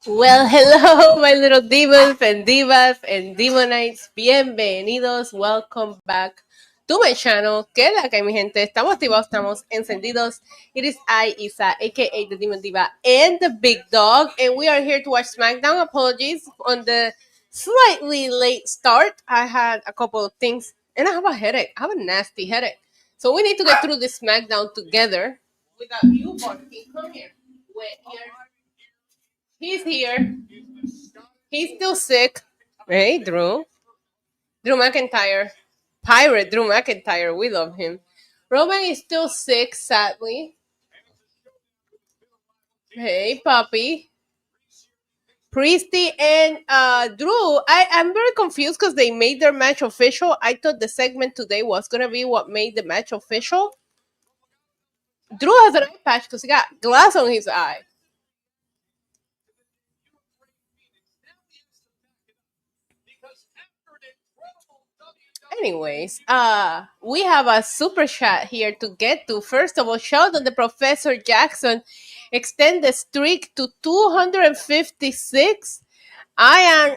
Well, hello, my little demons and divas and demonites. Bienvenidos. Welcome back to my channel. ¿Qué la que mi gente? Estamos activados, estamos encendidos. It is I, Isa, aka the Demon Diva and the Big Dog, and we are here to watch SmackDown. Apologies on the slightly late start. I had a couple of things, and I have a headache. I have a nasty headache. So we need to get through this SmackDown together. We got you, Barky. Come here. Wait here. He's here. He's still sick. Hey, Drew. Drew McIntyre. Pirate Drew McIntyre. We love him. Roman is still sick, sadly. Hey, Puppy. Priesty and Drew. I'm very confused because they made their match official. I thought the segment today was going to be what made the match official. Drew has an eye patch because he got glass on his eye. Anyways, we have a super chat here to get to. First of all, Sheldon the Professor Jackson extend the streak to 256. I am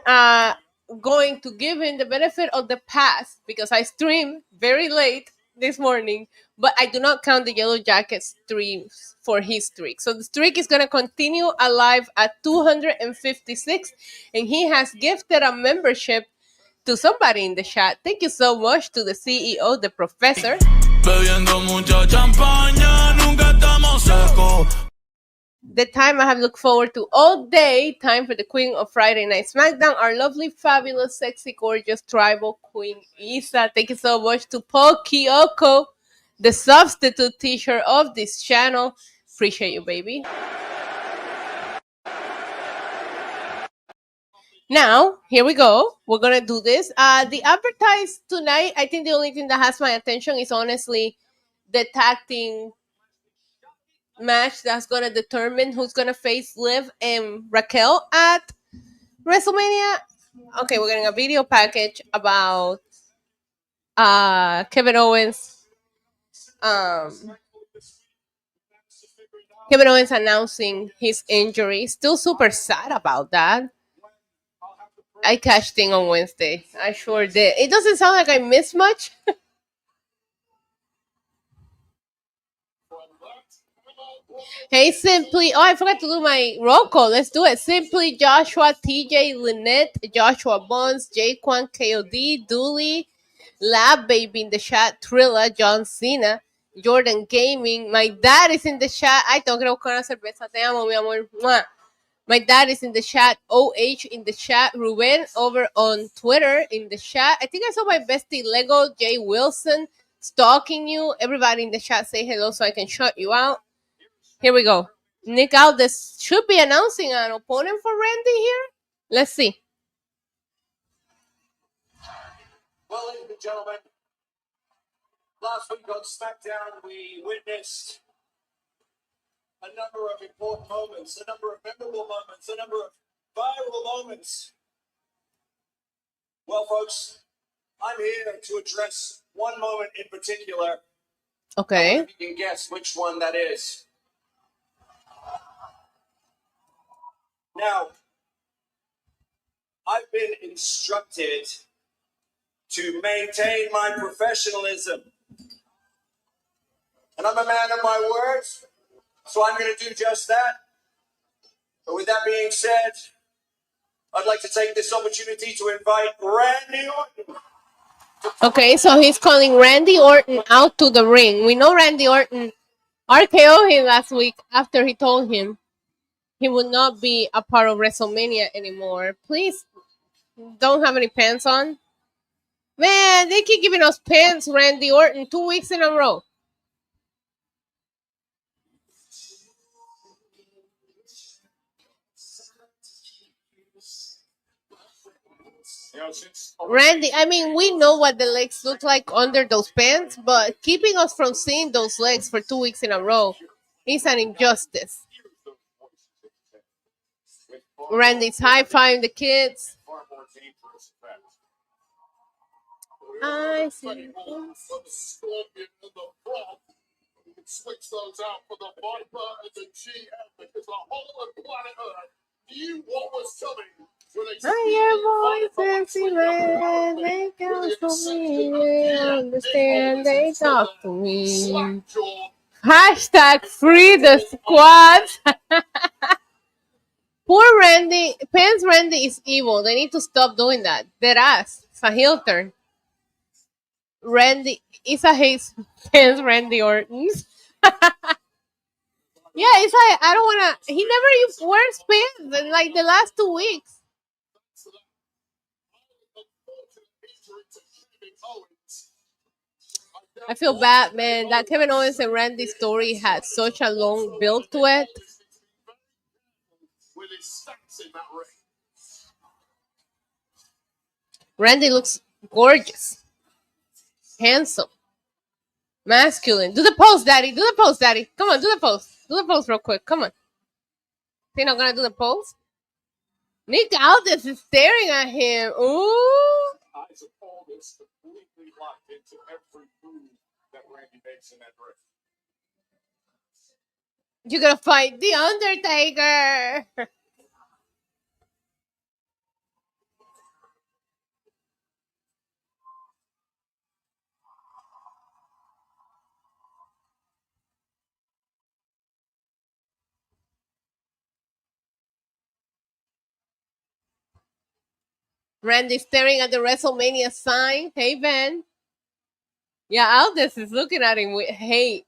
going to give him the benefit of the past because I streamed very late this morning, but I do not count the Yellow Jacket streams for his streak. So the streak is going to continue alive at 256, and he has gifted a membership to somebody in the chat. Thank you so much to the CEO, the professor. Bebiendo mucha champaña, nunca estamos secos. The time I have looked forward to all day. Time for the Queen of Friday Night Smackdown, our lovely, fabulous, sexy, gorgeous tribal queen, Isa. Thank you so much to Paul Kyoko, the substitute teacher of this channel. Appreciate you, baby. Now, here we go. We're going to do this. The advertise tonight, I think the only thing that has my attention is honestly the tag team match that's going to determine who's going to face Liv and Raquel at WrestleMania. Okay, we're getting a video package about Kevin Owens. Kevin Owens announcing his injury. Still super sad about that. I cashed in on Wednesday. I sure did. It doesn't sound like I missed much. Hey, Simply. Oh, I forgot to do my roll call. Let's do it. Simply, Joshua, TJ, Lynette, Joshua Bonds, Jaquan, KOD, Dooley, Lab Baby in the chat, Trilla, John Cena, Jordan Gaming. My dad is in the chat. Ay, tengo que buscar una cerveza. Te amo, mi amor. Mua. My dad is in the chat. OH in the chat. Ruben over on Twitter in the chat. I think I saw my bestie Lego, Jay Wilson, stalking you. Everybody in the chat say hello so I can shut you out. Here we go. Nick Aldis should be announcing an opponent for Randy here. Let's see. Well, ladies and gentlemen, last week on SmackDown, we witnessed a number of important moments, a number of memorable moments, a number of viral moments. Well, folks, I'm here to address one moment in particular. Okay. I wonder if you can guess which one that is. Now, I've been instructed to maintain my professionalism. And I'm a man of my words, so I'm going to do just that. But with that being said, I'd like to take this opportunity to invite Randy Orton. Okay, so he's calling Randy Orton out to the ring. We know Randy Orton RKO'd him last week after he told him he would not be a part of WrestleMania anymore. Please don't have any pants on. Man, they keep giving us pants, Randy Orton, 2 weeks in a row. Randy, I mean, we know what the legs look like under those pants, but keeping us from seeing those legs for 2 weeks in a row is an injustice. Randy's high-fiving the kids. I see. Switch those out for the Viper and the GM because the whole of planet Earth knew what was coming. I hear voices, man. They counsel me. They understand. They talk to me. Hashtag free the squad. Poor Randy. Pants Randy is evil. They need to stop doing that. Dead ass. It's a heel turn. Randy is a hate Pants Randy Orton. Yeah, it's like I don't wanna. He never wears pants in like the last 2 weeks. I feel bad, man. That Kevin Owens and Randy story had such a long build to it. Randy looks gorgeous, handsome, masculine. Do the pose, daddy. Do the pose, daddy. Come on, do the pose. Do the pose real quick. Come on. You're not gonna do the pose? Nick Aldis is staring at him. Ooh. Eyes of Paul is completely locked into every move that Randy makes in that ring. You're gonna fight The Undertaker. Randy staring at the WrestleMania sign. Hey, Ben. Yeah, Aldous is looking at him with hate.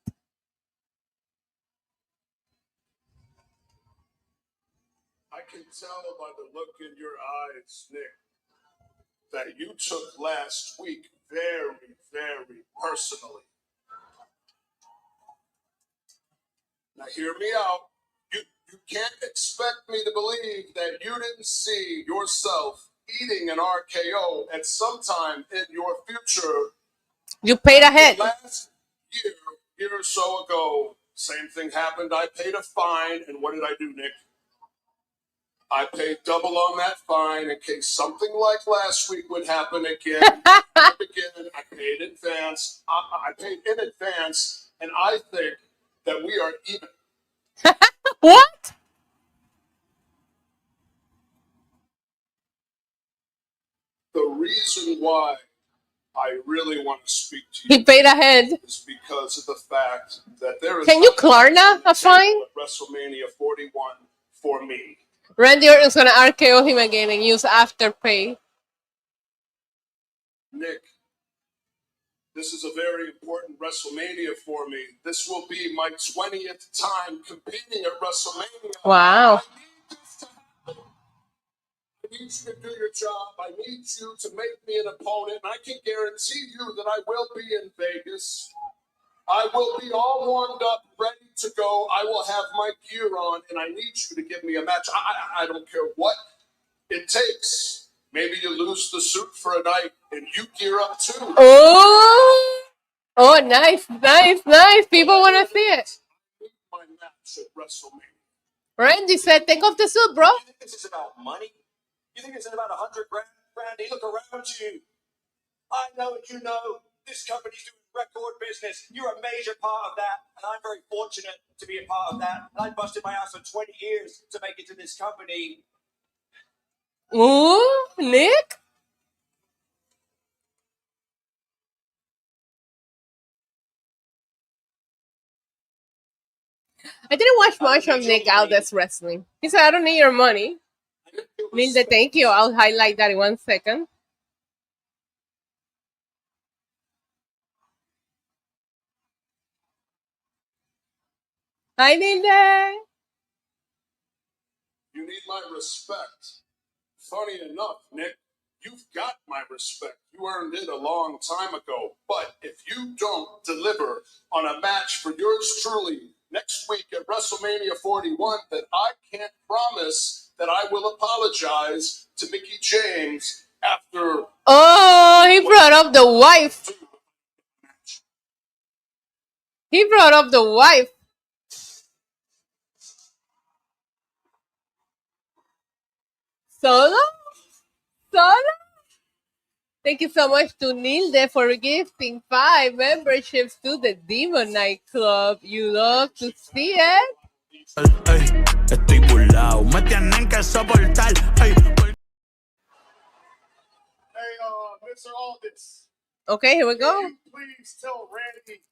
I can tell by the look in your eyes, Nick, that you took last week very, very personally. Now, hear me out. You can't expect me to believe that you didn't see yourself eating an RKO at some time in your future. You paid ahead. Last year or so ago, same thing happened. I paid a fine, and what did I do, Nick? I paid double on that fine in case something like last week would happen again. I paid in advance. I paid in advance, and I think that we are even. What? The reason why I really want to speak to you He paid ahead. is because of the fact that there is. Can you Klarna a fine? WrestleMania 41 for me. Randy Orton's gonna RKO him again and use Afterpay. Nick, this is a very important WrestleMania for me. This will be my 20th time competing at WrestleMania. Wow. I need you to do your job. I need you to make me an opponent. And I can guarantee you that I will be in Vegas. I will be all warmed up, ready to go. I will have my gear on, and I need you to give me a match. I don't care what it takes. Maybe you lose the suit for a night, and you gear up too. Oh, nice. People want to see it. My match at WrestleMania. Randy said, take off the suit, bro. You think this is about money? You think it's about 100 grand? Randy, look around you. I know and you know this company's doing record business. You're a major part of that, and I'm very fortunate to be a part of that. And I busted my ass for 20 years to make it to this company. Ooh, Nick? I didn't watch much of Nick Aldis wrestling. He said, I don't need your money. Nilde, thank you. I'll highlight that in 1 second. Hi, Nilde. You need my respect. Funny enough, Nick, you've got my respect. You earned it a long time ago. But if you don't deliver on a match for yours truly next week at WrestleMania 41, then I can't promise that I will apologize to Mickie James after. Oh, he brought up the wife. He brought up the wife. Solo? Thank you so much to Nilde for gifting 5 memberships to the Demon Night Club. You love to see it. Estoy burlao, me tienen que soportar. Hey, Mr. Aldis. Okay, here we go. Can you please tell Randy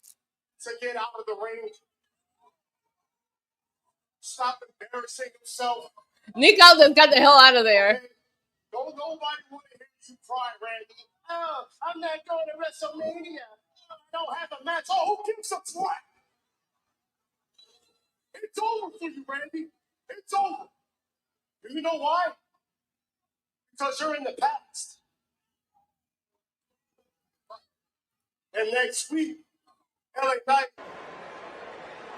to get out of the ring? Stop embarrassing himself. Nick Aldis got the hell out of there. Don't nobody want to hear you cry, Randy. Oh, I'm not going to WrestleMania. I don't have a match. Oh, who gives a twat? It's over for you, Randy. It's over. You know why? Because you're in the past. And next week, LA Knight.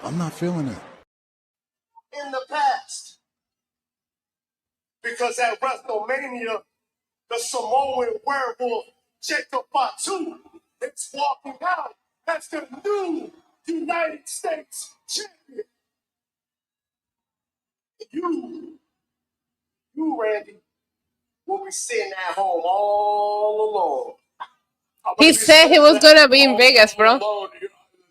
I'm not feeling it. In the past. Because at WrestleMania, the Samoan werewolf, Jacob Fatu, is walking out as the new United States champion. You, Randy, will be sitting at home all alone. He said he was going to be in Vegas, bro.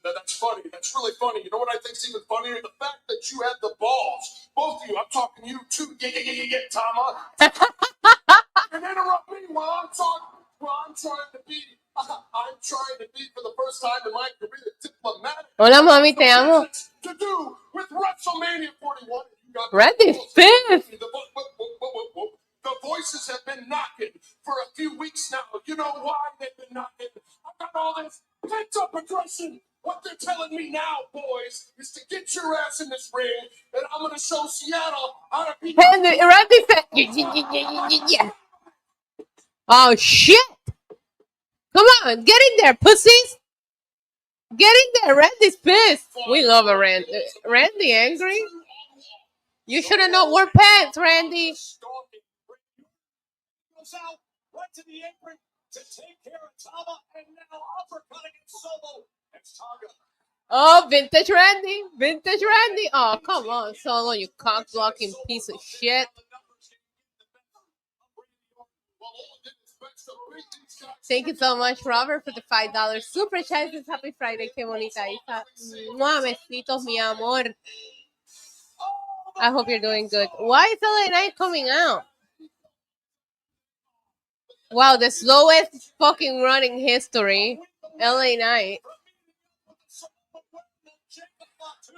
That's funny. That's really funny. You know what I think's even funnier? The fact that you had the balls. Both of you. I'm talking you too. Yeah, Tama. And interrupt me while I'm talking. I'm trying to be for the first time in my career diplomatic. Hola, mami, te amo. To do with WrestleMania 41. Randy's pissed. The voices have been knocking for a few weeks now. You know why they've been knocking? I've got all this pent-up aggression. What they're telling me now, boys, is to get your ass in this ring, and I'm going to show Seattle how to be... Randy said, yeah. Oh, shit. Come on, get in there, pussies. Get in there. Randy's pissed. We love a Randy. Randy angry? You should have not worn pants, Randy. Goes out right to the apron to take care of Tama, and now uppercutting it solo. It's Tonga. Oh, vintage Randy. Vintage Randy. Oh, come on, Solo, you cock-blocking piece of shit. Thank you so much, Robert, for the $5 super chat. Happy Friday. Qué bonita hija. Mua, besitos, mi amor. I hope you're doing good. Why is LA Knight coming out? Wow, the slowest fucking run in history. LA Knight.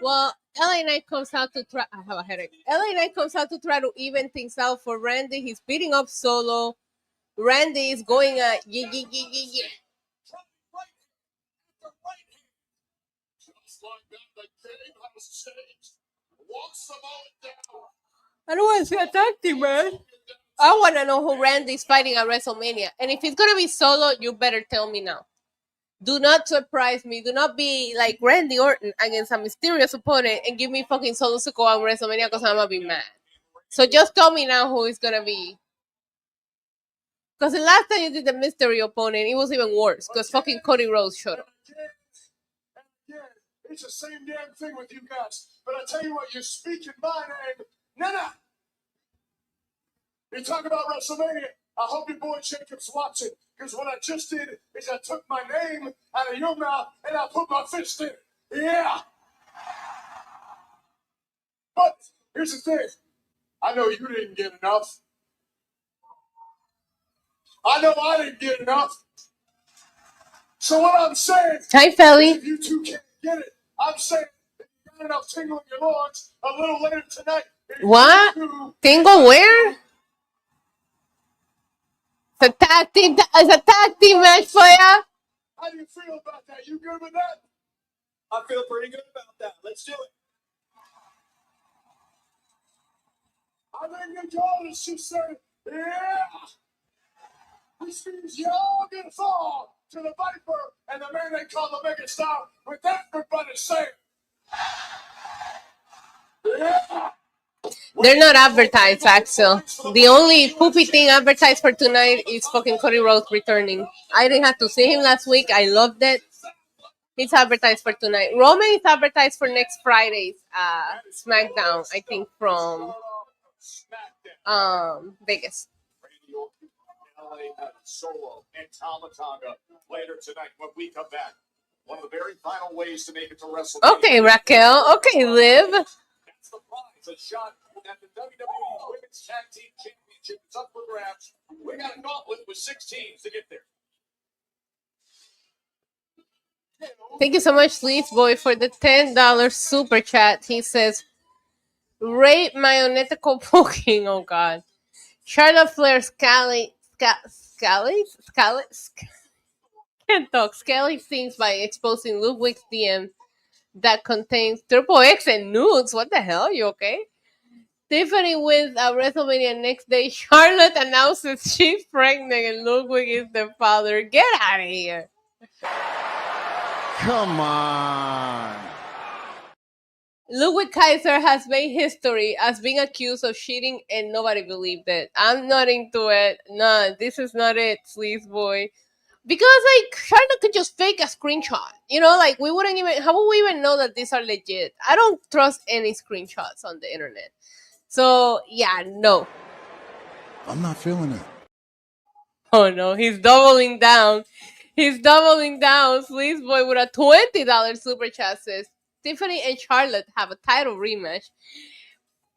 Well, LA Knight comes out to try. I have a headache. LA Knight comes out to try to even things out for Randy. He's beating up Solo. Randy is going at yeah. I don't want to see a tag team, man. I want to know who Randy's fighting at WrestleMania. And if it's going to be Solo, you better tell me now. Do not surprise me. Do not be like Randy Orton against a mysterious opponent and give me fucking Solo Sikoa on WrestleMania because I'm going to be mad. So just tell me now who it's going to be. Because the last time you did the mystery opponent, it was even worse because fucking Cody Rhodes showed up. It's the same damn thing with you guys. But I tell you what, you're speaking my name. Nana! You talk about WrestleMania. I hope your boy Jacob's watching. Because what I just did is I took my name out of your mouth and I put my fist in it. Yeah! But here's the thing. I know you didn't get enough. I know I didn't get enough. So what I'm saying, Hi, Felly. if you two can't get it, I'm saying if you got enough tingle in your loins a little later tonight. What? Tingle where? It's a tag team. It's a tag team match for ya. How do you feel about that? You good with that? I feel pretty good about that. Let's do it. I think the Jonas just said, yeah. Which means y'all gonna fall to the Viper and the man they call the Mega Star with everybody saying, yeah. They're not advertised, Axel. The only poopy thing advertised for tonight is fucking Cody Rhodes returning. I didn't have to see him last week. I loved it. It's advertised for tonight. Roman is advertised for next Friday's SmackDown, I think, from Vegas. Solo and Tonga later tonight when we come back. One of the very final ways to make it to WrestleMania. Okay, Raquel. Okay, Liv. That's the prize. A shot at the WWE Women's Tag Team Championship. It's up for grabs. We got a gauntlet with 6 teams to get there. Thank you so much, Sleaze Boy, for the $10 super chat. He says, Ray Mayonetical poking. Oh, God. Charlotte Flair Scally. Can't talk. Scally sings by exposing Ludwig's DM that contains Triple X and nudes. What the hell? You okay? Tiffany wins at WrestleMania next day. Charlotte announces she's pregnant and Ludwig is the father. Get out of here. Come on. Ludwig Kaiser has made history as being accused of cheating and nobody believed it. I'm not into it. No, this is not it, Sleaze Boy. Because, like, Charlotte could just fake a screenshot. You know, like, we wouldn't even... How would we even know that these are legit? I don't trust any screenshots on the internet. So, yeah, no. I'm not feeling it. Oh, no. He's doubling down. He's doubling down. Sleaze Boy with a $20 super chat says, Tiffany and Charlotte have a title rematch.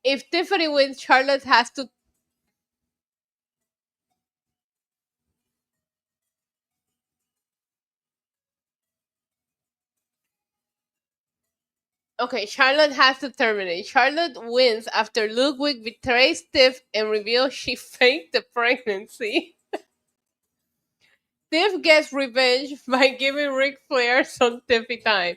If Tiffany wins, Charlotte has to... Okay, Charlotte has to terminate. Charlotte wins after Ludwig betrays Tiff and reveals she faked the pregnancy. Tiff gets revenge by giving Ric Flair some Tiffy time.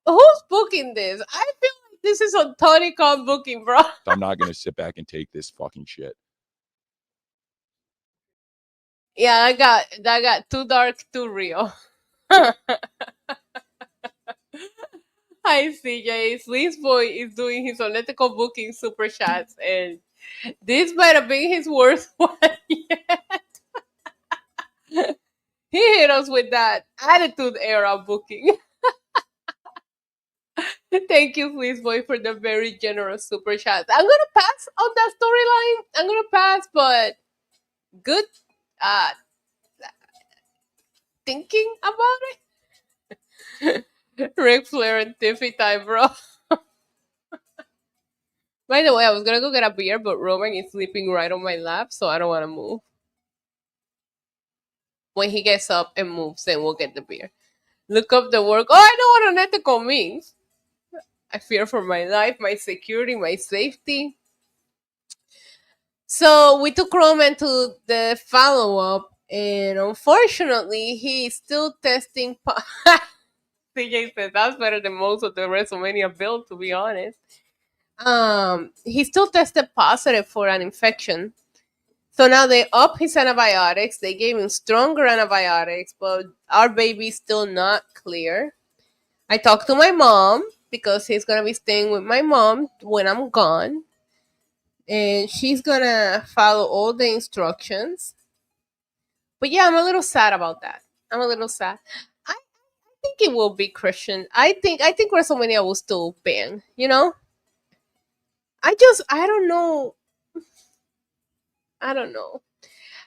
Who's booking this? I feel like this is on Tony Khan booking, bro. I'm not gonna sit back and take this fucking shit. Yeah, that got too dark, too real. Hi, CJ. Sleaze Boy is doing his political booking super chats, and this might have been his worst one yet. He hit us with that Attitude Era booking. Thank you, Sleaze Boy, for the very generous super chats. I'm gonna pass on that storyline. I'm gonna pass, but good thinking about it. Ric Flair and Tiffy time, bro. By the way, I was gonna go get a beer, but Roman is sleeping right on my lap, so I don't want to move. When he gets up and moves, then we'll get the beer. Look up the work. Oh, I know what unethical means. I fear for my life, my security, my safety. So we took Roman to the follow-up, and unfortunately, he's still testing. CJ says that's better than most of the WrestleMania build, to be honest. He still tested positive for an infection. So now they up his antibiotics. They gave him stronger antibiotics, but our baby's still not clear. I talked to my mom because he's going to be staying with my mom when I'm gone. And she's going to follow all the instructions. But yeah, I'm a little sad about that. I'm a little sad. I think it will be Christian. I think WrestleMania will still ban, you know? I don't know. I don't know.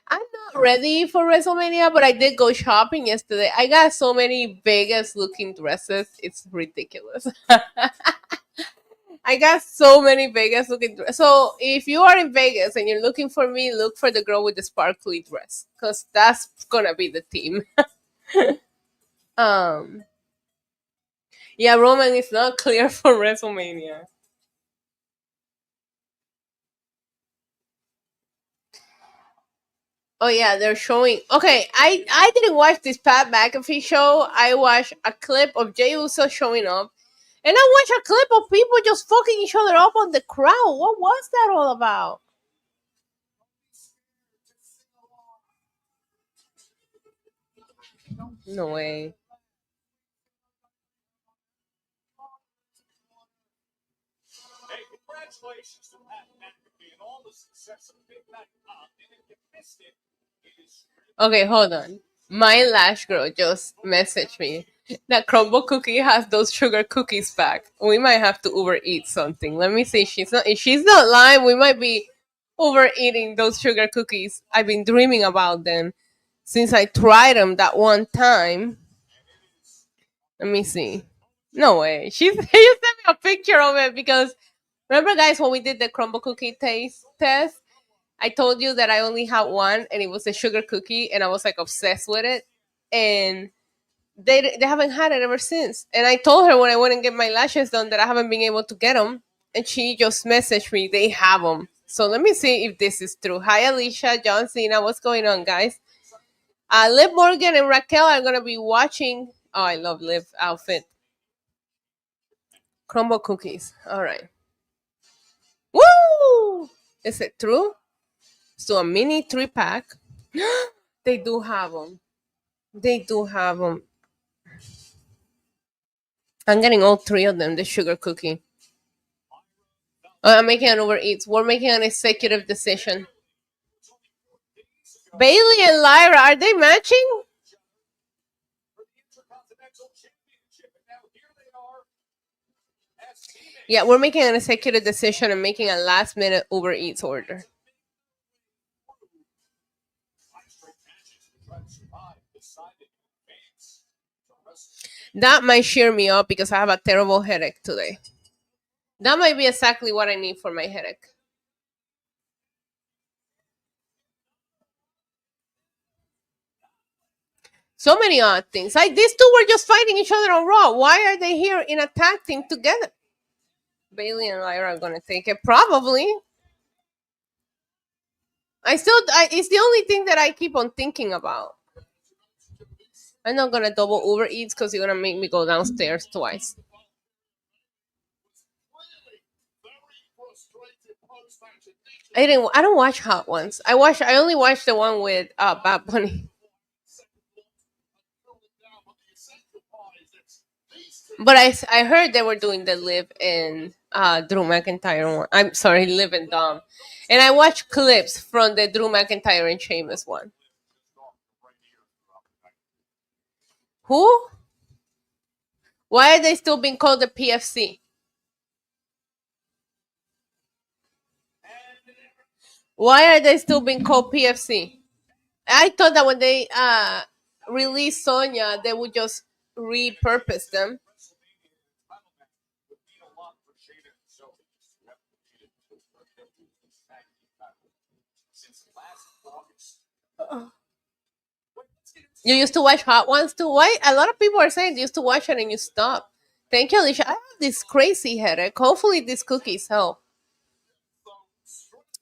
I'm not ready for WrestleMania, but I did go shopping yesterday. I got so many Vegas looking dresses. It's ridiculous. I got so many Vegas looking dresses. So if you are in Vegas and you're looking for me, look for the girl with the sparkly dress, because that's gonna be the team. Yeah, Roman is not clear for WrestleMania. Oh yeah, they're showing. Okay, I didn't watch this Pat McAfee show. I watched a clip of Jey Uso showing up, and I watched a clip of people just fucking each other up on the crowd. What was that all about? No way. Hey, congratulations to Pat McAfee and all the success of Big Night. And if you missed it, it is. Okay, hold on. My lash girl just messaged me that Crumble Cookie has those sugar cookies back. We might have to Uber eat something. Let me see. If she's not lying, we might be overeating those sugar cookies. I've been dreaming about them since I tried them that one time. Let me see. No way. She sent me a picture of it because remember, guys, when we did the crumble cookie taste test, I told you that I only had one, and it was a sugar cookie, and I was like obsessed with it, and they haven't had it ever since. And I told her when I went and get my lashes done that I haven't been able to get them, and she just messaged me they have them. So let me see if this is true. Hi, Alicia, John Cena, what's going on, guys? Liv Morgan and Raquel are gonna be watching. Oh, I love Liv outfit. Crumble cookies. All right. Woo! Is it true? So a mini 3-pack. They do have them. They do have them. I'm getting all three of them. The sugar cookie. I'm making an Uber Eats. We're making an executive decision. Bayley and Lyra, are they matching? Yeah, we're making an executive decision and making a last minute Uber Eats order. That might cheer me up because I have a terrible headache today. That might be exactly what I need for my headache. So many odd things. Like these two were just fighting each other on Raw. Why are they here in a tag team together? Bayley and Lyra are gonna take it, probably. It's the only thing that I keep on thinking about. I'm not gonna double Uber Eats because you're gonna make me go downstairs twice. I don't watch Hot Ones. I only watched the one with Bad Bunny. But I heard they were doing the Liv and Drew McIntyre one. I'm sorry, Liv and Dom. And I watched clips from the Drew McIntyre and Sheamus one. Who? Why are they still being called the PFC? Why are they still being called PFC? I thought that when they released Sonya, they would just repurpose them. You used to watch Hot Ones too? Why? A lot of people are saying you used to watch it and you stopped. Thank you, Alicia. I have this crazy headache. Hopefully these cookies help.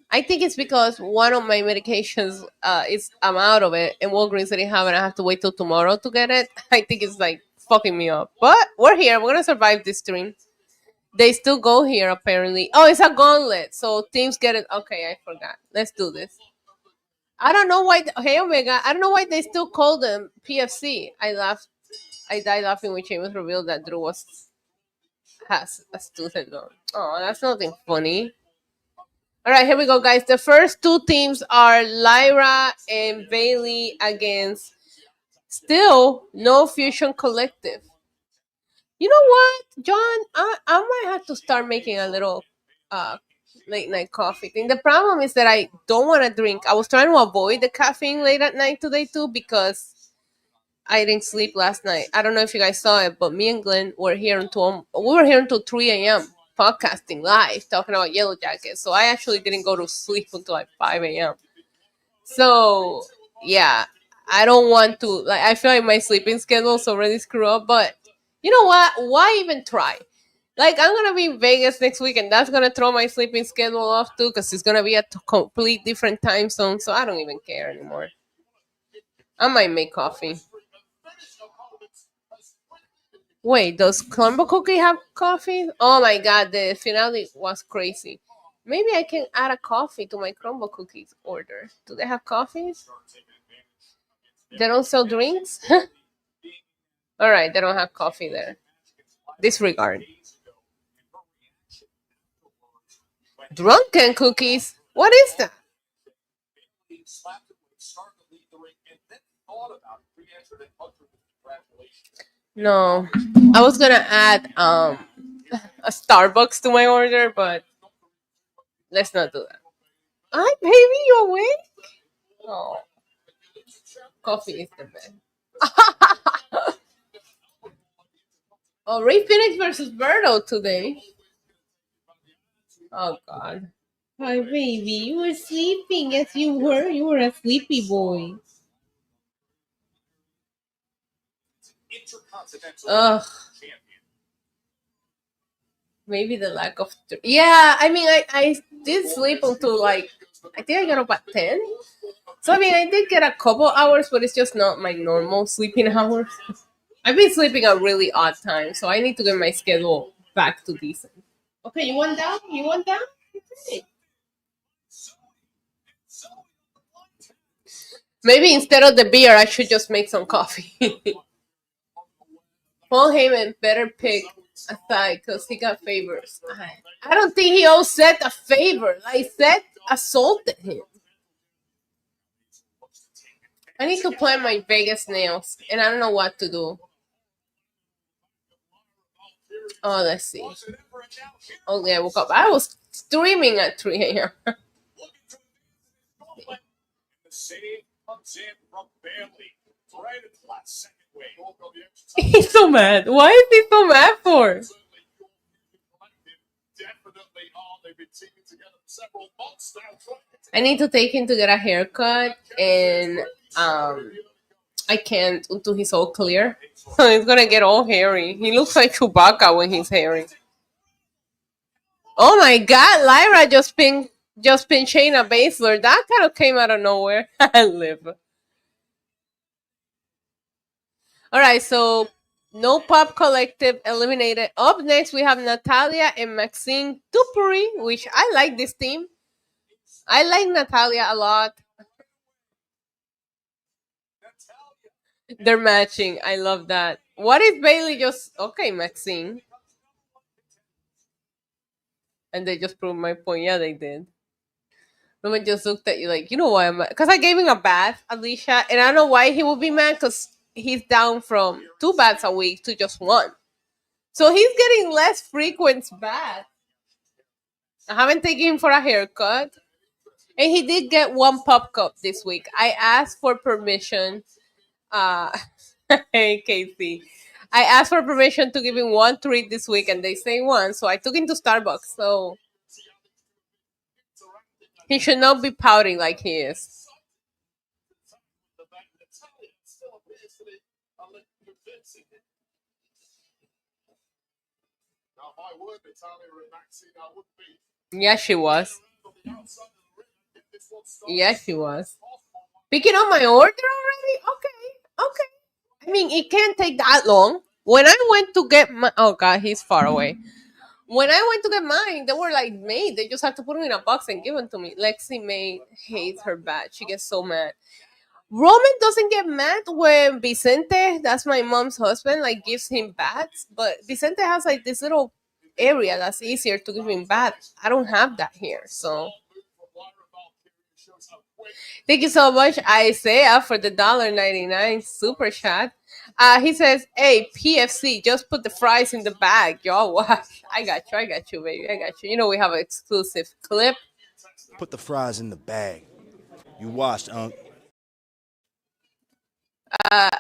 I think it's because one of my medications I'm out of it, and Walgreens didn't have it. I have to wait till tomorrow to get it. I think it's like fucking me up. But we're here. We're gonna survive this stream. They still go here apparently. Oh, it's a gauntlet, so teams get it. Okay, I forgot. Let's do this. I don't know why. Hey Omega, I don't know why they still call them PFC. I laughed. I died laughing when Sheamus revealed that Drew has a student on. Oh, that's nothing funny. All right, here we go, guys. The first two teams are Lyra and Bayley against still No Fusion Collective. You know what, John? I might have to start making a little late night coffee thing. The problem is that I don't want to drink. I was trying to avoid the caffeine late at night today too because I didn't sleep last night. I don't know if you guys saw it, but me and Glenn were here until 3 a.m. podcasting live, talking about Yellow Jackets. So I actually didn't go to sleep until like 5 a.m. So yeah, I don't want to. Like, I feel like my sleeping schedule is already screwed up. But you know what? Why even try? Like, I'm gonna be in Vegas next week, and that's gonna throw my sleeping schedule off too, because it's gonna be a complete different time zone. So I don't even care anymore. I might make coffee. Wait, does Crumble Cookie have coffee? Oh my god, the finale was crazy. Maybe I can add a coffee to my Crumble Cookies order. Do they have coffees? They don't sell drinks? Alright, they don't have coffee there. Disregard. Drunken cookies? What is that? No. I was gonna add a Starbucks to my order, but let's not do that. Hi, baby, you awake? Oh. Coffee is the best. Oh, Rey Phoenix versus Berto today. Oh, God. Hi, baby. You were sleeping. Yes, you were. You were a sleepy boy. Ugh. Maybe the lack of... Yeah, I mean, I did sleep until, like, I think I got up at 10. So, I mean, I did get a couple hours, but it's just not my normal sleeping hours. I've been sleeping at really odd times, so I need to get my schedule back to decent. Okay, you want down? You want down? Okay. Maybe instead of the beer, I should just make some coffee. Paul Heyman better pick a side because he got favors. I don't think he owes Seth a favor. Like, Seth assaulted him. I need to plan my Vegas nails, and I don't know what to do. Oh, let's see. Oh, yeah, I woke up. I was streaming at 3 a.m. He's so mad. Why is he so mad for? I need to take him to get a haircut and I can't until he's all clear. So he's gonna get all hairy. He looks like Chewbacca when he's hairy. Oh my god, Lyra just pinned Shayna Baszler. That kind of came out of nowhere. I live. Alright, so no Pop Collective eliminated. Up next we have Natalia and Maxine Dupree, which I like this team. I like Natalia a lot. They're matching. I love that. What if Bayley just okay, Maxine? And they just proved my point. Yeah, they did. Roman just looked at you like, you know why I'm mad? Because I gave him a bath, Alicia, and I don't know why he would be mad because he's down from 2 baths a week to just 1. So he's getting less frequent baths. I haven't taken him for a haircut. And he did get 1 pop cup this week. I asked for permission. Hey, Casey. I asked for permission to give him 1 treat this week, and they say 1. So I took him to Starbucks. So he should not be pouting like he is. Yeah, she was. Yeah, she was. Picking up my order already? Okay. I mean, it can't take that long. When I went to get my... Oh, God, he's far away. When I went to get mine, they were like made. They just had to put them in a box and give them to me. Lexi May hates her bat. She gets so mad. Roman doesn't get mad when Vicente, that's my mom's husband, like gives him bats. But Vicente has like this little area that's easier to give him bats. I don't have that here, so... Thank you so much, Isaiah, for the $1.99 super chat. He says, "Hey, PFC, just put the fries in the bag, y'all. Wash." I got you, baby. I got you. You know we have an exclusive clip. Put the fries in the bag. You washed, I'm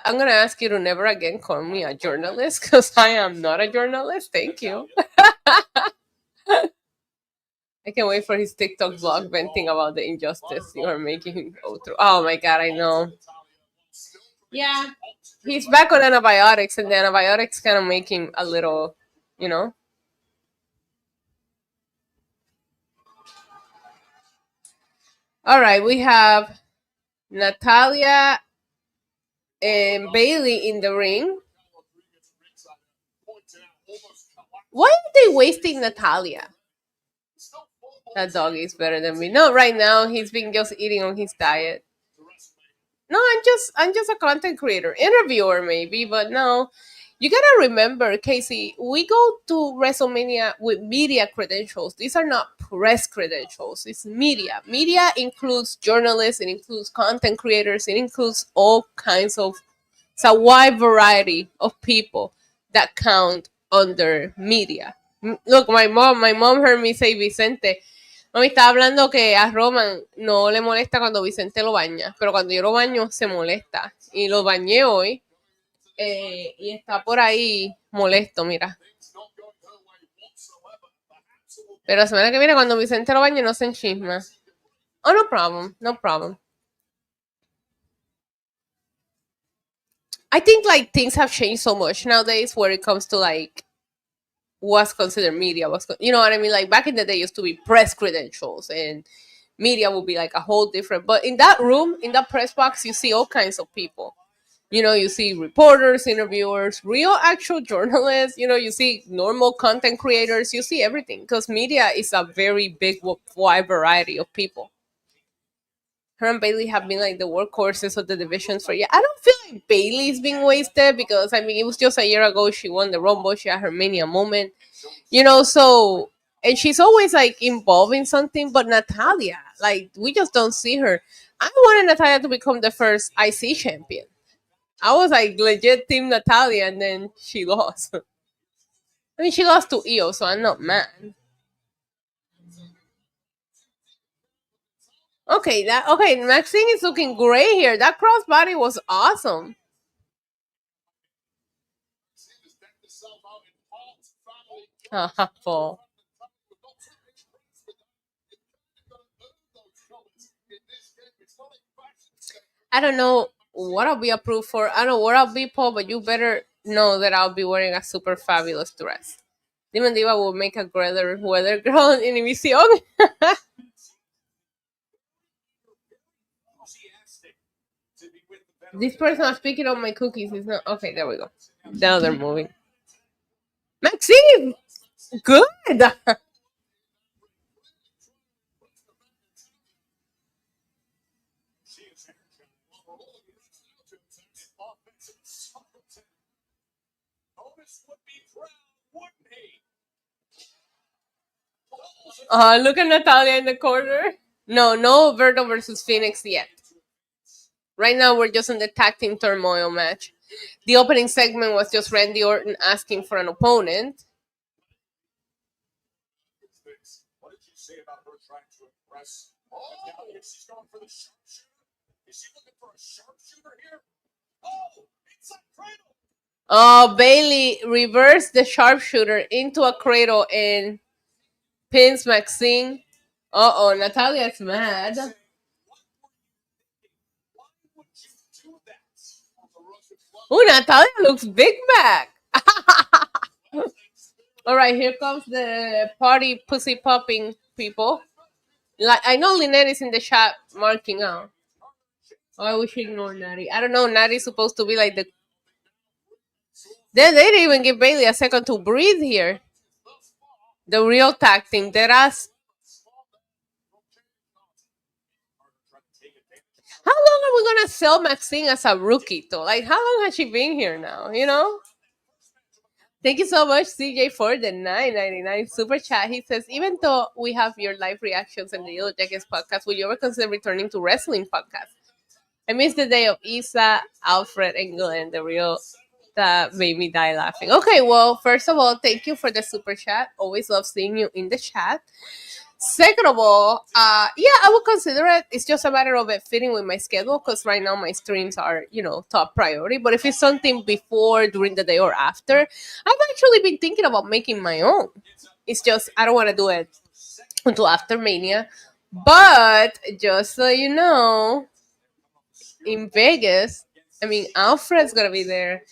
gonna ask you to never again call me a journalist because I am not a journalist. Thank you. I can't wait for his TikTok vlog venting about the injustice you are making him go through. Oh my god, I know. Yeah, he's back on antibiotics, and the antibiotics kind of make him a little, you know. All right, we have Natalia and Bayley in the ring. Why are they wasting Natalia? That dog is better than me. No, right now he's been just eating on his diet. No, I'm just a content creator, interviewer maybe, but no. You gotta remember, Casey, we go to WrestleMania with media credentials. These are not press credentials. It's media. Media includes journalists, it includes content creators, it includes all kinds of... It's a wide variety of people that count under media. Look, my mom heard me say Vicente. Mami estaba hablando que a Roman no le molesta cuando Vicente lo baña, pero cuando yo lo baño se molesta. Y lo bañé hoy y está por ahí molesto, mira. Pero la semana que viene cuando Vicente lo bañe no se enchisma. Oh, no problem, no problem. I think like things have changed so much nowadays where it comes to like what's considered media, you know what I mean? Like back in the day, used to be press credentials, and media would be like a whole different. But in that room, in that press box, you see all kinds of people. You know, you see reporters, interviewers, real actual journalists. You know, you see normal content creators. You see everything because media is a very big, wide variety of people. Her and Bayley have been like the workhorses of the divisions for... Yeah, I don't feel like Bayley's being wasted because I mean it was just a year ago she won the Rumble, she had her Mania moment, you know. So and she's always like involved in something. But Natalia, like we just don't see her. I wanted Natalia to become the first IC champion. I was like legit team Natalia, and then she lost. I mean she lost to Io, so I'm not mad. Okay, Maxine is looking great here. That crossbody was awesome. Paul. I don't know. what I'll be approved for. I don't know what I'll be, Paul, but you better know that I'll be wearing a super fabulous dress. Demon Diva will make a great weather girl in Univision. This person is picking up my cookies. It's not okay. There we go. Now they're moving. Maxine, good. Look at Natalia in the corner. No Berto versus Phoenix yet. Right now, we're just in the tag team turmoil match. The opening segment was just Randy Orton asking for an opponent. What did you say about her trying to impress? Oh, she's going for the sharpshooter. Is she looking for a sharpshooter here? Oh, inside cradle. Oh, Bayley reversed the sharpshooter into a cradle and pins Maxine. Uh-oh, Natalia's mad. Oh, Natalia looks big back. All right, here comes the party pussy popping people. Like, I know Lynette is in the chat marking out. Oh, I wish I ignored Natty. I don't know. Natty's supposed to be like the. They didn't even give Bayley a second to breathe here. The real tag team. Deras. How long are we gonna sell Maxine as a rookie though? Like, how long has she been here now? You know. Thank you so much, CJ, for the $9.99 super chat. He says, even though we have your live reactions in the Yellow Jackets podcast, will you ever consider returning to wrestling podcast? I miss the day of Isa, Alfred, and Glenn, the real that made me die laughing. Okay, well, first of all, thank you for the super chat. Always love seeing you in the chat. Second of all, yeah, I would consider it. It's just a matter of it fitting with my schedule because right now my streams are, top priority. But if it's something before, during the day, or after, I've actually been thinking about making my own. It's just I don't want to do it until after Mania. But just so you know, in Vegas, Alfred's gonna be there.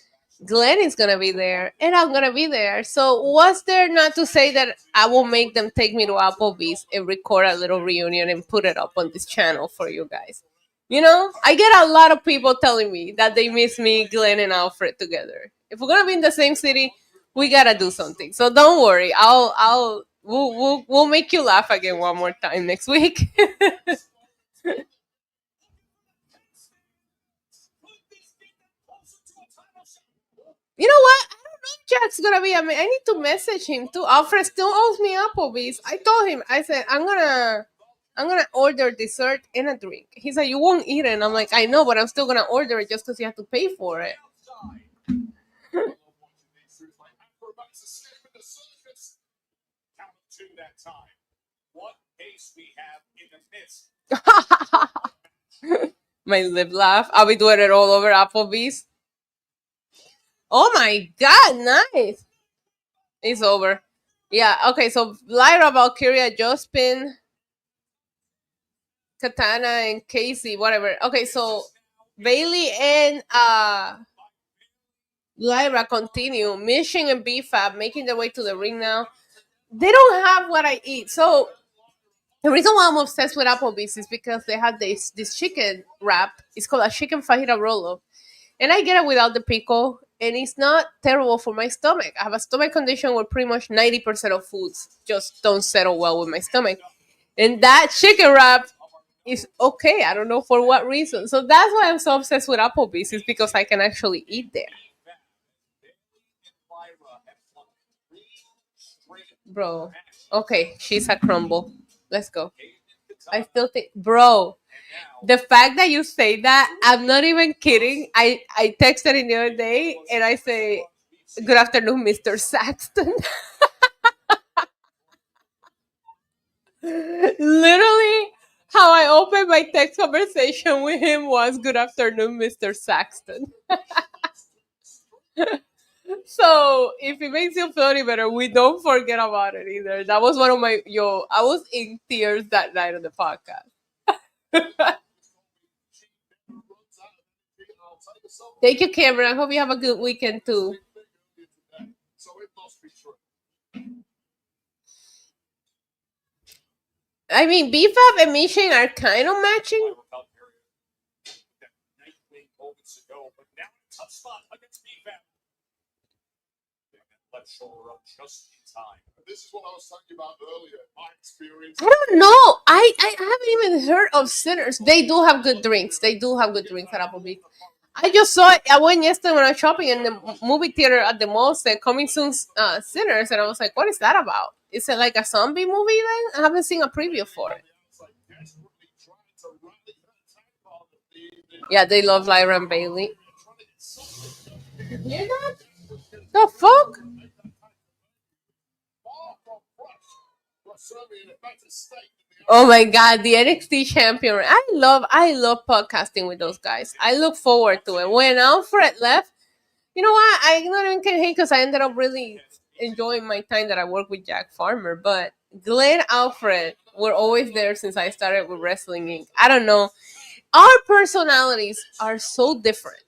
Glenn is gonna be there, and I'm gonna be there. So what's there not to say that I will make them take me to Applebee's and record a little reunion and put it up on this channel for you guys? I get a lot of people telling me that they miss me, Glenn and Alfred together. If we're gonna be in the same city, we gotta do something. So don't worry, we'll make you laugh again one more time next week. You know what? I don't know if Jack's gonna be. I need to message him too. Alfred still owes me Applebee's. I told him. I said I'm gonna order dessert and a drink. He said you won't eat it. And I'm like, I know, but I'm still gonna order it just because you have to pay for it. My lip laugh. I'll be doing it all over Applebee's. Oh my god, nice. It's over. Yeah, okay, so Lyra, Valkyria, Jospin, Katana, and Casey, whatever. Okay, so Bayley and Lyra continue. Mission and BFAB making their way to the ring now. They don't have what I eat. So the reason why I'm obsessed with Applebee's is because they have this chicken wrap. It's called a chicken fajita roll-up. And I get it without the pickle. And it's not terrible for my stomach. I have a stomach condition where pretty much 90% of foods just don't settle well with my stomach. And that chicken wrap is okay. I don't know for what reason. So that's why I'm so obsessed with Applebee's, is because I can actually eat there. Bro. Okay, she's a crumble. Let's go. I still think, bro, the fact that you say that, I'm not even kidding. I texted him the other day and I say, good afternoon, Mr. Saxton. Literally, how I opened my text conversation with him was, good afternoon, Mr. Saxton. So, if it makes you feel any better, we don't forget about it either. That was one of my, I was in tears that night on the podcast. Thank you, Cameron. I hope you have a good weekend too. So it must be true. I mean, BFAB and Mission are kind of matching. Moments ago, but now in a tough spot against BFAB. Left shoulder up just in time. This is what I was talking about earlier. My experience. I don't know. I haven't even heard of Sinners. They do have good drinks. They do have good drinks at Applebee's. I just saw it. I went yesterday when I was shopping in the movie theater at the mall. Said coming soon, Sinners, and I was like, "What is that about? Is it like a zombie movie?" Then I haven't seen a preview for it. Yeah, they love Lyra and Bayley. You hear that? The fuck? Oh my god, the NXT champion. I love podcasting with those guys. I look forward to it. When Alfred left, you know what? I not even can hate because I ended up really enjoying my time that I worked with Jack Farmer. But Glenn, Alfred were always there since I started with Wrestling Inc. I don't know. Our personalities are so different.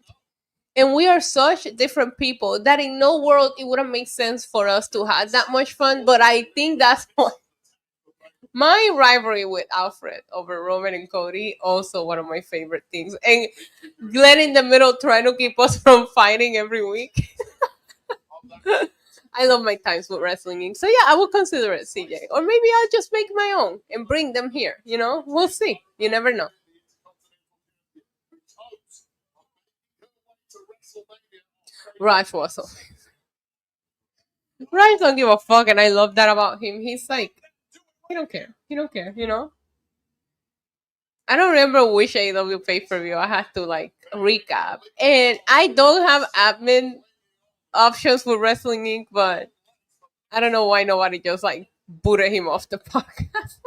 And we are such different people that in no world it wouldn't make sense for us to have that much fun. But I think that's what my rivalry with Alfred over Roman and Cody, also one of my favorite things. And Glenn in the middle trying to keep us from fighting every week. I love my times with Wrestling Inc. So yeah, I will consider it, CJ. Or maybe I'll just make my own and bring them here. You know, we'll see. You never know. Raj was so. Raj don't give a fuck, and I love that about him. He's like, he don't care. He don't care, you know? I don't remember which AEW pay-per-view I had to like recap. And I don't have admin options for Wrestling Inc., but I don't know why nobody just like booted him off the podcast.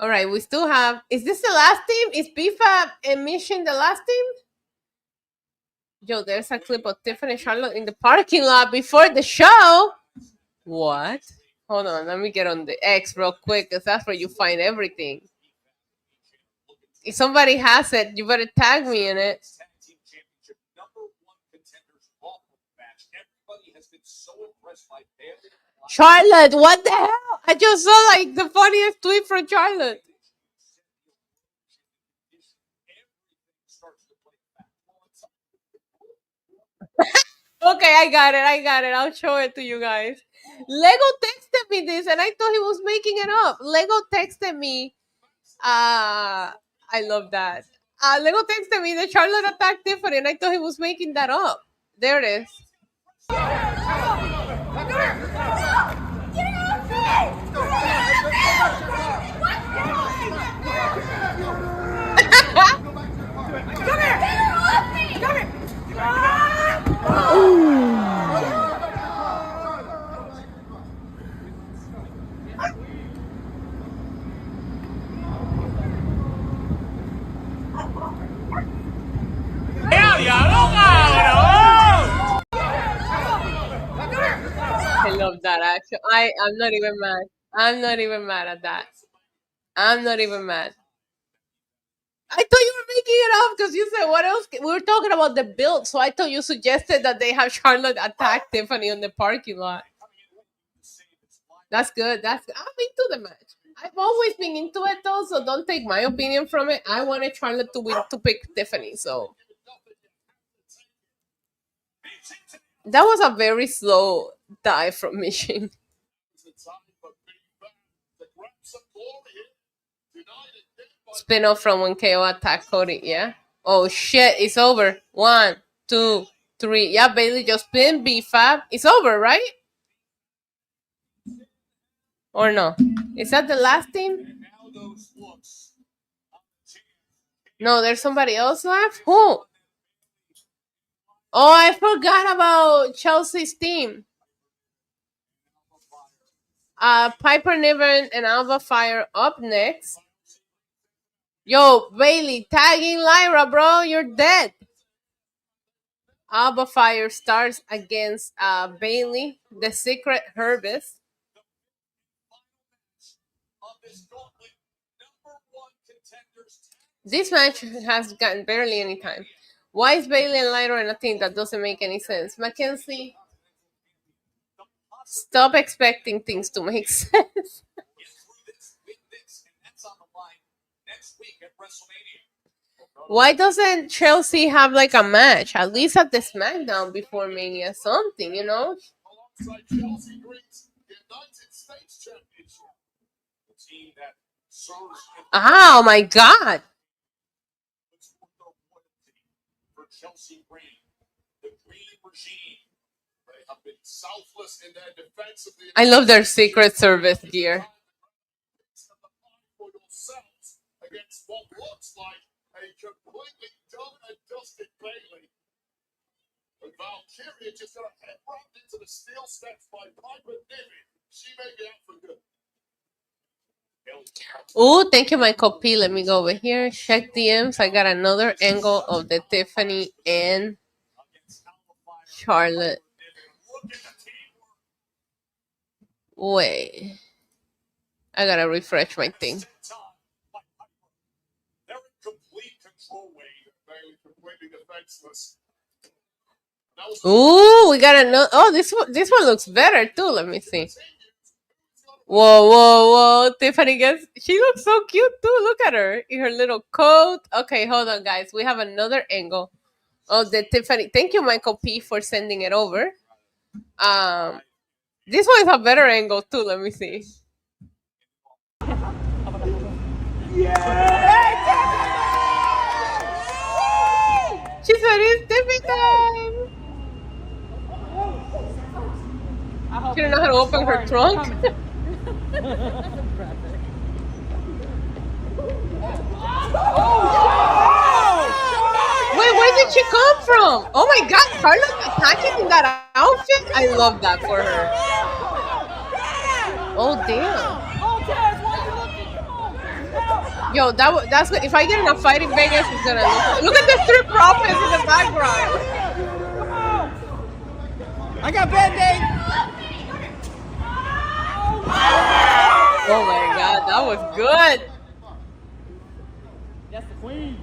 All right, we still have. Is this the last team? Is BFAB and Mission the last team? Yo, there's a clip of Tiffany and Charlotte in the parking lot before the show. What? Hold on, let me get on the X real quick because that's where you find everything. If somebody has it, you better tag me in it. Charlotte, what the hell? I just saw like the funniest tweet from Charlotte. Okay, I got it. I'll show it to you guys. Lego texted me this and I thought he was making it up. Lego texted me. I love that. Lego texted me that Charlotte attacked Tiffany and I thought he was making that up. There it is. I love that action. I'm not even mad. I'm not even mad at that. I'm not even mad. I thought you were making it up because you said what else? We were talking about the build, so I thought you suggested that they have Charlotte attack Tiffany on the parking lot. That's good. I'm into the match. I've always been into it though, so don't take my opinion from it. I wanted Charlotte to win to pick Tiffany, so that was a very slow dive from Mission. Spin off from when KO attacked Cody, yeah? Oh shit, it's over. 1, 2, 3. Yeah, Bayley just pinned BFAB. It's over, right? Or no? Is that the last team? No, there's somebody else left? Who? Oh, I forgot about Chelsea's team. Piper Niven and Alba Fire up next. Yo, Bayley, tagging Lyra, bro. You're dead. Alba Fire starts against Bayley, the Secret Herbist. This match has gotten barely any time. Why is Bayley and Lyra in a team that doesn't make any sense? Mackenzie, stop expecting things to make sense. Get through this, win this, and that's on the line next week at WrestleMania. Why doesn't Chelsea have like a match, at least at the SmackDown before Mania? Something, you know? Alongside Chelsea Green's United States Championship. The team that serves Oh my God. for Chelsea Green, the Green regime. They have been selfless in their defense of the I love their Secret Service gear. for yourselves against what looks like a completely done and dusted Bayley. And Valkyria just got a head rammed into the steel steps by Piper Niven. She may be out for good. Oh, thank you, Michael P. Let me go over here. Check DMs. I got another angle of the Tiffany and Charlotte. Look at the teamwork. Wait. I gotta refresh my thing. They're in complete control. Wade. Bayley completely defenseless. That was Ooh, we got another. Oh, this one looks better too. Let me see. Whoa, whoa, whoa! Tiffany gets. She looks so cute too. Look at her in her little coat. Okay, hold on, guys. We have another angle of the Tiffany. Thank you, Michael P, for sending it over. This one is a better angle too. Let me see. She said it's Tiffany time. She didn't know how to open her trunk. Wait, where did she come from? Oh my God, Charlotte attacking in that outfit? I love that for her. Oh damn. Yo, that's if I get in a fight in Vegas, it's gonna look at the three prophets in the background. I got Band-Aid. Oh my God, that was good. That's the queen.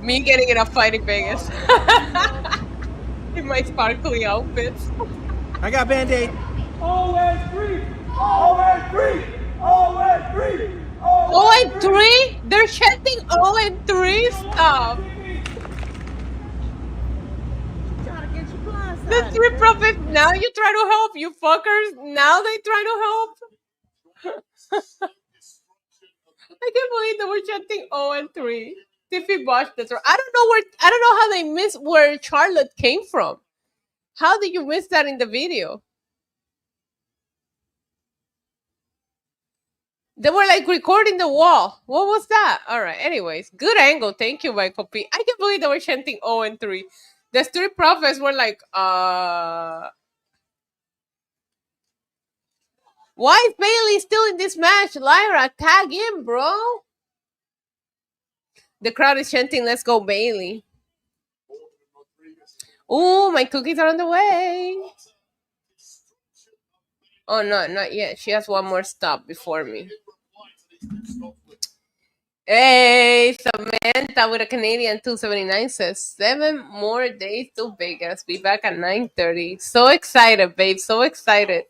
Me getting in a fight in Vegas. In my sparkly outfits. I got Band-Aid. always free. Always free. Always free. Oh and 3? They're chanting oh and 3? Stop. The three prophets, now you try to help, you fuckers. Now they try to help. I can't believe they were chanting 0 and 3. Tiffy botched this. I don't know how they missed where Charlotte came from. How did you miss that in the video? They were like recording the wall. What was that? All right. Anyways, good angle. Thank you, Michael P. I can't believe they were chanting 0 and 3. The street prophets were like, why is Bayley still in this match? Lyra, tag in, bro. The crowd is chanting, let's go, Bayley. Ooh, my cookies are on the way. Oh, no, not yet. She has one more stop before me. Hey, Samantha with a Canadian 279 says 7 more days to Vegas. Be back at 9:30. So excited, babe. So excited.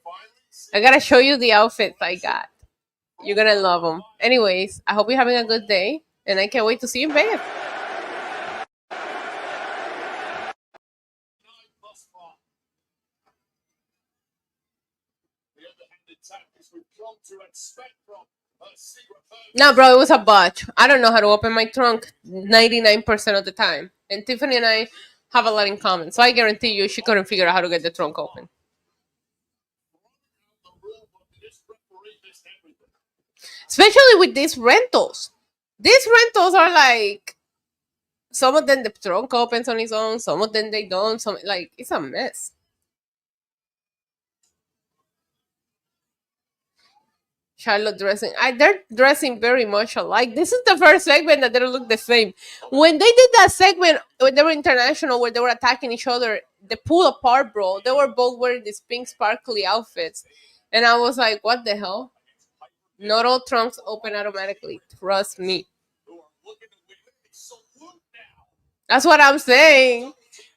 I gotta show you the outfits I got. You're gonna love them. Anyways, I hope you're having a good day, and I can't wait to see you in Vegas. No, bro, it was a botch. I don't know how to open my trunk 99% of the time. And Tiffany and I have a lot in common. So I guarantee you she couldn't figure out how to get the trunk open. Especially with these rentals. These rentals are like, some of them the trunk opens on its own, some of them they don't. Some, like, it's a mess. Charlotte dressing. They're dressing very much alike. This is the first segment that they don't look the same. When they did that segment, when they were international, where they were attacking each other, the pull apart brawl, they were both wearing these pink sparkly outfits. And I was like, what the hell? Not all trunks open automatically. Trust me. That's what I'm saying.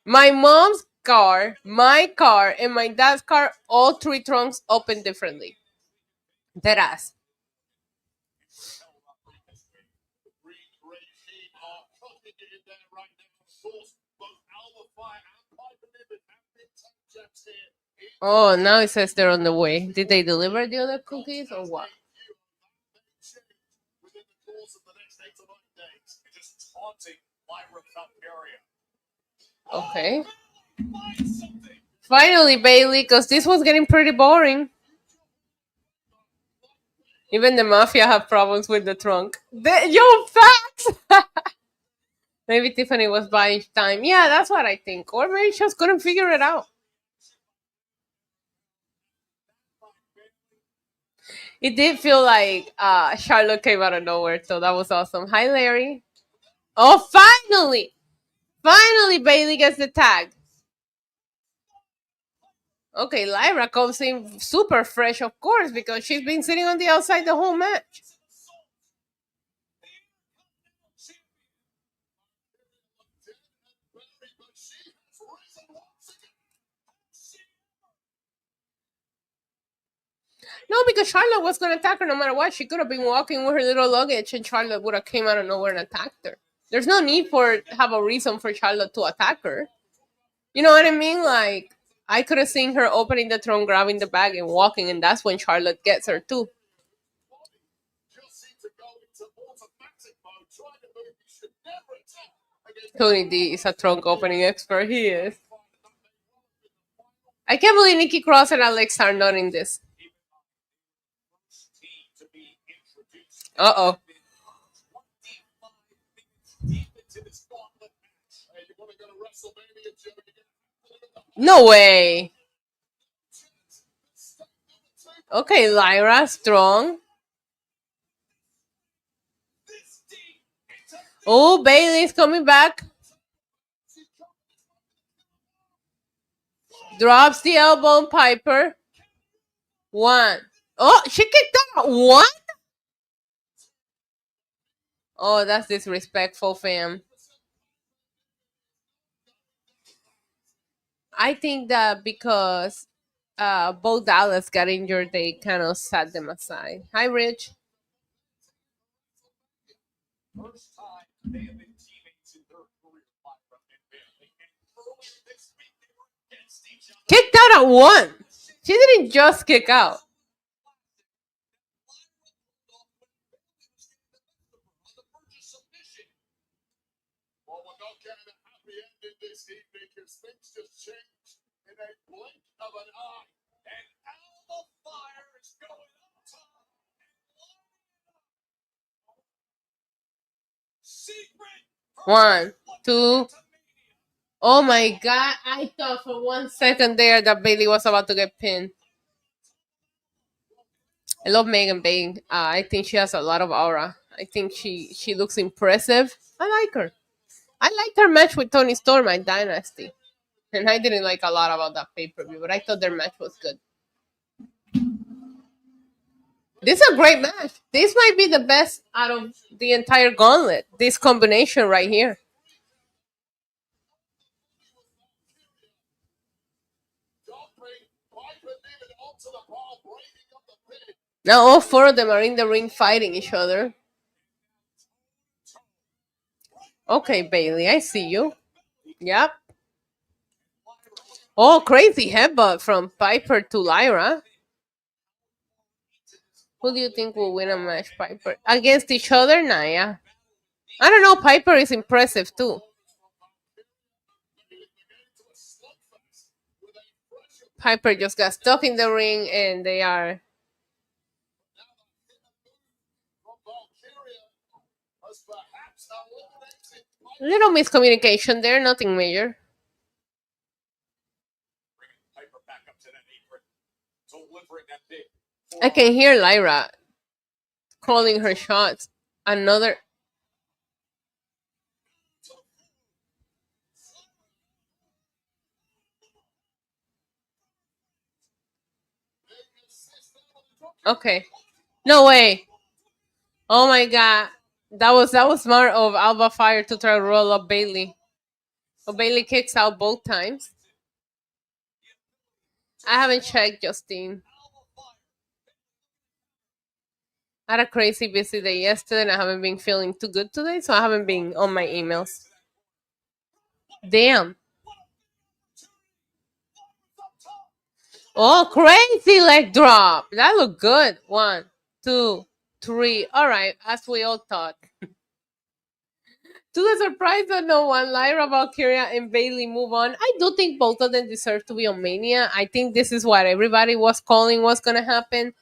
My mom's car, my car, and my dad's car, all three trunks open differently. Dead ass. Oh, now it says they're on the way. Did they deliver the other cookies or what? Okay. Finally, Bayley, because this was getting pretty boring. Even the mafia have problems with the trunk. Yo, facts! Maybe Tiffany was buying time. Yeah, that's what I think. Or maybe she just couldn't figure it out. It did feel like Charlotte came out of nowhere, so that was awesome. Hi, Larry. Oh, finally! Finally, Bayley gets the tag. Okay, Lyra comes in super fresh, of course, because she's been sitting on the outside the whole match. No, because Charlotte was going to attack her no matter what. She could have been walking with her little luggage and Charlotte would have came out of nowhere and attacked her. There's no need for have a reason for Charlotte to attack her. You know what I mean? Like, I could have seen her opening the trunk, grabbing the bag, and walking, and that's when Charlotte gets her too. Tony D is a trunk opening expert. He is. I can't believe Nikki Cross and Alex are not in this. Uh-oh. No way. Okay, Lyra, strong. Oh, Bayley's coming back. Drops the elbow on Piper. One. Oh, she kicked out. One? Oh, that's disrespectful, fam. I think that because both Dallas got injured, they kind of sat them aside. Hi, Rich. Kicked out at one. She didn't just kick out. One, two. Oh my god, I thought for 1 second there that Bayley was about to get pinned. I love Megan Bayne. I think she has a lot of aura. I think she looks impressive. I like her. I liked her match with Toni Storm at Dynasty. And I didn't like a lot about that pay-per-view, but I thought their match was good. This is a great match. This might be the best out of the entire gauntlet. This combination right here. Now all four of them are in the ring fighting each other. Okay, Bayley, I see you. Yep. Oh, crazy headbutt from Piper to Lyra. Who do you think will win a match, Piper? Against each other? Naya. I don't know. Piper is impressive too. Piper just got stuck in the ring and they are... Little miscommunication there, nothing major. I can hear Lyra calling her shots. Another... Okay. No way. Oh my god. That was smart of Alba Fire to try to roll up Bayley. But Bayley kicks out both times. I haven't checked, Justine. I had a crazy busy day yesterday and I haven't been feeling too good today, so I haven't been on my emails. Damn. Oh, crazy leg drop. That looked good. 1, 2, 3. All right, as we all thought. To the surprise of no one, Lyra, Valkyria, and Bayley move on. I do think both of them deserve to be on Mania. I think this is what everybody was calling was going to happen.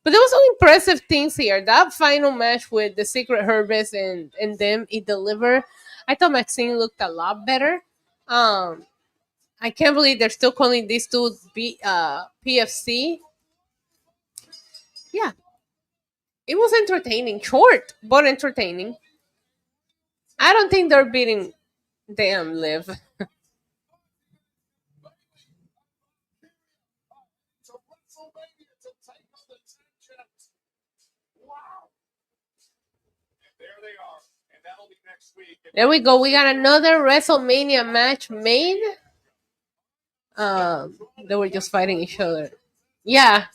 But there was some impressive things here. That final match with the Secret Herbis and them, it delivered. I thought Maxine looked a lot better. I can't believe they're still calling these two PFC. Yeah. It was entertaining. Short, but entertaining. I don't think they're beating damn Liv. To WrestleMania to take on the tangent. Wow. And there they are. And that'll be next week. There we go. We got another WrestleMania match made. They were just fighting each other. Yeah.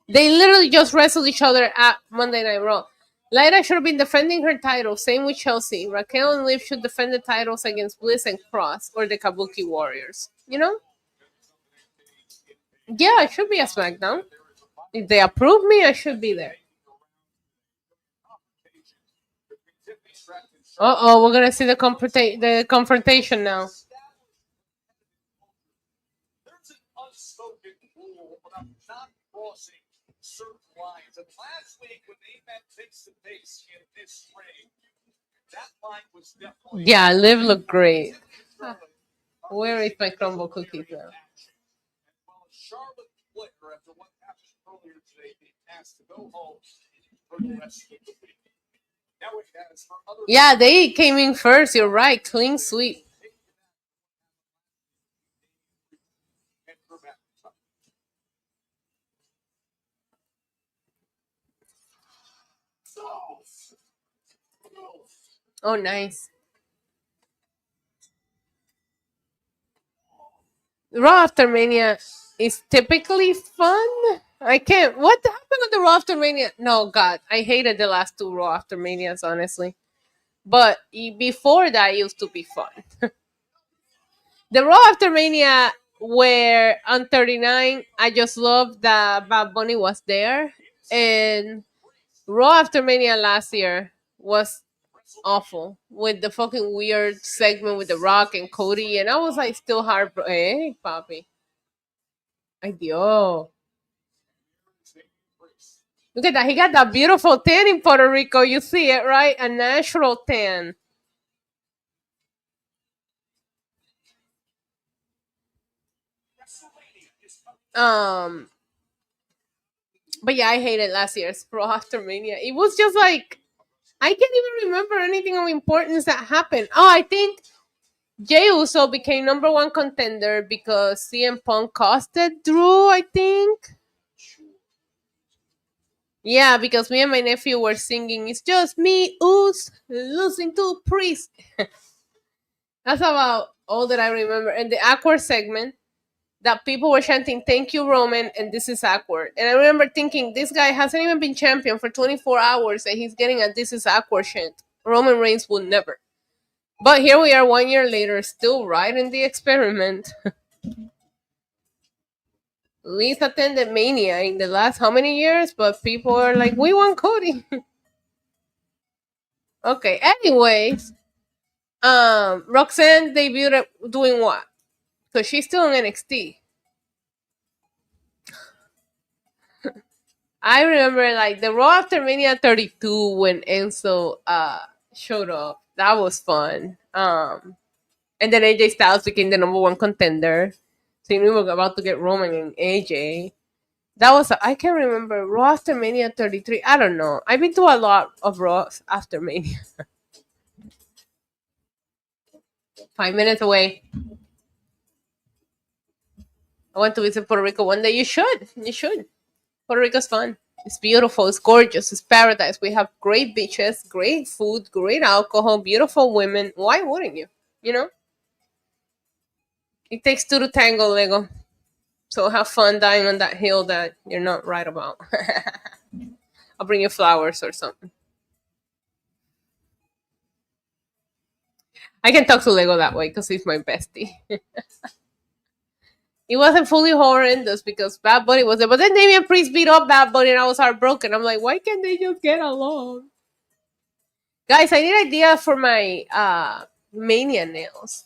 They literally just wrestled each other at Monday Night Raw. Lyra should have been defending her title. Same with Chelsea. Raquel and Liv should defend the titles against Bliss and Cross or the Kabuki Warriors. You know? Yeah, I should be a SmackDown. If they approve me, I should be there. We're gonna see the confrontation now. There's an unspoken rule about not crossing certain lines. And last week when they met face to face in this ring, that line was definitely Yeah, Liv looked great. Where is my crumble cookies now? well, Charlotte Flair, after what happened earlier today, being asked to go home for the rest of the week. Now it has her other Yeah, they came in first. You're right. Clean sweep. and her back. Oh, nice. Raw after Mania is typically fun. I can't. What happened on the Raw after Mania? No, God, I hated the last two Raw after Manias, honestly. But before that, it used to be fun. The Raw after Mania where on 39, I just loved that Bad Bunny was there, and Raw after Mania last year was awful with the fucking weird segment with The Rock and Cody, and I was like still heartbroken. Hey, papi. Ay, Dios. Look at that. He got that beautiful tan in Puerto Rico. You see it, right? A natural tan. But yeah, I hated last year's Raw after Mania. It was just like I can't even remember anything of importance that happened. Oh, I think Jey Uso became number one contender because CM Punk costed Drew, I think. Yeah, because me and my nephew were singing, "It's just me, Us, losing to Priest." That's about all that I remember. And the awkward segment that people were chanting, "Thank you, Roman," and "This is awkward." And I remember thinking, this guy hasn't even been champion for 24 hours and he's getting a "This is awkward" chant. Roman Reigns will never. But here we are 1 year later, still right in the experiment. Least attended Mania in the last how many years? But people are like, we want Cody. Okay, anyways. Roxanne debuted doing what? Because she's still in NXT. I remember like the Raw after Mania 32 when Enzo showed up. That was fun. And then AJ Styles became the number one contender. So we were about to get Roman and AJ. That was I can't remember Raw after Mania 33. I don't know. I've been to a lot of Raw after Mania. 5 minutes away. I want to visit Puerto Rico one day. You should. You should. Puerto Rico's fun. It's beautiful. It's gorgeous. It's paradise. We have great beaches, great food, great alcohol, beautiful women. Why wouldn't you? You know? It takes two to tango, Lego. So have fun dying on that hill that you're not right about. I'll bring you flowers or something. I can talk to Lego that way because he's my bestie. It wasn't fully horrendous because Bad Bunny was there. But then Damian Priest beat up Bad Bunny and I was heartbroken. I'm like, why can't they just get along? Guys, I need ideas for my Mania nails.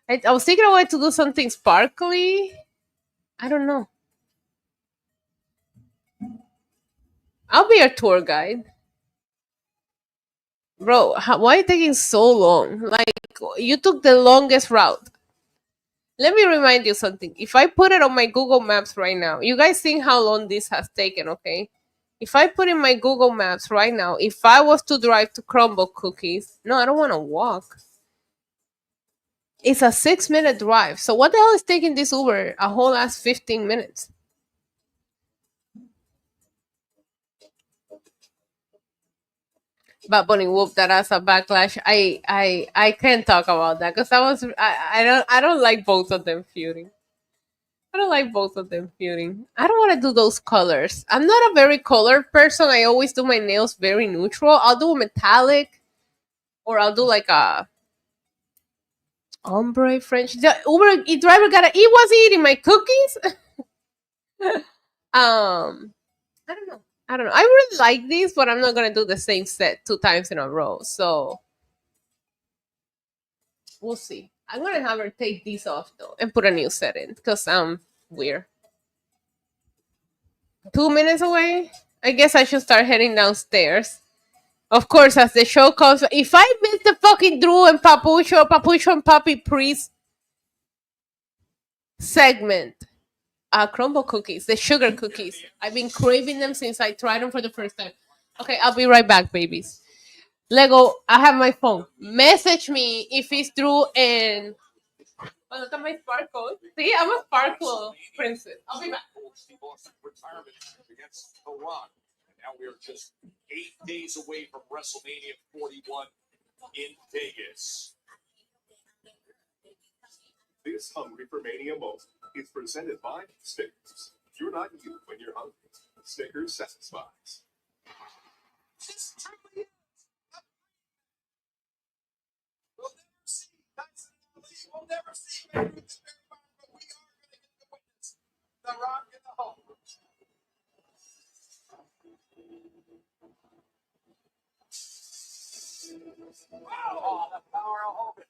I was thinking I wanted to do something sparkly. I don't know. I'll be your tour guide. Bro, why are you taking so long? Like, you took the longest route. Let me remind you something. If I put it on my Google Maps right now, you guys think how long this has taken, okay? If I put in my Google Maps right now, if I was to drive to Crumble Cookies, no, I don't want to walk. It's a 6-minute drive. So what the hell is taking this Uber a whole ass 15 minutes? Bad Bunny whooped that ass a backlash. I can't talk about that because I don't like both of them feuding. I don't like both of them feuding. I don't want to do those colors. I'm not a very colored person. I always do my nails very neutral. I'll do metallic, or I'll do like a ombre French. The Uber driver was eating my cookies. I don't know. I really like these, but I'm not gonna do the same set 2 times in a row. So we'll see. I'm gonna have her take these off though and put a new set in because I'm weird. 2 minutes away. I guess I should start heading downstairs. Of course, as the show comes, if I miss the fucking Drew and Papucho and Papi Priest segment, crumble cookies, the sugar cookies. I've been craving them since I tried them for the first time. Okay, I'll be right back, babies. Lego, I have my phone. Message me if it's Drew and... Oh, look at my sparkle. See, I'm a sparkle princess. I'll be back. Retirement against The Rock. And now we are just 8 days away from WrestleMania 41 in Vegas. This Hungry for Mania moment is presented by Snickers. You're not you when you're hungry. Snickers satisfies. This truly is. We'll never see Tyson and Ali. We'll never see Bayley, but we are going to get the witness. The Rock in the Hall. Wow, the power of Hogan.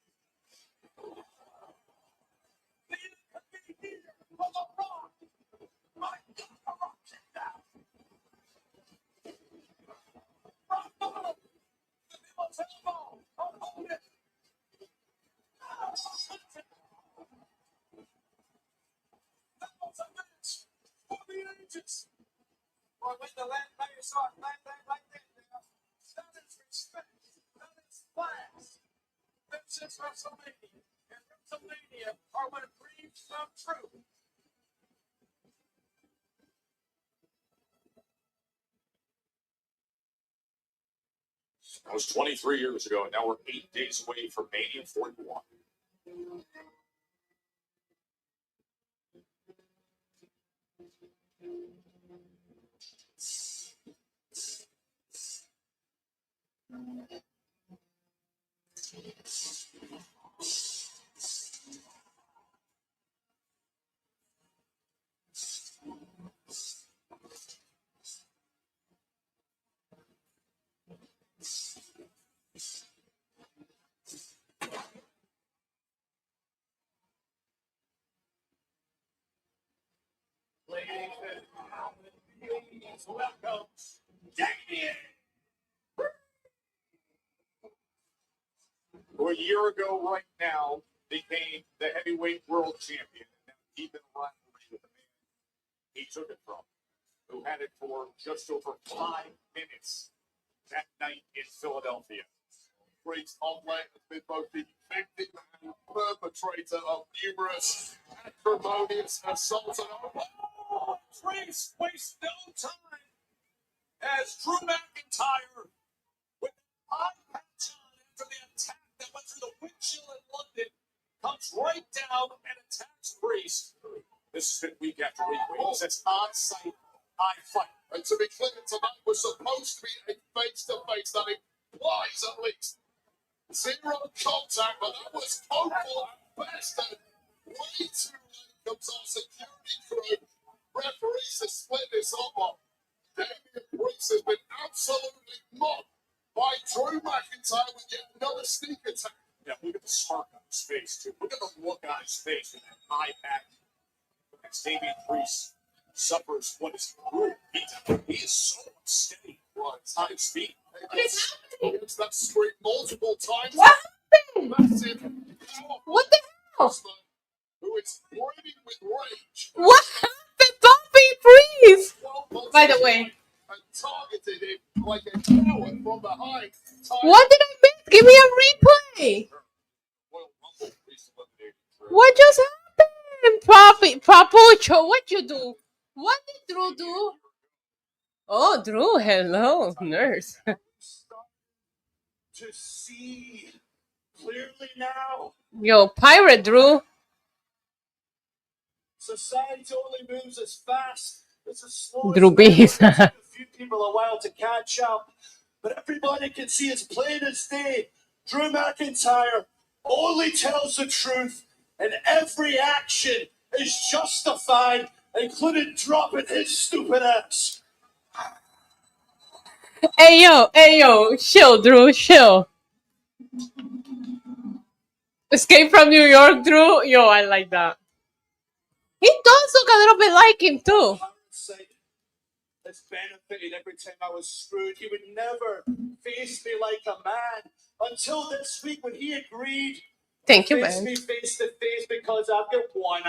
Or when the land player saw it like that, that is respect, that is class. This is WrestleMania, and WrestleMania are when dreams come true. That was 23 years ago, and now we're 8 days away from Mania 41. Ladies, welcome, Damien. Who a year ago right now became the heavyweight world champion, and now deep in rivalry with the man he took it from, who had it for just over 5 minutes that night in Philadelphia. Breaks online has been both the victim and perpetrator of numerous acrimonious assaults. And Trace wastes no time as Drew McIntyre with eye patch on after the attack that went through the windshield and comes right down and attacks Priest. This has been week after week. He says on-site high fight. And to be clear, tonight was supposed to be a face-to-face that implies at least zero contact, but that was hopeful at best. And way too late comes our security crew. Referees to split this up on. Damian Priest has been absolutely mobbed by Drew McIntyre with yet another sneak attack. Yeah, look at the smirk on his face, too. Look at the look on his face with that high back. As Damian Priest suffers what is he is so unsteady on his feet. It's that streak multiple times. What happened? Massive, What the hell? who is brimming with rage. What happened, Bobby Priest? By the way, And targeted him like a coward from behind. what did I miss? Give me a replay. Royal Rumble Priest eliminated Drew. What just happened, Papucho? What you do? What did Drew do? Oh, Drew, hello, nurse. To see clearly now. Yo, pirate Drew. Society only moves as fast as the slowest. Drew Bees. A few people a while to catch up, but everybody can see it's plain as day. Drew McIntyre only tells the truth, and every action is justified, including dropping his stupid ass. Hey yo, chill, Drew, chill. Escape from New York, Drew. Yo, I like that. He does look a little bit like him too. That's benefited every time I was screwed. He would never face me like a man until this week when he agreed Thank you, to face man. me face to face because I've got one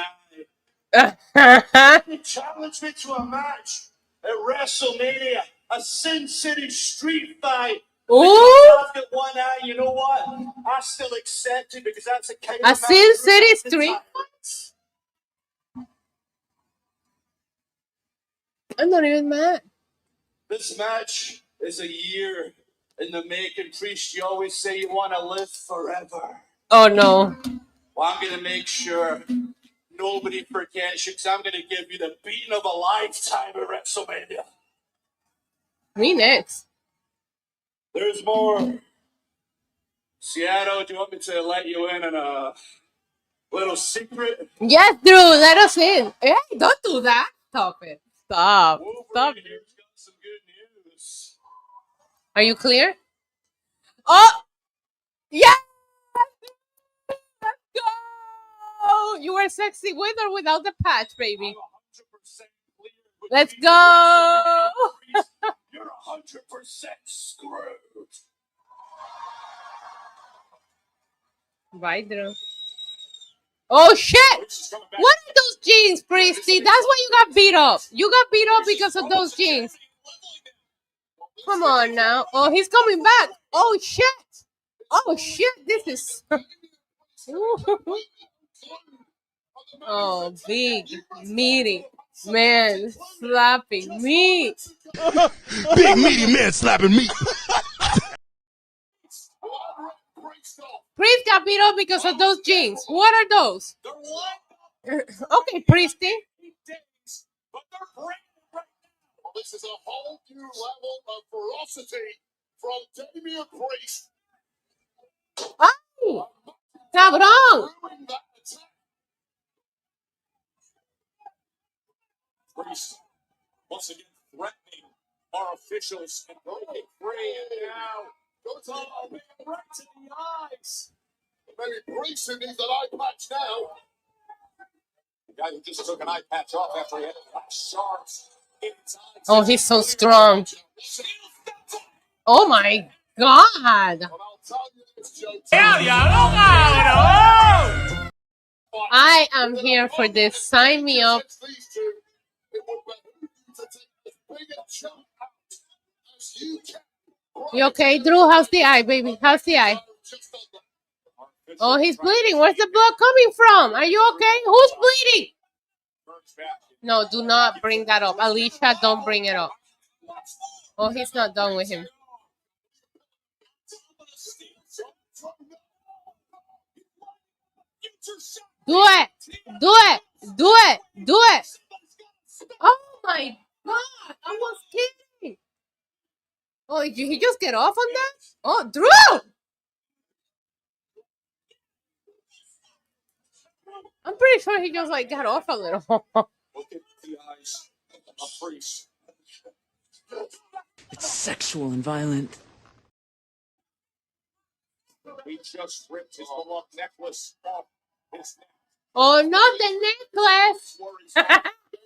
eye. He challenged me to a match at WrestleMania, a Sin City street fight. Ooh, Because I've got one eye, you know what? I still accept it because that's a kind a of Sin match City at the street time. fight? I'm not even mad. This match is a year in the making. Priest, you always say you want to live forever. Oh no. Well, I'm going to make sure nobody forgets you because I'm going to give you the beating of a lifetime at WrestleMania. Me next. There's more. Seattle, do you want me to let you in on a little secret? Yes, Drew, let us in. Hey, don't do that. Stop it. Stop. Stop. Wolverine here's got some good news. Are you clear? Oh, yeah. Let's go. You are sexy with or without the patch, baby. I'm 100% clear with Let's you. go. You're 100% screwed. Bye, Drew. Oh, shit. Priest is coming back. What are those jeans, Priesty? That's why you got beat up. You got beat up because of those jeans. Come on now. Oh, he's coming back. Oh, shit. Oh, shit. This is... Oh, big, meaty man slapping me. Big meaty man slapping me. Priest got beat up because of those jeans. What are those? They're lined up Okay, Priesty. 8 days, but they're breaking right now. Well, this is a whole new level of ferocity from Damian Priest. Ay, cabrón. Ruined that attack. Priest once again threatening our officials and breaking free, and now goes on right to the eyes. Maybe Priest who needs an eye patch now. The guy who just took an eye patch off after he had shards in his eyes. Oh, he's so strong. Oh my God. But I'll tell you this, Joe. I am here for this. Sign me up. These two, it would behoove you to take as big a chunk out as you can. You okay, Drew? How's the eye, baby? How's the eye? Just on the Oh, he's bleeding. Where's the blood coming from? Are you okay? Who's bleeding? No, do not bring that up. Alicia, don't bring it up. Oh, he's not done with him. Do it! Do it! Do it! Do it! Oh my god! I was kidding! Oh, did he just get off on that? Oh, Drew! I'm pretty sure he just like got off a little. Look at the eyes of a priest. It's sexual and violent. He just ripped his beloved necklace off his neck. Oh, not the necklace!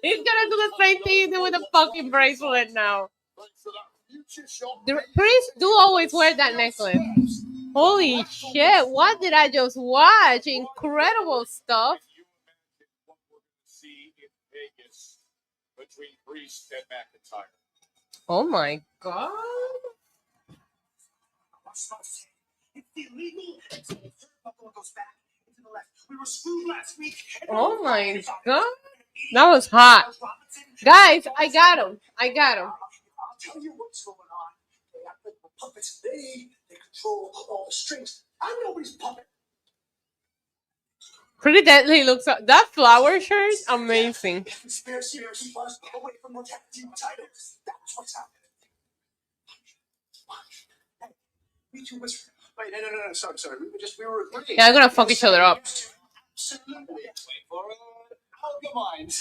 He's gonna do the same thing he did with the fucking bracelet now. The priests do always wear that necklace. Holy shit, what did I just watch? Incredible stuff. Can you imagine what we're going to see in Vegas between Priest and McIntyre? Oh my god. Oh my god. That was hot. Guys, I got him. I got him. I'll tell you what's going on. They act like we're puppets. They control all the strings. I'm nobody's puppet. Pretty deadly looks up. That flower shirt, amazing. Conspiracy buzz away from the tag team titles. That's what's happening. Hey, we two whisper. Wait, no. Sorry. We were agreeing. Yeah, I'm gonna fuck each other up. Absolutely. Wait for it. Out your minds.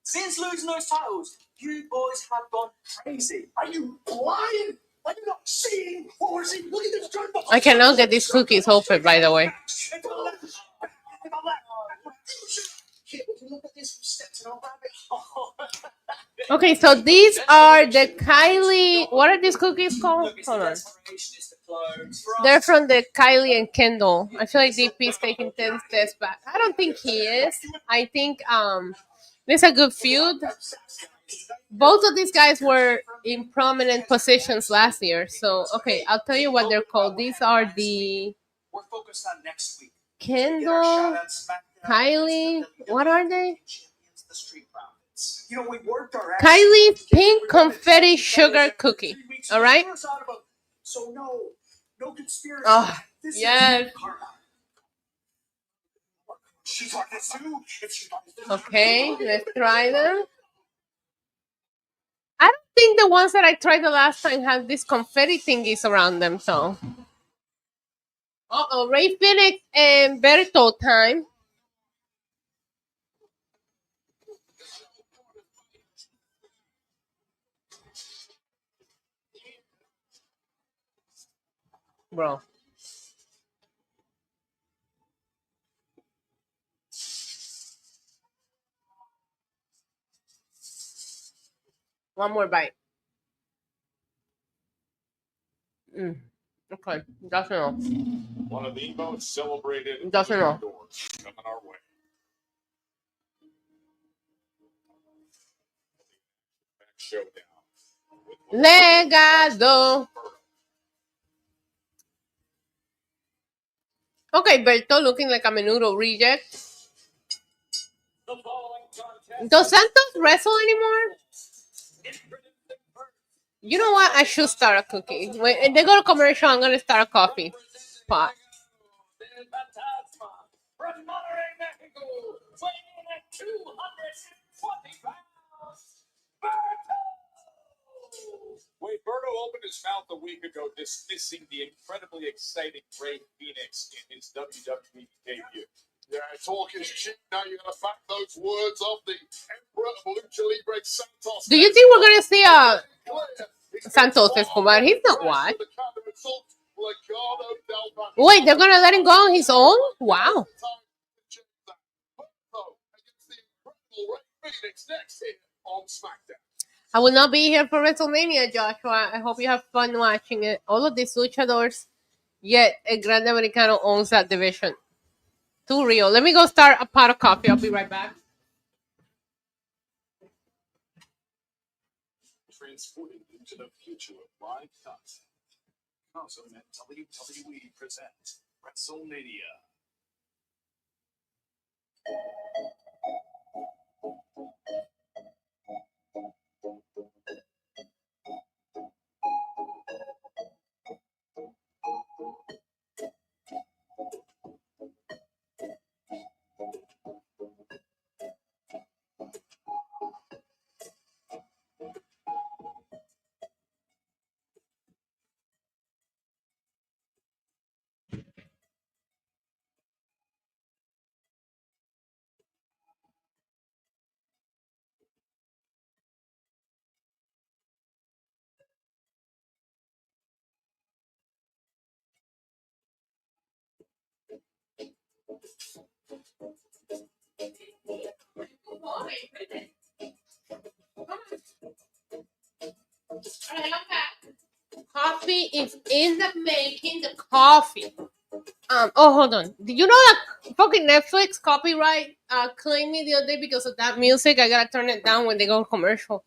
Since losing those titles, you boys have gone crazy. Are you blind? Are you not seeing what we're seeing? Look at this turnbuckle. I cannot get these cookies open, by the way. Okay, so these are the Kylie. What are these cookies called? Hold on. They're from the Kylie and Kendall. I feel like DP is taking this back. I don't think he is. I think there's a good feud. Both of these guys were in prominent positions last year. So, okay, I'll tell you what they're called. These are the We're focused on next week. Kendall, Kylie. What are they? You know, we worked our Kylie Pink Confetti Sugar Cookie. All right? So no conspiracy. Oh, This yes. is karma. She's like this too. If she's like this, Okay, let's try them. I don't think the ones that I tried the last time had these confetti thingies around them, so. Uh-oh, Rey Phoenix and Berto time. Bro. One more bite. Okay, that's enough. one of the most celebrated Doesn't know. doors coming our way. Showdown. Legado. Okay, Berto looking like a menudo reject. Does Santos wrestle anymore? You know what? I should start a cookie. When they go to commercial, I'm gonna start a coffee pot. Wait, Berto opened his mouth a week ago dismissing the incredibly exciting Rey Phoenix in his WWE debut. Yeah, talk is cheap. Now you're going to back those words of the Emperor of Lucha Libre, Santos. Do you think we're gonna see Santos Escobar? He's not what? Wait, they're gonna let him go on his own? Wow. I will not be here for WrestleMania, Joshua. I hope you have fun watching it. All of these luchadors, yet El Grande Americano owns that division. Too real. Let me go start a pot of coffee. I'll be right back. Transported into the future of live content. Consum and WWE present WrestleMania. coffee is in the making. The coffee. Oh, hold on. Did you know that fucking Netflix copyright claimed me the other day because of that music? I gotta turn it down when they go commercial.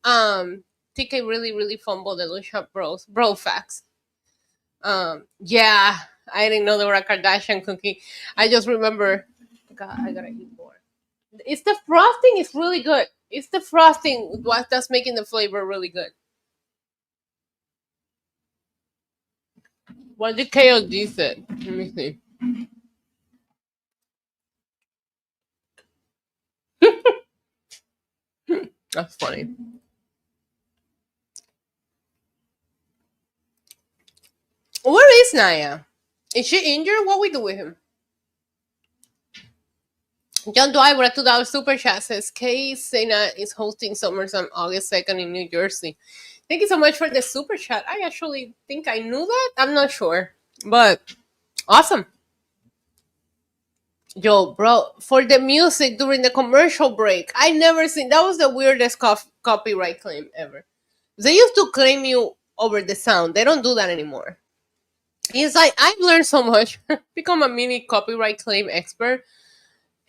TK really fumbled the Lucha Bro facts. Yeah, I didn't know they were a Kardashian cookie. I just remember, God, I gotta eat more. It's the frosting is really good. It's the frosting that's making the flavor really good. What did KOD say? Let me see. That's funny. Where is Naya? Is she injured? What we do with him? John Dwight with a $2 super chat says Kay Sena is hosting SummerSlam August 2nd in New Jersey. Thank you so much for the super chat. I actually think I knew that. I'm not sure. But awesome. Yo, bro, for the music during the commercial break, I never seen that was the weirdest copyright claim ever. They used to claim you over the sound. They don't do that anymore. It's like I've learned so much, become a mini copyright claim expert,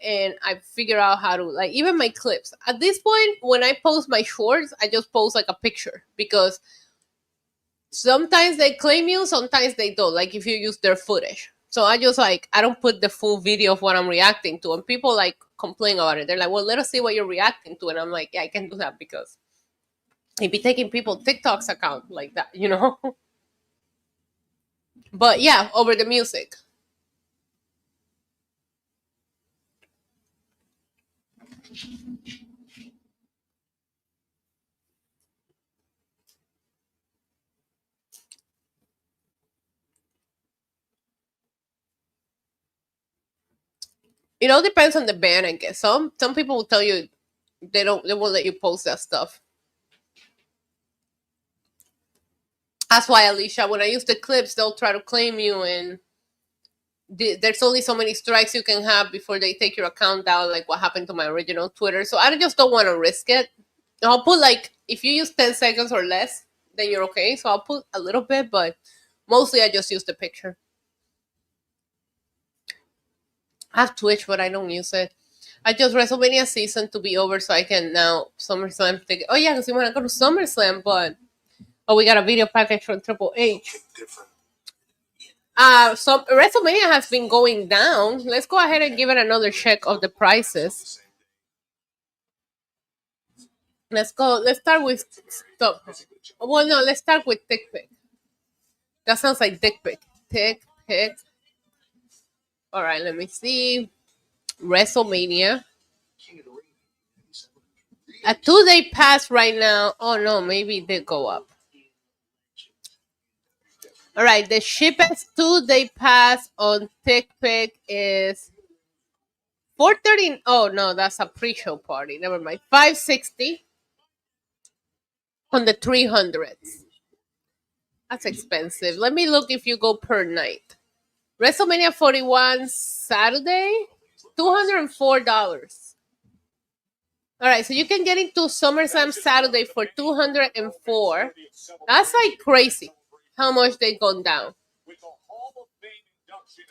and I figure out how to like even my clips. At this point, when I post my shorts, I just post like a picture because sometimes they claim you, sometimes they don't. Like if you use their footage. So I just like I don't put the full video of what I'm reacting to, and people like complain about it. They're like, "Well, let us see what you're reacting to," and I'm like, "Yeah, I can do that because it'd be taking people TikTok's account like that, you know." But yeah, over the music. It all depends on the band, I guess. Some people will tell you they won't let you post that stuff. That's why, Alicia, when I use the clips, they'll try to claim you, and there's only so many strikes you can have before they take your account down, like what happened to my original Twitter. So I just don't want to risk it. I'll put like if you use 10 seconds or less, then you're okay. So I'll put a little bit, but mostly I just use the picture. I have Twitch, but I don't use it. I just Wrestlemania season to be over so I can now SummerSlam ticket. Oh yeah, because we want to go to SummerSlam, but we got a video package from Triple H. So WrestleMania has been going down. Let's go ahead and give it another check of the prices. Let's go. Let's start with stop. Well, no, let's start with Dick Pic. That sounds like Dick Pic. Dick Pic. All right, let me see. WrestleMania. A 2-day pass right now. Oh no, maybe it did go up. All right, the cheapest 2-day pass on TickPick is $430. Oh no, that's a pre-show party. Never mind. $560 on the 300s. That's expensive. Let me look if you go per night. WrestleMania 41 Saturday, $204. All right, so you can get into SummerSlam Saturday for $204. That's like crazy how much they've gone down.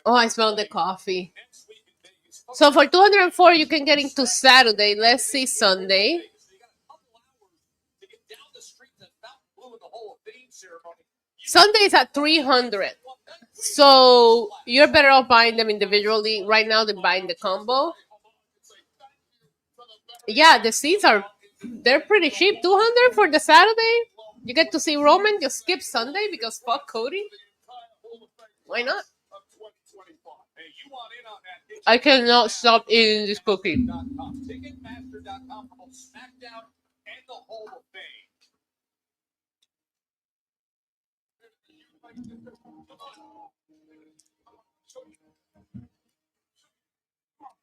Oh, I smell the coffee. So for $204, you can get into Saturday. Let's see Sunday. Sunday is at $300. So you're better off buying them individually right now than buying the combo. Yeah, the seats they're pretty cheap. $200 for the Saturday. You get to see Roman. Just skip Sunday because fuck Cody. Why not? I cannot stop eating this cookie.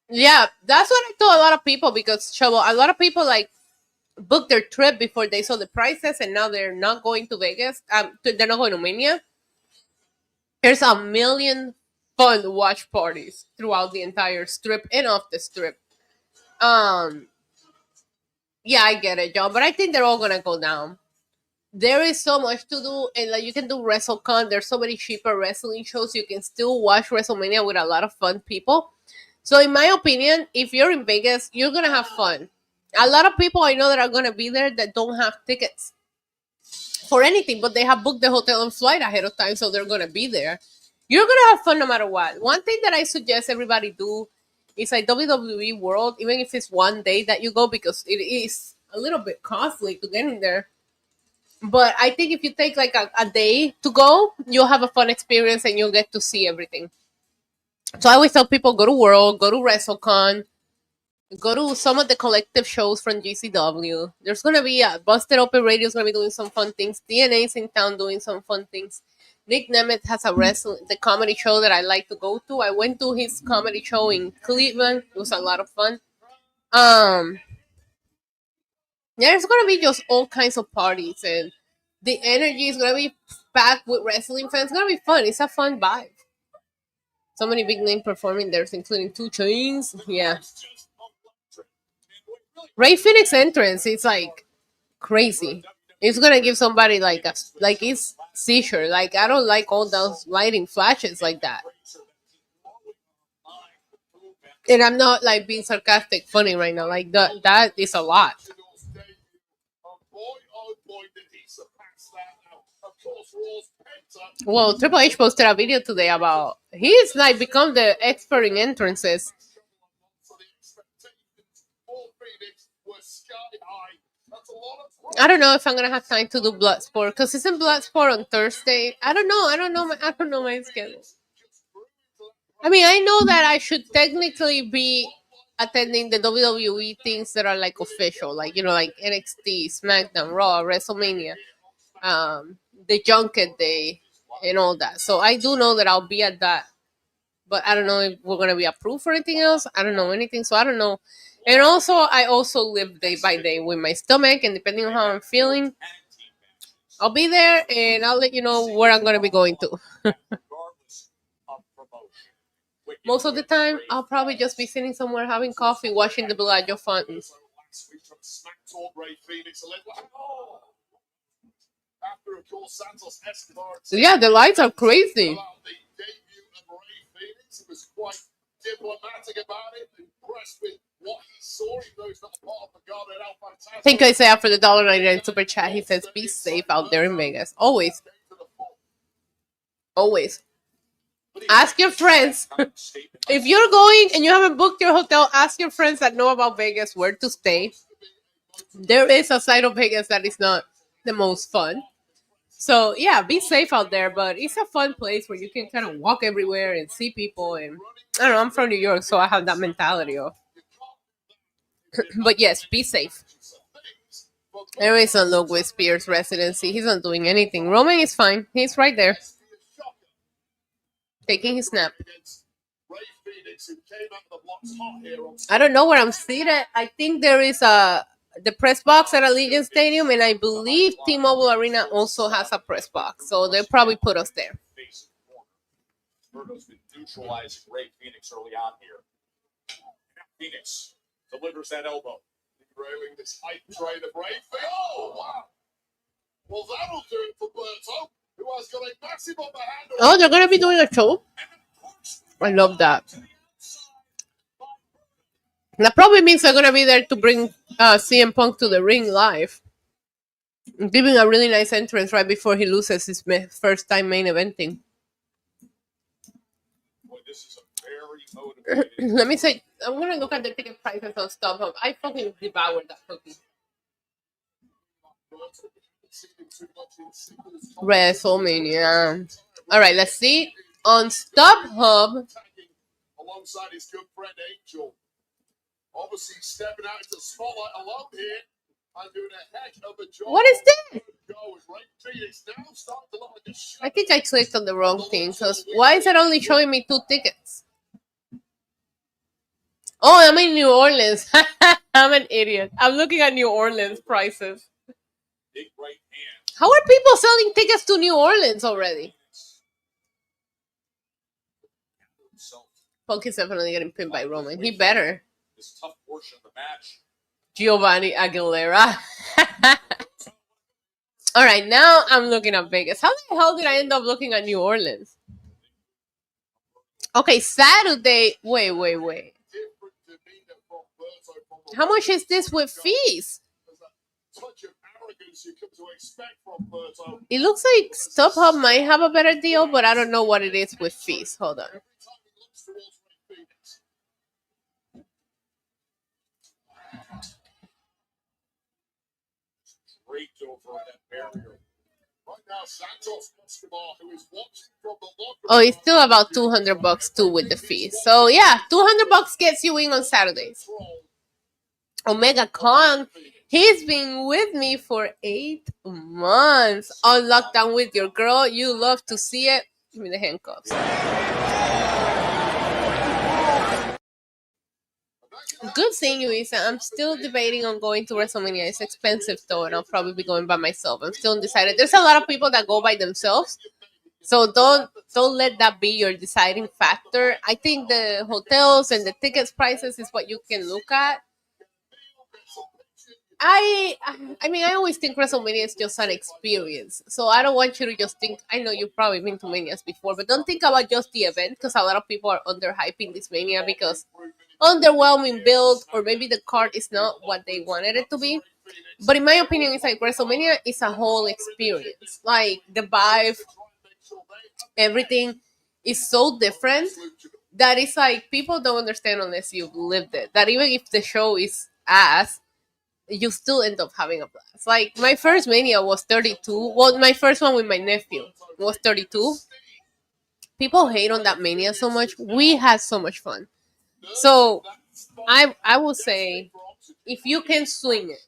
Yeah, that's what I told a lot of people because a lot of people like booked their trip before they saw the prices and now they're not going to Vegas. They're not going to Mania. There's a million fun watch parties throughout the entire strip and off the strip. Yeah, I get it, John, but I think they're all gonna go down. there is so much to do, and like you can do WrestleCon. There's so many cheaper wrestling shows. You can still watch WrestleMania with a lot of fun people. So in my opinion, if you're in Vegas, you're gonna have fun. A lot of people I know that are gonna be there that don't have tickets for anything, but they have booked the hotel and flight ahead of time, so they're gonna be there. You're gonna have fun no matter what. One thing that I suggest everybody do is like WWE World, even if it's one day that you go, because it is a little bit costly to get in there. But I think if you take like a day to go, you'll have a fun experience and you'll get to see everything. So I always tell people go to World, go to WrestleCon, go to some of the collective shows from GCW. There's gonna be Busted Open Radio's gonna be doing some fun things. DNA's in town doing some fun things. Nick Nemeth has the comedy show that I like to go to. I went to his comedy show in Cleveland. It was a lot of fun. There's gonna be just all kinds of parties, and the energy is gonna be packed with wrestling fans. It's gonna be fun. It's a fun vibe. So many big names performing there, including 2 Chainz. Yeah. Rey Phoenix entrance, it's like crazy. It's gonna give somebody like it's seizure. Like I don't like all those lighting flashes like that. And I'm not like being sarcastic, funny right now. Like that is a lot. Well, Triple H posted a video today about he's like become the expert in entrances. I don't know if I'm gonna have time to do Bloodsport because isn't Bloodsport on Thursday? I don't know my schedule. I mean, I know that I should technically be attending the WWE things that are like official, like like NXT, SmackDown, Raw, WrestleMania, the Junket Day, and all that. So I do know that I'll be at that, but I don't know if we're gonna be approved for anything else. I don't know anything, so I don't know. And also, I also live day by day with my stomach, and depending on how I'm feeling, I'll be there, and I'll let you know where I'm gonna be going to. Most of the time, I'll probably just be sitting somewhere having coffee, watching the Bellagio fountains. So yeah, the lights are crazy. Thank you, Isaiah, for the $1.99 super chat. He says, "Be safe out there in Vegas. Always, always." Ask your friends. If you're going and you haven't booked your hotel, ask your friends that know about Vegas where to stay. There is a side of Vegas that is not the most fun. So, yeah, be safe out there. But it's a fun place where you can kind of walk everywhere and see people. And I don't know, I'm from New York, so I have that mentality of. But yes, be safe. There is a look with Spears' residency. He's not doing anything. Roman is fine. He's right there. Taking his nap. I don't know where I'm seated. I think there is the press box at Allegiant Stadium, and I believe T-Mobile Arena also has a press box, so they'll probably put us there. Berto's been neutralizing Rey Phoenix early on here. Phoenix delivers that elbow. Derailing this hype train of Rey Phoenix. Oh, wow. Well, that'll do it for Berto, who has got a massive upper hand. Oh, they're going to be doing a show? I love that. That probably means they're going to be there to bring CM Punk to the ring live. Giving a really nice entrance right before he loses his first time main eventing. Boy, this is a very motivated. Let me say, I'm going to look at the ticket prices on StubHub. I fucking devoured that cookie. WrestleMania. All right, let's see. On StubHub. Alongside his good friend Angel. Obviously stepping out into the spotlight alone here and doing a heck of a job. What is this? I think I clicked on the wrong thing. Because why is it only showing me 2 tickets? Oh, I'm in New Orleans. I'm an idiot. I'm looking at New Orleans prices. How are people selling tickets to New Orleans already? Punk is definitely getting pinned by Roman. He better. This tough portion of the match. Giovanni Aguilera. All right, now I'm looking at Vegas. How the hell did I end up looking at New Orleans? Okay, Saturday. Wait. How much is this with fees? It looks like StubHub might have a better deal, but I don't know what it is with fees. Hold on. Draped over that barrier. Right now, Santos Escobar, who is watching from the locker Oh, it's still about $200 too with the fees. So yeah, $200 gets you in on Saturdays. Omega Kong, he's been with me for 8 months on lockdown with your girl. You love to see it. Give me the handcuffs. Good seeing you, Isa. I'm still debating on going to WrestleMania. It's expensive though, and I'll probably be going by myself. I'm still undecided. There's a lot of people that go by themselves, so don't let that be your deciding factor. I think the hotels and the tickets prices is what you can look at. I mean, I always think WrestleMania is just an experience. So I don't want you to just think, I know you've probably been to Manias before, but don't think about just the event, because a lot of people are underhyping this Mania because underwhelming build, or maybe the card is not what they wanted it to be. But in my opinion, it's like WrestleMania is a whole experience. Like the vibe, everything is so different that it's like people don't understand unless you've lived it. That even if the show is ass, you still end up having a blast. Like my first Mania was 32. Well, my first one with my nephew was 32. People hate on that Mania so much. We had so much fun. So I will say, if you can swing it,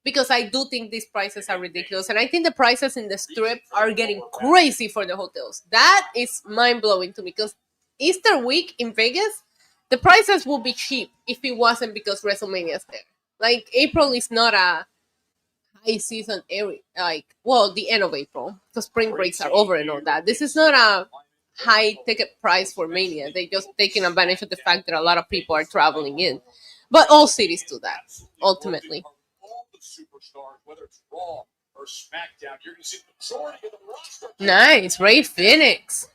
because I do think these prices are ridiculous, and I think the prices in the strip are getting crazy for the hotels. That is mind blowing to me, because Easter week in Vegas, the prices would be cheap if it wasn't because WrestleMania is there. Like April is not a high season area. Like, well, the end of April, because spring breaks are over and all that. This is not a high ticket price for Mania. They just taking advantage of the fact that a lot of people are traveling in. But all cities do that, ultimately. all the superstars, whether it's Raw or SmackDown, you're going to see the majority of the roster. Nice, Rey Phoenix.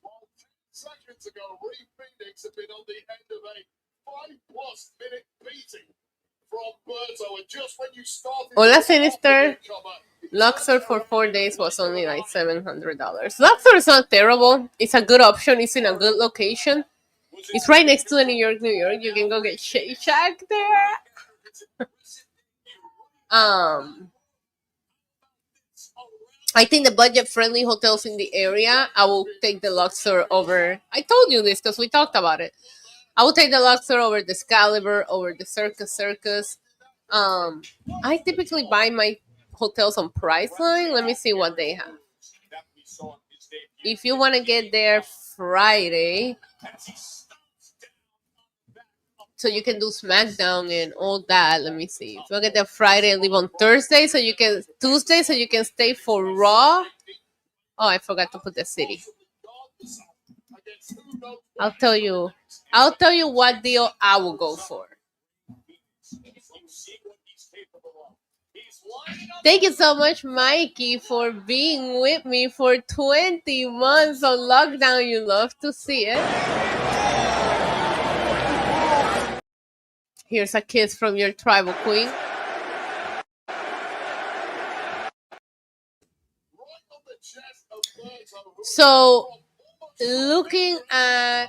Well, 10 seconds ago, Rey Phoenix had been on the end of a 5+ minute beating from Berto, and just when you started... Hola, Sinister. Luxor for 4 days was only like $700. Luxor is not terrible. It's a good option. It's in a good location. It's right next to the New York. You can go get Shake Shack there. I think the budget-friendly hotels in the area, I will take the Luxor over. I told you this because we talked about it. I will take the Luxor over the Excalibur, over the Circus. I typically buy my hotels on Priceline. Let me see what they have. If you want to get there Friday, so you can do SmackDown and all that. Let me see. If you get there Friday and leave on Tuesday, so you can stay for Raw. Oh, I forgot to put the city. I'll tell you what deal I will go for. Thank you so much, Mikey, for being with me for 20 months on lockdown. You love to see it. Here's a kiss from your tribal queen. So, looking at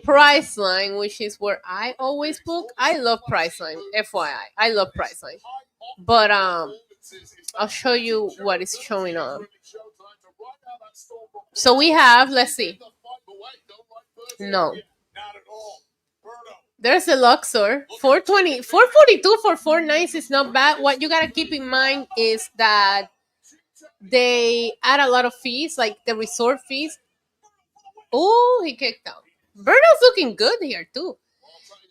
Priceline, which is where I always book. I love Priceline, FYI. I love Priceline. But I'll show you what is showing on. So we have, let's see. No. There's a Luxor. 420, 442 for 4 nights is not bad. What you gotta keep in mind is that they add a lot of fees, like the resort fees. Oh, he kicked out. Berto's looking good here too.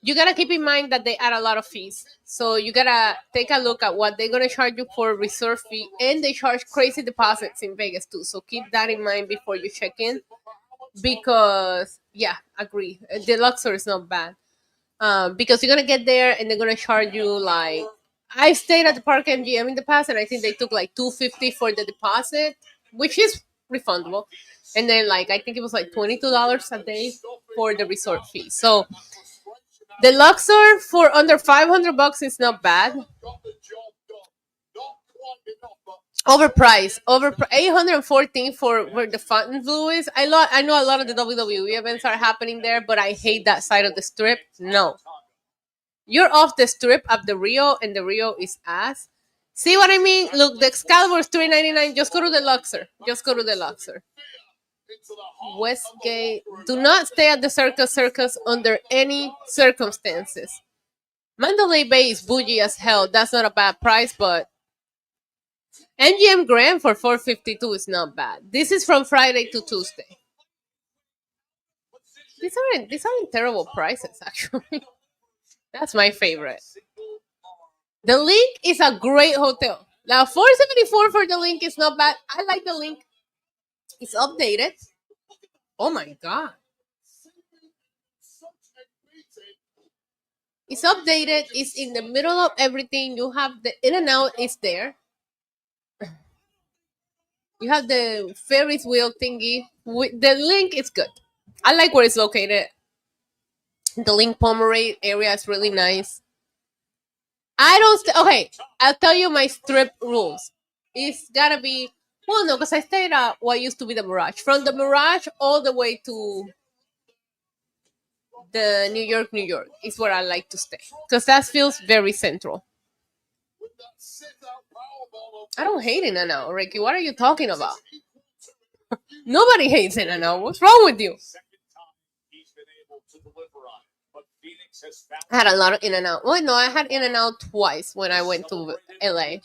You gotta keep in mind that they add a lot of fees. So you gotta take a look at what they're gonna charge you for resort fee, and they charge crazy deposits in Vegas too. So keep that in mind before you check in. Because yeah, agree. The Luxor is not bad. because you're gonna get there and they're gonna charge you like. I stayed at the Park MGM in the past, and I think they took like $250 for the deposit, which is refundable. And then like I think it was like $22 a day for the resort fee. So the Luxor for under $500 is not bad. Overpriced, 814 for where the Fontainebleau is. I know a lot of the WWE events are happening there, but I hate that side of the strip. No, you're off the strip of the Rio, and the Rio is ass. See what I mean? Look, the Excalibur is $3.99. Just go to the Luxor. Just go to the Luxor. Westgate. Do not stay at the Circus under any circumstances. Mandalay Bay is bougie as hell. That's not a bad price, but MGM Grand for $452 is not bad. This is from Friday to Tuesday. These aren't terrible prices, actually. That's my favorite. The Link is a great hotel. Now, $474 for the Link is not bad. I like the Link. It's updated. Oh my god. It's updated. It's in the middle of everything. You have the In and Out is there. You have the Ferris wheel thingy. The Link is good. I like where it's located. The Link Pomerade area is really nice. Okay, I'll tell you my strip rules. It's gotta be, well, no, because I stayed at what used to be the Mirage. From the Mirage all the way to the New York is where I like to stay. Because that feels very central. I don't hate In-N-Out, Ricky. What are you talking about? Nobody hates In-N-Out. What's wrong with you? I had a lot of In-N-Out. Well, no, I had In-N-Out twice when I went to LA.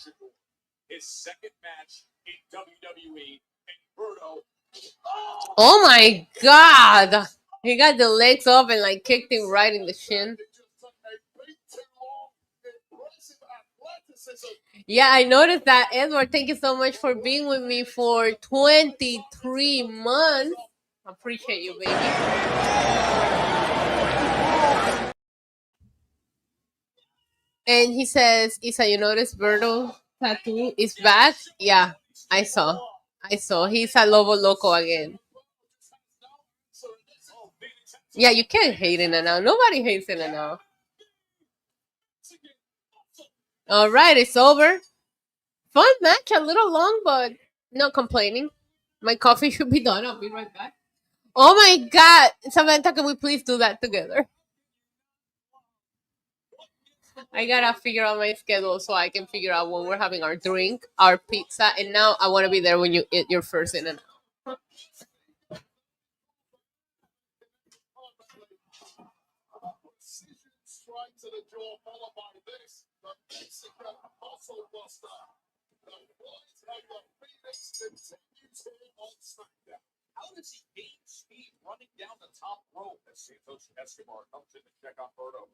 His second match in WWE, and Berto. Oh my god! He got the legs up and like kicked him right in the shin. Yeah, I noticed that. Edward, thank you so much for being with me for 23 months. I appreciate you, baby. And he says, Isa, you notice Berto tattoo is back? Yeah, I saw. He's a Lobo Loco again. Yeah, you can't hate In-N-Out. Nobody hates In-N-Out. All right, it's over. Fun match, a little long, but not complaining. My coffee should be done. I'll be right back. Oh my god, Samantha, can we please do that together? I gotta figure out my schedule so I can figure out when we're having our drink, our pizza, and now I want to be there when you eat your first In-N-Out. How does he gain speed running down the top rope as Santos Escobar comes in to check on Berto?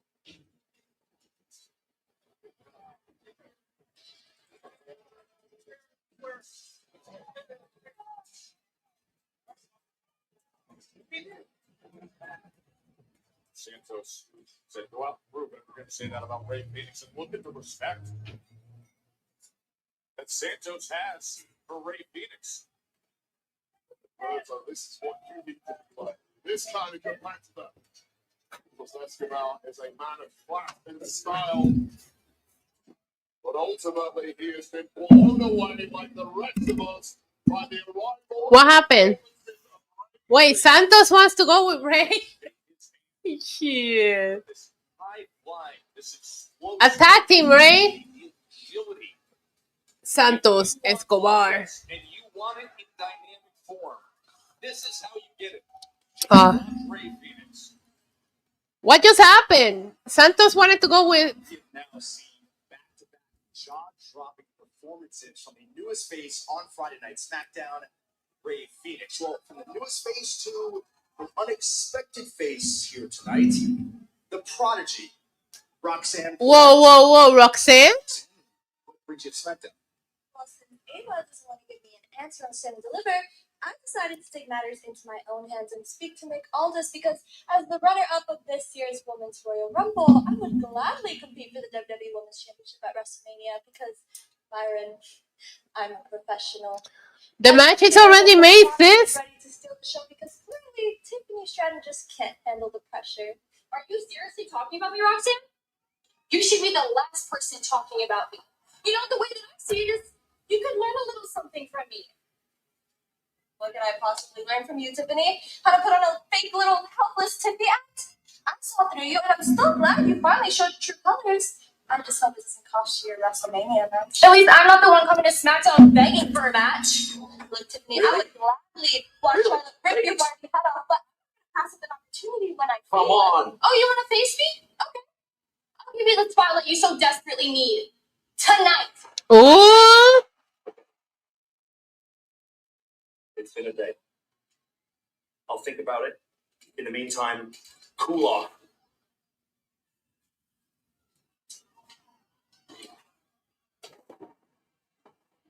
Santos said, go out and prove it. We're going to say that about Rey Phoenix, and look at the respect that Santos has for Rey Phoenix. So this is what you need to play. This time it comes back to that. Because Escobar is a man of class and style. But ultimately, he has been blown away like the rest of us by the arrival. What happened? Wait, Santos wants to go with Rey? Shit. Attack him, Rey. Santos Escobar. And you want it in dynamic form. This is how you get it. Rey Phoenix. What just happened? Santos wanted to go with. You've now seen back-to-back jaw-dropping performances from the newest face on Friday Night Smackdown, Rey Phoenix. Well, from the newest face to an unexpected face here tonight, the prodigy, Roxanne. Whoa, Roxanne? What brings you to Smackdown? Well, since Ava doesn't want to give me an answer on Send and Deliver, I decided to take matters into my own hands and speak to Nick Aldis because, as the runner-up of this year's Women's Royal Rumble, I would gladly compete for the WWE Women's Championship at Wrestlemania because, Byron, I'm a professional. The match is already made, sis. Ready to steal the show because clearly Tiffany Stratton just can't handle the pressure. Are you seriously talking about me, Roxanne? You should be the last person talking about me. You know, the way that I see it is, you could learn a little something from me. What can I possibly learn from you, Tiffany? How to put on a fake little helpless Tiffany act? I saw through you, and I'm still glad you finally showed true colors. I just hope this doesn't cost you your WrestleMania match. At least I'm not the one coming to SmackDown begging for a match. Look, Tiffany, I would gladly watch Charlotte rip your Barbie head off, but I'm pass up an opportunity when I Come on. Oh, you want to face me? Okay. I'll give you the spotlight you so desperately need. Tonight. Ooh. It's been a day. I'll think about it. In the meantime, cool off.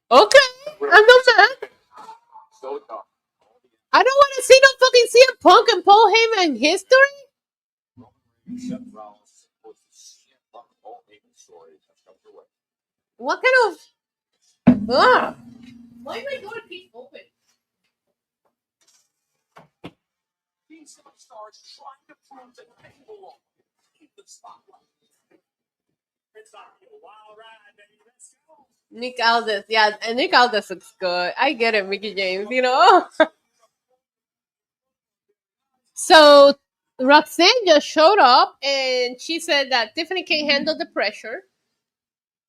Okay, I'm no fan. I don't want to see no fucking CM Punk and Paul Heyman history. What kind of... Why am I going to keep open? These stars trying to prove that they belong in the spotlight. It's not a wild ride, baby. Let's go. Nick Aldis, yeah, and Nick Aldis looks good. I get it, Mickey James, you know. So Roxanne just showed up and she said that Tiffany can't handle the pressure.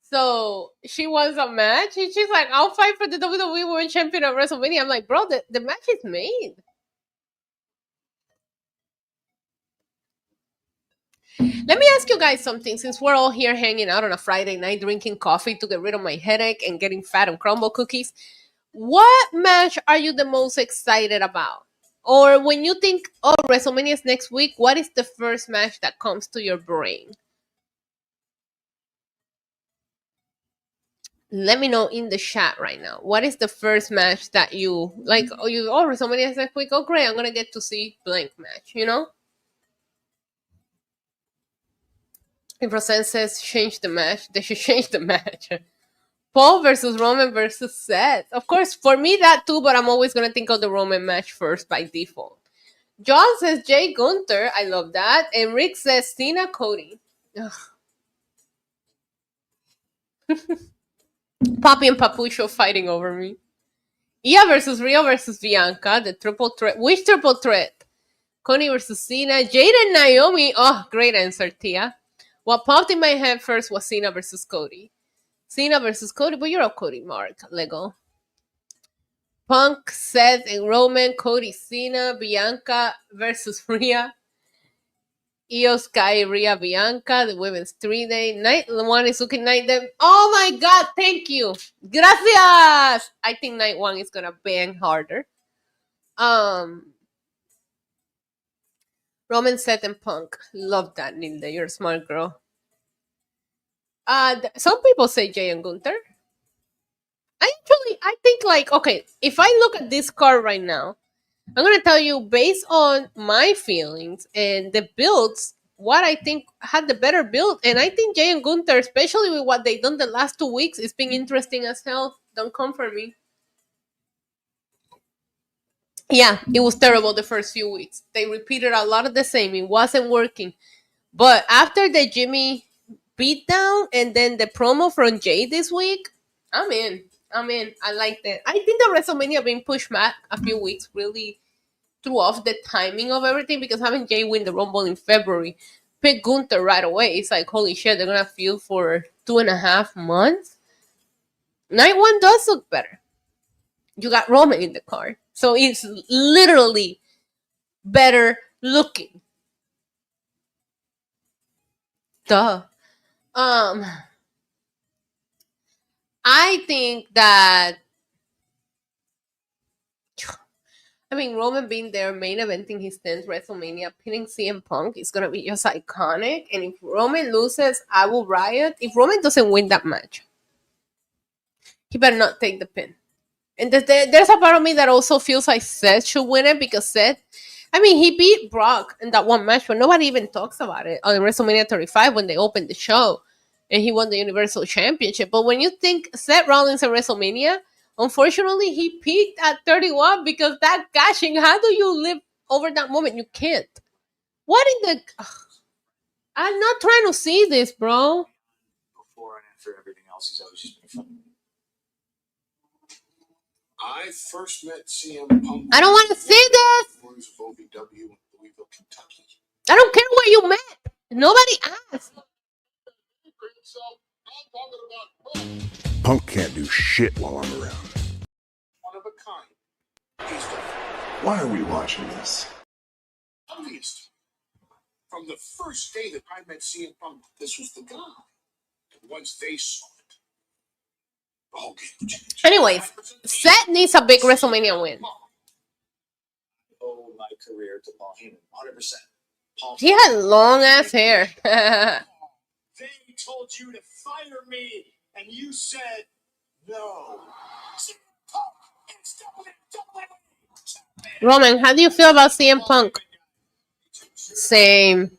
So she wants a match. And she's like, I'll fight for the WWE Women's Champion at WrestleMania. I'm like, bro, the match is made. Let me ask you guys something. Since we're all here hanging out on a Friday night, drinking coffee to get rid of my headache and getting fat on crumble cookies, what match are you the most excited about? Or when you think, oh, WrestleMania is next week, what is the first match that comes to your brain? Let me know in the chat right now. What is the first match that you like? Oh, WrestleMania is next week. Oh, great! I'm gonna get to see blank match. You know. If Roxanne says change the match, they should change the match. Paul versus Roman versus Seth. Of course, for me that too, but I'm always gonna think of the Roman match first by default. John says Jay Gunther. I love that. And Rick says Cena Cody. Poppy and Papucho fighting over me. Ia versus Rio versus Bianca. The triple threat. Which triple threat? Cody versus Cena. Jade and Naomi. Oh, great answer, Tia. What popped in my head first was Cena versus Cody. Cena versus Cody, but you're a Cody mark, Lego. Punk, Seth, and Roman. Cody, Cena. Bianca versus Rhea. Io Sky, Rhea, Bianca, the women's 3-day. Night one is looking like them. Oh my god, thank you. Gracias. I think night one is gonna bang harder. Roman, Seth, and Punk. Love that, Nilda. You're a smart girl. Some people say Jay and Gunther. I think like, okay, if I look at this card right now, I'm going to tell you based on my feelings and the builds, what I think had the better build. And I think Jay and Gunther, especially with what they've done the last 2 weeks, it's been interesting as hell. Don't come for me. Yeah, it was terrible the first few weeks. They repeated a lot of the same. It wasn't working. But after the Jimmy beatdown and then the promo from Jay this week, I'm in. I like that. I think the WrestleMania being pushed back a few weeks really threw off the timing of everything because having Jay win the Rumble in February, pick Gunther right away. It's like, holy shit, they're going to feud for 2.5 months. Night one does look better. You got Roman in the card. So it's literally better looking. Duh. I think that Roman being there, main eventing his 10th WrestleMania, pinning CM Punk is going to be just iconic. And if Roman loses, I will riot. If Roman doesn't win that match, he better not take the pin. And there's a part of me that also feels like Seth should win it because Seth, I mean, he beat Brock in that one match, but nobody even talks about it on WrestleMania 35 when they opened the show and he won the Universal Championship. But when you think Seth Rollins at WrestleMania, unfortunately, he peaked at 31 because that gashing, how do you live over that moment? You can't. What in the... Ugh. I'm not trying to see this, bro. Before and after everything else, he's always just been fun. I first met CM Punk. I don't want to see this. Of OVW in Louisville, Kentucky. I don't care where you met. Nobody asked. Punk can't do shit while I'm around. One of a kind. He's different. Why are we watching this? Obvious. From the first day that I met CM Punk, this was the guy. And once they saw it, the whole game changed. Anyways, Seth needs a big WrestleMania win. Oh, my career to Paul Heyman, 100%. Paul He had long ass hair. They told you to fire me, and you said no. Roman, how do you feel about CM Punk? Same.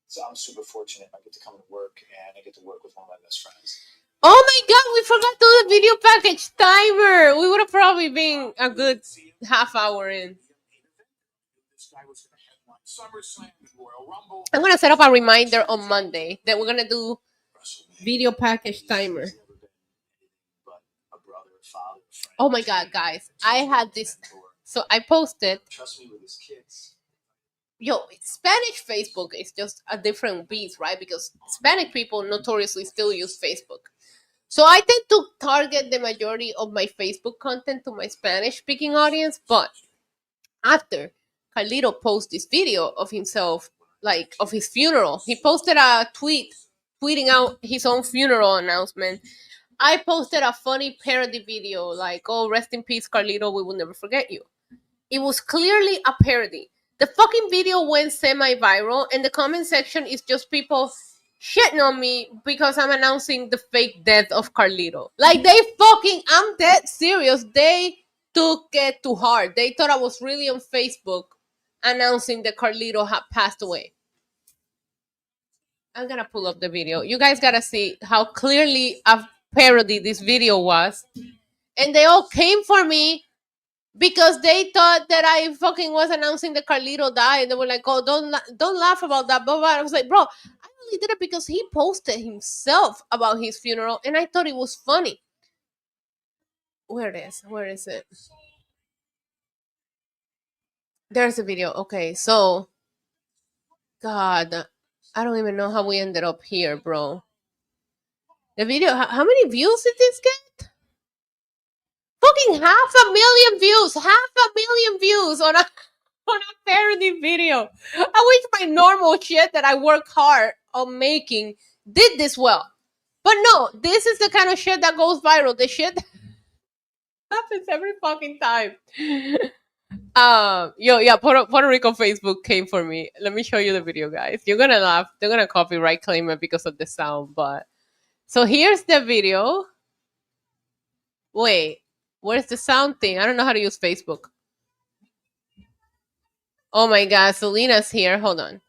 So I'm super fortunate. I get to come to work, and I get to work with one of my best friends. Oh my god, we forgot to do the video package timer. We would have probably been a good half hour in. I'm going to set up a reminder on Monday that we're going to do video package timer. Oh my god, guys. I had this. So I posted. Trust me with his kids. Yo, Spanish Facebook is just a different beast, right? Because Hispanic people notoriously still use Facebook. So I tend to target the majority of my Facebook content to my Spanish-speaking audience. But after Carlito posted this video of himself, like of his funeral, he posted a tweet tweeting out his own funeral announcement. I posted a funny parody video like, oh, rest in peace, Carlito, we will never forget you. It was clearly a parody. The fucking video went semi-viral, and the comment section is just people shitting on me because I'm announcing the fake death of Carlito. Like, they fucking, I'm dead serious. They took it too hard. They thought I was really on Facebook announcing that Carlito had passed away. I'm gonna pull up the video. You guys gotta see how clearly a parody this video was. And they all came for me because they thought that I fucking was announcing that Carlito died. They were like, oh, don't laugh about that. Blah, blah. I was like, bro, I only did it because he posted himself about his funeral, and I thought it was funny. Where is it? There's a video. Okay, so, God, I don't even know how we ended up here, bro. The video, how many views did this get? Fucking 500,000 views. 500,000 views on a parody video. I wish my normal shit that I work hard on making did this well. But no, this is the kind of shit that goes viral. The shit happens every fucking time. Puerto Rico Facebook came for me. Let me show you the video, guys. You're gonna laugh. They're gonna copyright claim it because of the sound, but so here's the video. Wait, where's the sound thing? I don't know how to use Facebook. Oh my god, Selena's here. Hold on.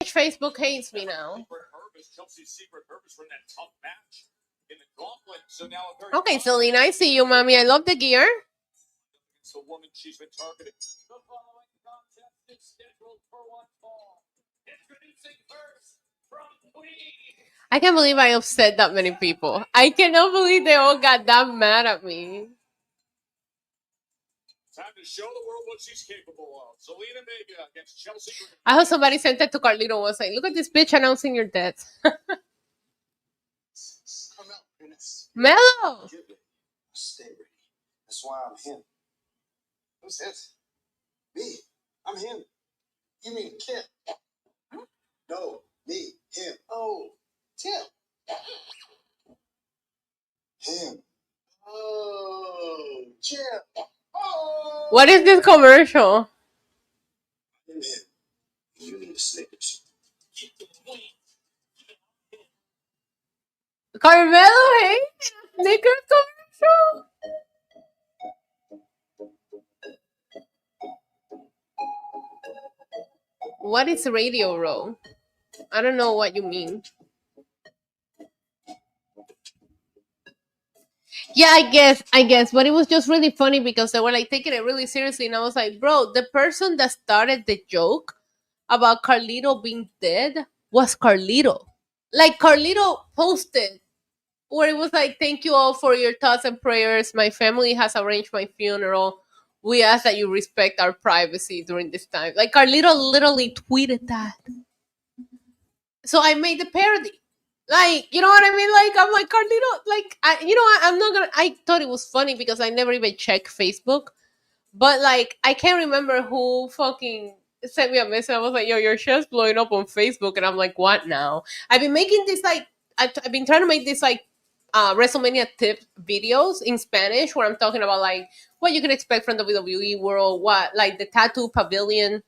Facebook hates me now. Okay, Selena, I see you, mommy. I love the gear. I can't believe I upset that many people. I cannot believe they all got that mad at me. Time to show the world what she's capable of. Zelina Vega against Chelsea. I hope somebody sent it to Carlito and was like, look at this bitch announcing your death. Mellow! Stay ready. That's why I'm him. Who's this? Me. I'm him. You mean Kim? No, me. Him. Oh, Tim. Him. Oh, Jim. Oh. What is this commercial? I'm him. You need a Snickers. Carmelo, hey? Snickers commercial. What is Radio Row? I don't know what you mean. Yeah, I guess, but it was just really funny because they were like taking it really seriously, and I was like, bro, the person that started the joke about Carlito being dead was Carlito. Like Carlito posted where it was like, "Thank you all for your thoughts and prayers. My family has arranged my funeral. We ask that you respect our privacy during this time." Like Carlito literally tweeted that. So I made the parody. Like, you know what I mean? Like, I'm like, Carlito, like, I'm not gonna, I thought it was funny because I never even checked Facebook. But, like, I can't remember who fucking sent me a message. I was like, yo, your show's blowing up on Facebook. And I'm like, what now? I've been making this, like, I've been trying to make this, like, WrestleMania tip videos in Spanish where I'm talking about, like, what you can expect from the WWE world, what, like, the tattoo pavilion,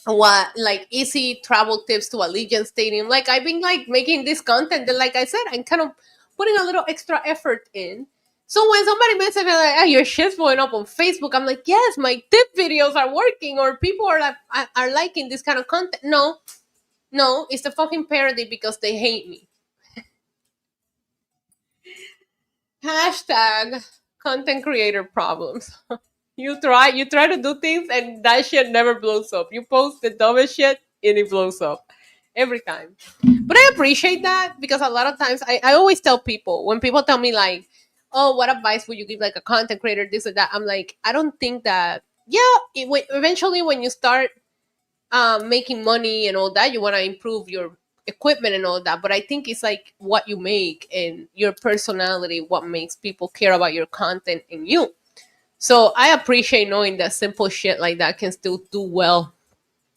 what like easy travel tips to Allegiant Stadium. Like I've been like making this content that, like I said, I'm kind of putting a little extra effort in. So when somebody messaged me like, "Hey, your shit's blowing up on Facebook," I'm like, "Yes, my tip videos are working, or people are like are liking this kind of content." No, it's a fucking parody because they hate me. Hashtag content creator problems. You try to do things and that shit never blows up. You post the dumbest shit and it blows up every time. But I appreciate that because a lot of times I always tell people when people tell me like, "Oh, what advice would you give like a content creator, this or that?" I'm like, I don't think that. Yeah, eventually when you start making money and all that, you want to improve your equipment and all that. But I think it's like what you make and your personality, what makes people care about your content and you. So I appreciate knowing that simple shit like that can still do well.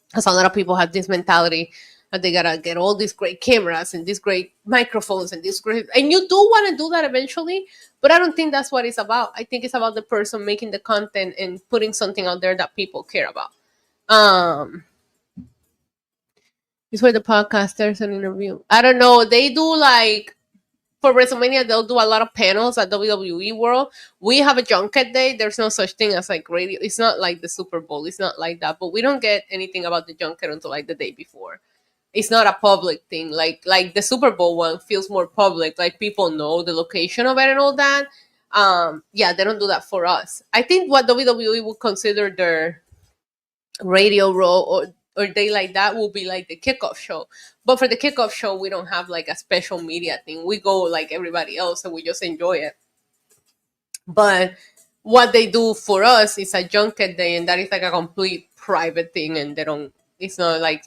Because a lot of people have this mentality that they gotta get all these great cameras and these great microphones and this great, and you do want to do that eventually. But I don't think that's what it's about. I think it's about the person making the content and putting something out there that people care about. It's where the podcasters an interview. I don't know. They do like for WrestleMania, they'll do a lot of panels at WWE World. We have a junket day. There's no such thing as like radio. It's not like the Super Bowl. It's not like that. But we don't get anything about the junket until like the day before. It's not a public thing. Like the Super Bowl one feels more public. Like people know the location of it and all that. Yeah, they don't do that for us. I think what WWE would consider their radio row or day like that will be like the kickoff show. But for the kickoff show, we don't have like a special media thing. We go like everybody else and we just enjoy it. But what they do for us is a junket day, and that is like a complete private thing. And they don't, it's not like,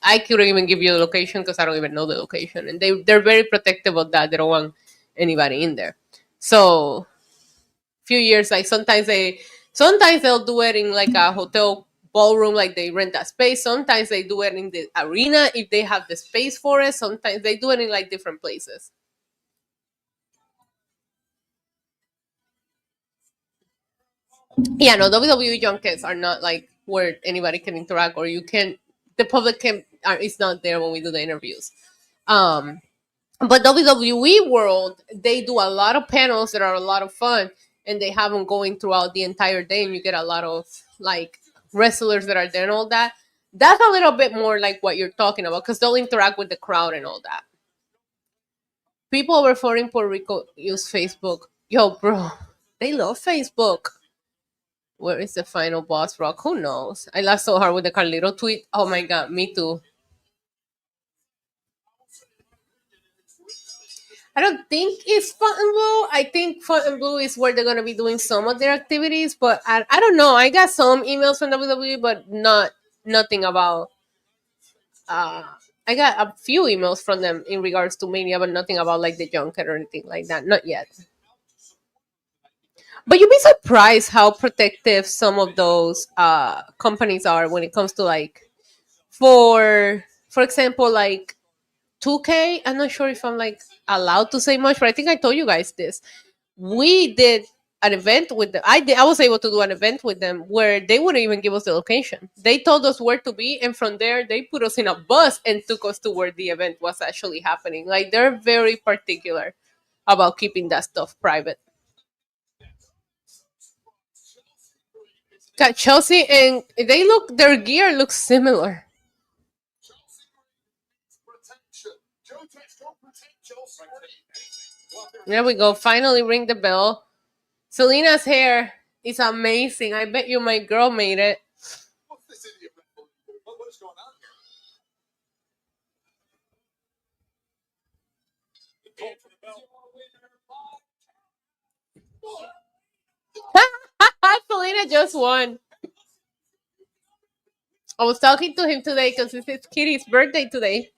I couldn't even give you the location because I don't even know the location. And they're very protective of that. They don't want anybody in there. So few years, like sometimes they'll do it in like a hotel ballroom, like they rent that space. Sometimes they do it in the arena if they have the space for it. Sometimes they do it in like different places. Yeah, no, WWE junkets are not like where anybody can interact or you can, the public can, it's not there when we do the interviews. But WWE World, they do a lot of panels that are a lot of fun, and they have them going throughout the entire day, and you get a lot of like wrestlers that are there and all that. That's a little bit more like what you're talking about because they'll interact with the crowd and all that. People over 4 in Puerto Rico use Facebook. Yo, bro, they love Facebook. Where is the final boss, Rock? Who knows? I laughed so hard with the Carlito tweet. Oh my god, me too. I don't think it's Fontainebleau. I think Fontainebleau is where they're gonna be doing some of their activities, but I don't know. I got some emails from WWE, but nothing about. I got a few emails from them in regards to Mania, but nothing about like the junket or anything like that. Not yet. But you'd be surprised how protective some of those companies are when it comes to like, for example, like 2K. I'm not sure if I'm like allowed to say much, but I think I told you guys this. We did an event with them. I was able to do an event with them where they wouldn't even give us the location. They told us where to be, and from there they put us in a bus and took us to where the event was actually happening. Like they're very particular about keeping that stuff private. Got Chelsea and their gear looks similar. There we go. Finally ring the bell. Selena's hair is amazing. I bet you my girl made it. What is going on Selena just won. I was talking to him today because it's his kitty's birthday today.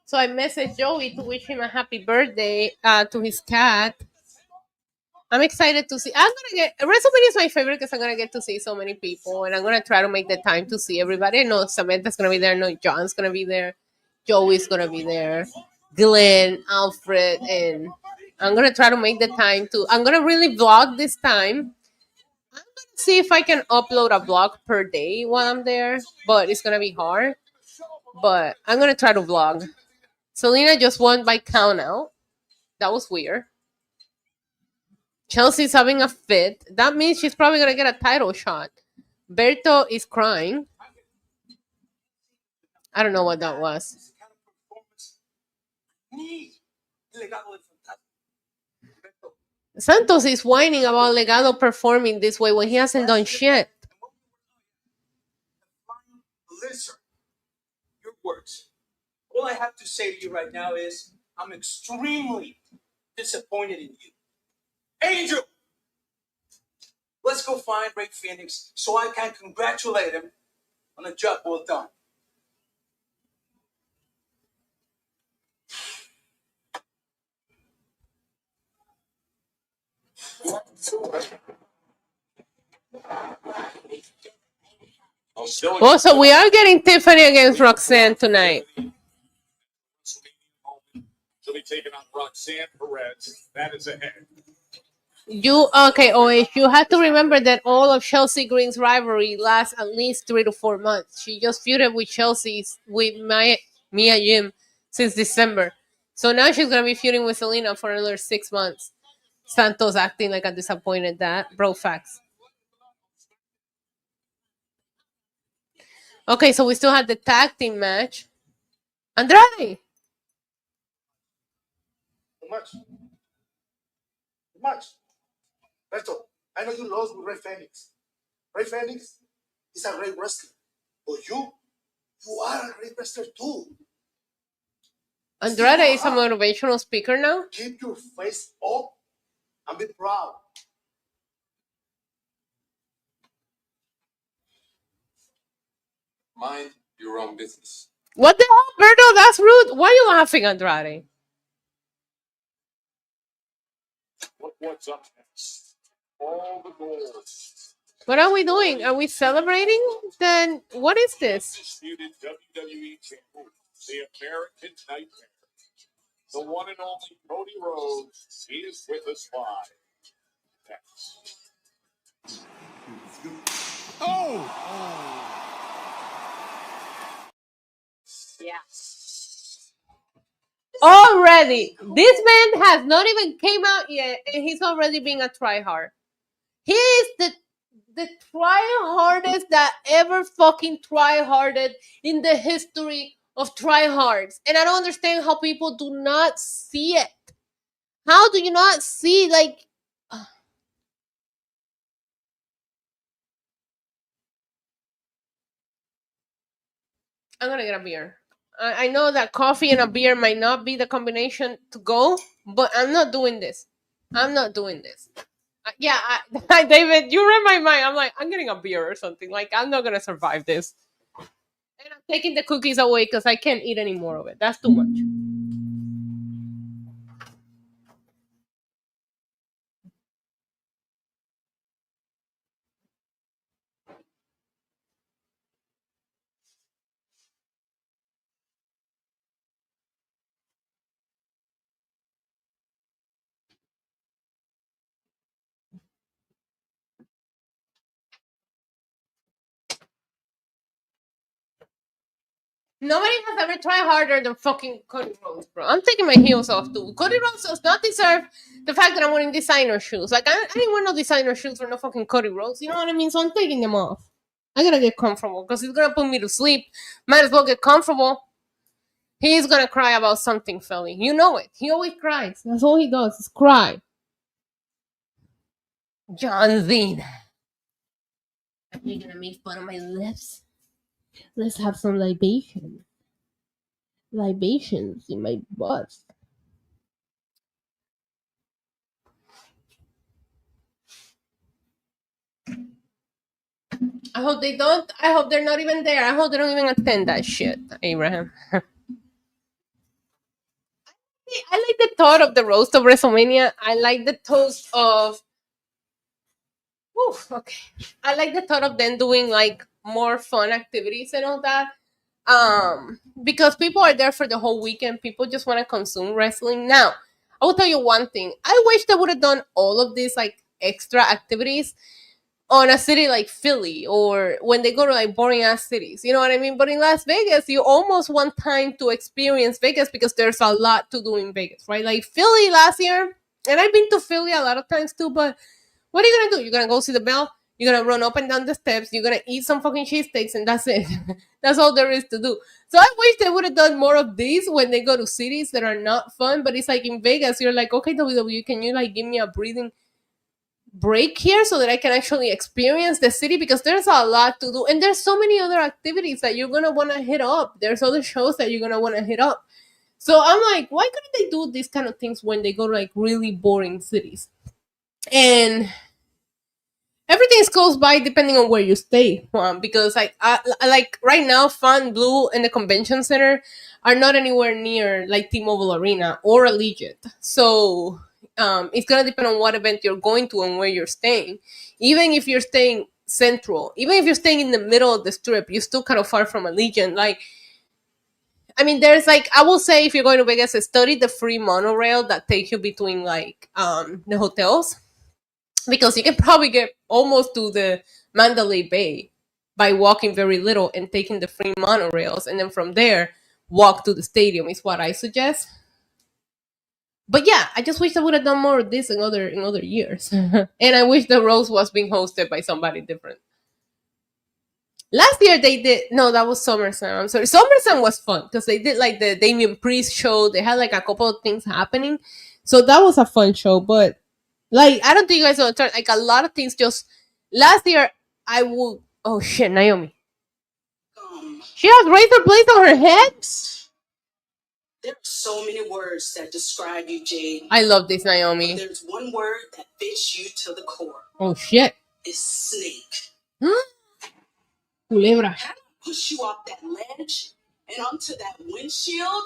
So I messaged Joey to wish him a happy birthday to his cat. I'm excited to see. WrestleMania is my favorite because I'm gonna get to see so many people, and I'm gonna try to make the time to see everybody. I know Samantha's gonna be there. I know John's gonna be there. Joey's gonna be there. Glenn, Alfred, and I'm gonna try to make the time to. I'm gonna really vlog this time. I'm gonna see if I can upload a vlog per day while I'm there, but it's gonna be hard. But I'm gonna try to vlog. Selena just won by count out. That was weird. Chelsea's having a fit. That means she's probably gonna get a title shot. Berto is crying. I don't know what that was. Santos is whining about Legado performing this way when he hasn't done shit. Listen, your words. All I have to say to you right now is I'm extremely disappointed in you. Angel! Let's go find Rey Phoenix so I can congratulate him on a job well done. Also, we are getting Tiffany against Roxanne tonight. She'll be taking on Roxanne Perez. That is ahead. OH, you have to remember that all of Chelsea Green's rivalry lasts at least 3 to 4 months. She just feuded with Mia Yim since December. So now she's going to be feuding with Selena for another 6 months. Santos acting like a disappointed dad. Bro facts. Okay, so we still have the tag team match. Andrade! Too much. Berto, I know you lost with Rey Phoenix. Rey Phoenix is a great wrestler. But you are a great wrestler too. Andrade is a motivational speaker now. Keep your face up and be proud. Mind your own business. What the hell, Berto? That's rude. Why are you laughing, Andrade? What's up next? All the goals. What are we doing? Are we celebrating? Then what is this? Disputed WWE champion, the American Nightmare, the one and only Cody Rhodes. He is with us live. Next. Oh! Yeah. Already, this man has not even came out yet, and he's already being a tryhard. He is the try-hardest that ever fucking try-harded in the history of try-hards. And I don't understand how people do not see it. How do you not see, like... I'm gonna get a beer. I know that coffee and a beer might not be the combination to go, but I'm not doing this. I'm not doing this. David, you read my mind. I'm like, I'm getting a beer or something. Like, I'm not gonna survive this. And I'm taking the cookies away because I can't eat any more of it. That's too much. Nobody has ever tried harder than fucking Cody Rhodes, bro. I'm taking my heels off too. Cody Rhodes does not deserve the fact that I'm wearing designer shoes. Like I didn't wear no designer shoes for no fucking Cody Rhodes. You know what I mean? So I'm taking them off. I gotta get comfortable because he's gonna put me to sleep. Might as well get comfortable. He's gonna cry about something, Philly. You know it. He always cries. That's all he does is cry. John Cena. Are you gonna make fun of my lips? Let's have some libations. Libations in my butt. I hope they don't. I hope they're not even there. I hope they don't even attend that shit, Abraham. I like the thought of the roast of WrestleMania. I like the toast of. Okay. I like the thought of them doing like more fun activities and all that. Because people are there for the whole weekend. People just want to consume wrestling. Now, I will tell you one thing. I wish they would have done all of these like extra activities on a city like Philly or when they go to like boring ass cities. You know what I mean? But in Las Vegas, you almost want time to experience Vegas because there's a lot to do in Vegas, right? Like Philly last year, and I've been to Philly a lot of times too, but what are you gonna do? You're gonna go see the bell, you're gonna run up and down the steps, you're gonna eat some fucking cheesesteaks, and that's it. That's all there is to do. So I wish they would have done more of these when they go to cities that are not fun, but it's like in Vegas, you're like, okay, WWE, can you like give me a breathing break here so that I can actually experience the city because there's a lot to do and there's so many other activities that you're gonna want to hit up. There's other shows that you're gonna want to hit up. So I'm like, why couldn't they do these kind of things when they go to like really boring cities? And everything is close by depending on where you stay. Because like I like right now, Fun Blue and the Convention Center are not anywhere near like T-Mobile Arena or Allegiant. So it's gonna depend on what event you're going to and where you're staying. Even if you're staying central, even if you're staying in the middle of the strip, you're still kind of far from Allegiant. Like, I mean, there's like I will say if you're going to Vegas, study the free monorail that takes you between like the hotels because you can probably get almost to the Mandalay Bay by walking very little and taking the free monorails, and then from there walk to the stadium is what I suggest. But yeah, I just wish I would have done more of this in other years. And I wish the Rose was being hosted by somebody different. Last year they did that was SummerSlam. I'm sorry. SummerSlam was fun because they did like the Damian Priest show. They had like a couple of things happening. So that was a fun show. But like I don't think you guys understand. Like a lot of things just last year I would oh shit, Naomi. She has razor blades on her head? There are so many words that describe you, Jade. I love this, Naomi. But there's one word that fits you to the core. Oh shit. It's snake. Culebra. How do I push you off that ledge and onto that windshield?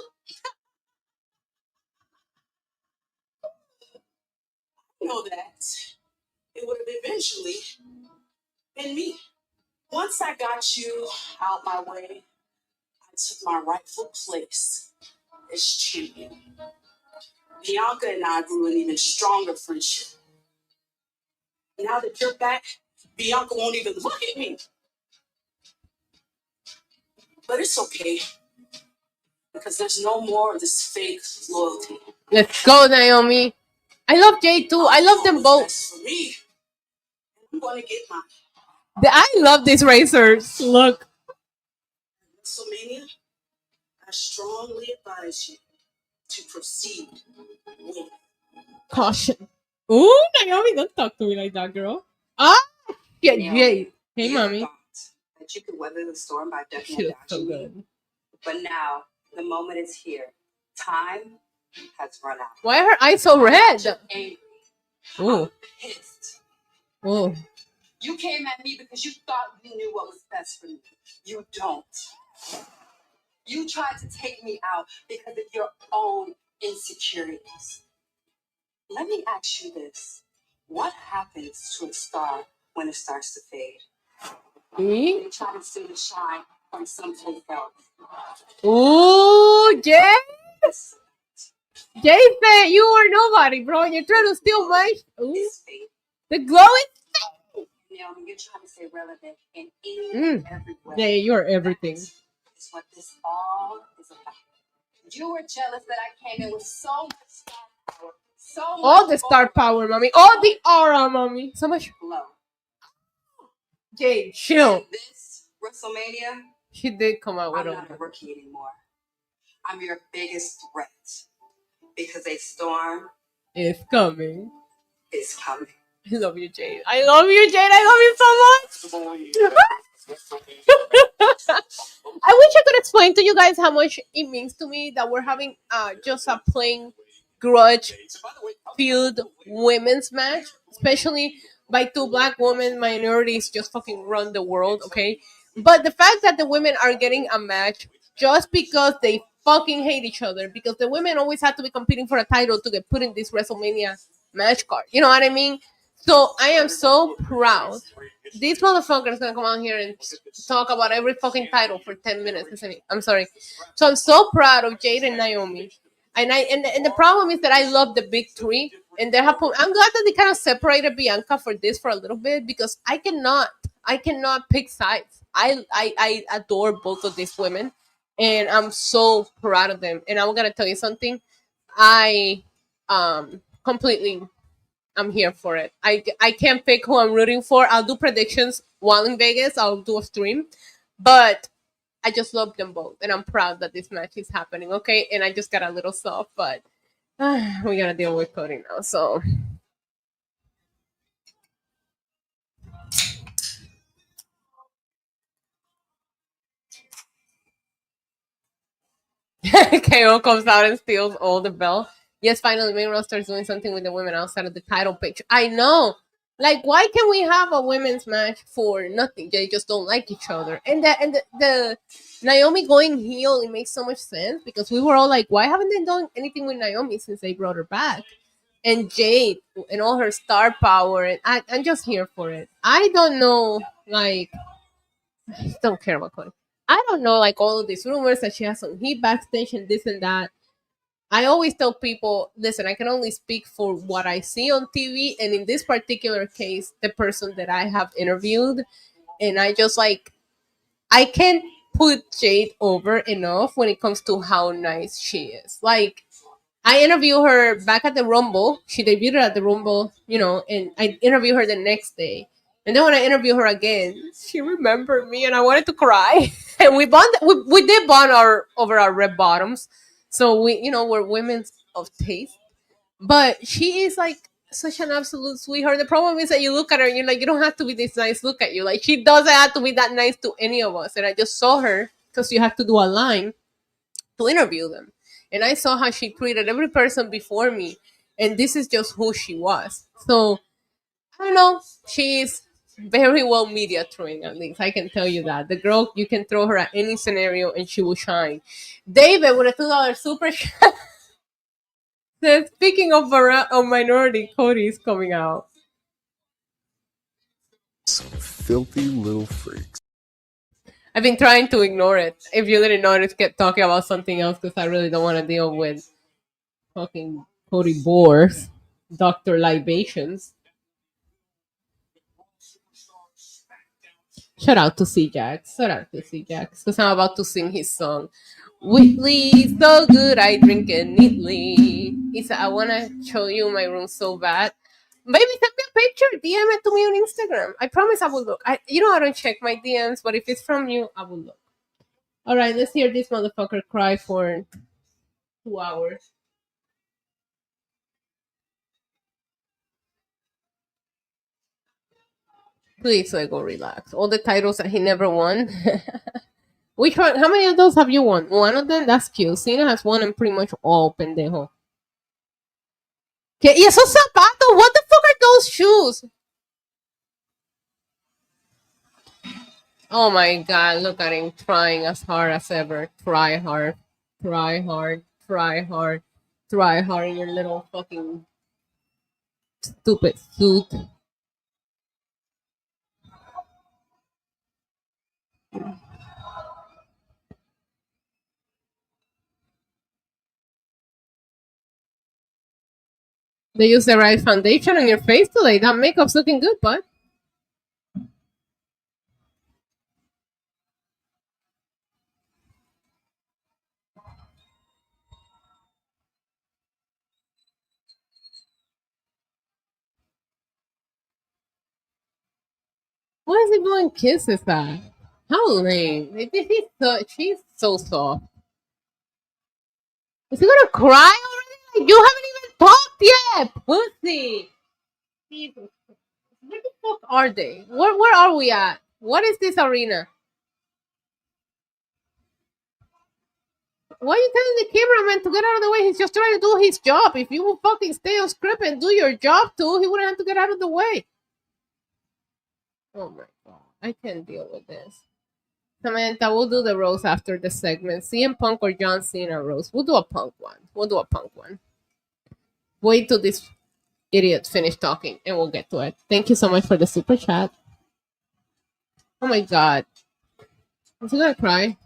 I know that it would have eventually been me. Once I got you out my way, I took my rightful place as champion. Bianca and I grew an even stronger friendship. Now that you're back, Bianca won't even look at me. But it's okay, because there's no more of this fake loyalty. Let's go, Naomi. I love Jade too. I love them both. For me, I'm going to get mine. I love these racers. Look. WrestleMania, I strongly advise you to proceed with Caution. Ooh, Naomi, don't talk to me like that, girl. Ah, get Jade. Hey, mommy. That you could weather the storm by ducking She and looks so dodging me. good. But now the moment is here. Time has run out. Why are her eyes so red? I'm angry. Ooh. I'm pissed. Ooh. You came at me because you thought you knew what was best for me. You don't. You tried to take me out because of your own insecurities. Let me ask you this. What happens to a star when it starts to fade? Me? They try to steal the shine from someplace else. Ooh, Jay. Jay said you are nobody, bro. You're trying to steal my. Ooh. The glowing. Naomi, you're trying to stay relevant in any and every way. Yeah, you're everything. is what this all is about. You were jealous that I came in with so much star power. So All much the star power, mommy. All the aura, mommy. So much. glow. Jade, chill. This WrestleMania, She did come out with I'm not a rookie anymore. I'm your biggest threat because a storm It's coming. is coming. I love you, Jade. I love you, Jade. I love you so much. I wish I could explain to you guys how much it means to me that we're having just a plain grudge filled women's match, especially by two black women. Minorities just fucking run the world, okay? But the fact that the women are getting a match just because they fucking hate each other, because the women always have to be competing for a title to get put in this WrestleMania match card. You know what I mean? So I am so proud. This motherfucker is gonna come out here and talk about every fucking title for 10 minutes, isn't he? I'm sorry. So I'm so proud of Jade and Naomi. And the problem is that I love the big three, and they have. I'm glad that they kind of separated Bianca for this for a little bit, because I cannot pick sides. I adore both of these women, and I'm so proud of them. And I'm gonna tell you something. I completely, I'm here for it. I can't pick who I'm rooting for. I'll do predictions while in Vegas. I'll do a stream, but I just love them both, and I'm proud that this match is happening. Okay, and I just got a little soft, but we gotta deal with Cody now. So KO comes out and steals all the belt. Yes, finally, main roster is doing something with the women outside of the title picture. I know. Like, why can we have a women's match for nothing? They just don't like each other. And the Naomi going heel, it makes so much sense, because we were all like, why haven't they done anything with Naomi since they brought her back? And Jade and all her star power, and I'm just here for it. I don't know, like, I just don't care about Cody. I don't know, like, all of these rumors that she has some heat backstage and this and that. I always tell people, listen, I can only speak for what I see on TV, and in this particular case, the person that I have interviewed, and I just like, I can't put Jade over enough when it comes to how nice she is. Like, I interviewed her back at the Rumble. She debuted at the Rumble, you know, and I interviewed her the next day. And then when I interviewed her again, she remembered me, and I wanted to cry. And we did bond over our red bottoms. So we, you know, we're women of taste. But she is like such an absolute sweetheart. The problem is that you look at her and you're like, you don't have to be this nice. Look at you. Like, she doesn't have to be that nice to any of us. And I just saw her, because you have to do a line to interview them. And I saw how she treated every person before me. And this is just who she was. So, I don't know. She's very well media trained, at least. I can tell you that. The girl, you can throw her at any scenario and she will shine. David with a $2 super chat says, speaking of minority, Cody is coming out. Some filthy little freaks. I've been trying to ignore it. If you didn't notice, kept talking about something else, because I really don't want to deal with fucking Cody bores, Dr. Libations. Shout out to C-Jax. Shout out to C-Jax, because I'm about to sing his song. Whitley, so good, I drink it neatly. He said, I want to show you my room so bad. Baby, send me a picture. DM it to me on Instagram. I promise I will look. I don't check my DMs, but if it's from you, I will look. All right, let's hear this motherfucker cry for 2 hours. Please, Lego, relax. All the titles that he never won. Which one? How many of those have you won? One of them? That's cute. Cena has won and pretty much all, pendejo. ¿Qué? ¿Y esos zapatos? What the fuck are those shoes? Oh my god, look at him trying as hard as ever. Try hard. Try hard. Try hard. Try hard in your little fucking stupid suit. They use the right foundation on your face today. That makeup's looking good, bud. Why is he blowing kisses at? How lame. She's so soft. Is he gonna cry already? Like, you haven't even talked yet, pussy. Jesus. Where the fuck are they? Where are we at? What is this arena? Why are you telling the cameraman to get out of the way? He's just trying to do his job. If you would fucking stay on script and do your job too, he wouldn't have to get out of the way. Oh my god. I can't deal with this. Samantha, we'll do the roast after the segment. CM Punk or John Cena roast. We'll do a Punk one. Wait till this idiot finish talking and we'll get to it. Thank you so much for the super chat. Oh my god. Is he gonna cry?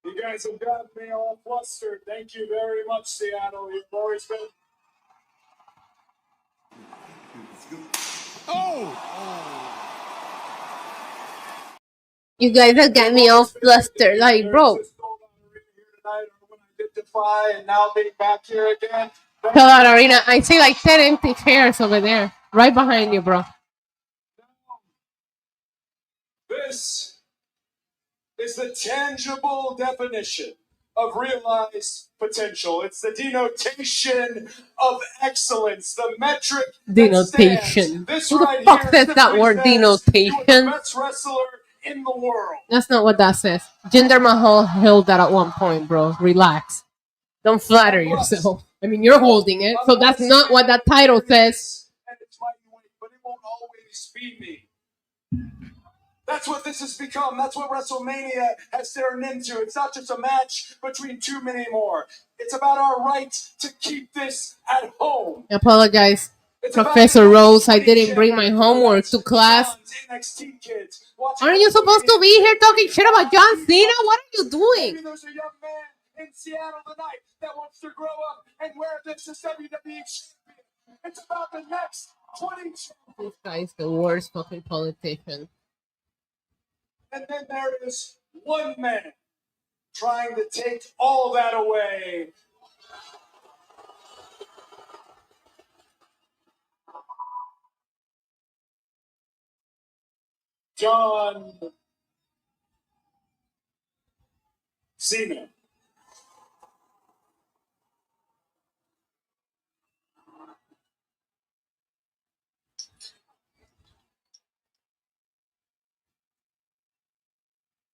You guys have got me all flustered. Thank you very much, Seattle. You've always been. You guys have got me all flustered. Like, bro. And now being back here again. Tell out arena. I see like 10 empty chairs over there. Right behind you, bro. This is the tangible definition of realized potential. It's the denotation of excellence, the metric Denotation. This Who the right fuck here says that word, simply says you are the denotation? best wrestler in the world. That's not what that says. Jinder Mahal held that at one point, bro. Relax. Don't flatter yourself. I mean, you're holding it, so that's not what that title says. And it's my way, but it won't always be me. That's what this has become. That's what Wrestlemania has turned into. It's not just a match between too many more. It's about our right to keep this at home. I apologize, Professor Rose. I didn't bring my homework to class. Aren't you supposed to be here talking shit about John Cena? What are you doing? Maybe there's a young man in Seattle tonight that wants to grow up and wear this as WWE champion. It's about the next 20 This guy's the worst fucking politician. And then there is one man trying to take all that away. John Cena.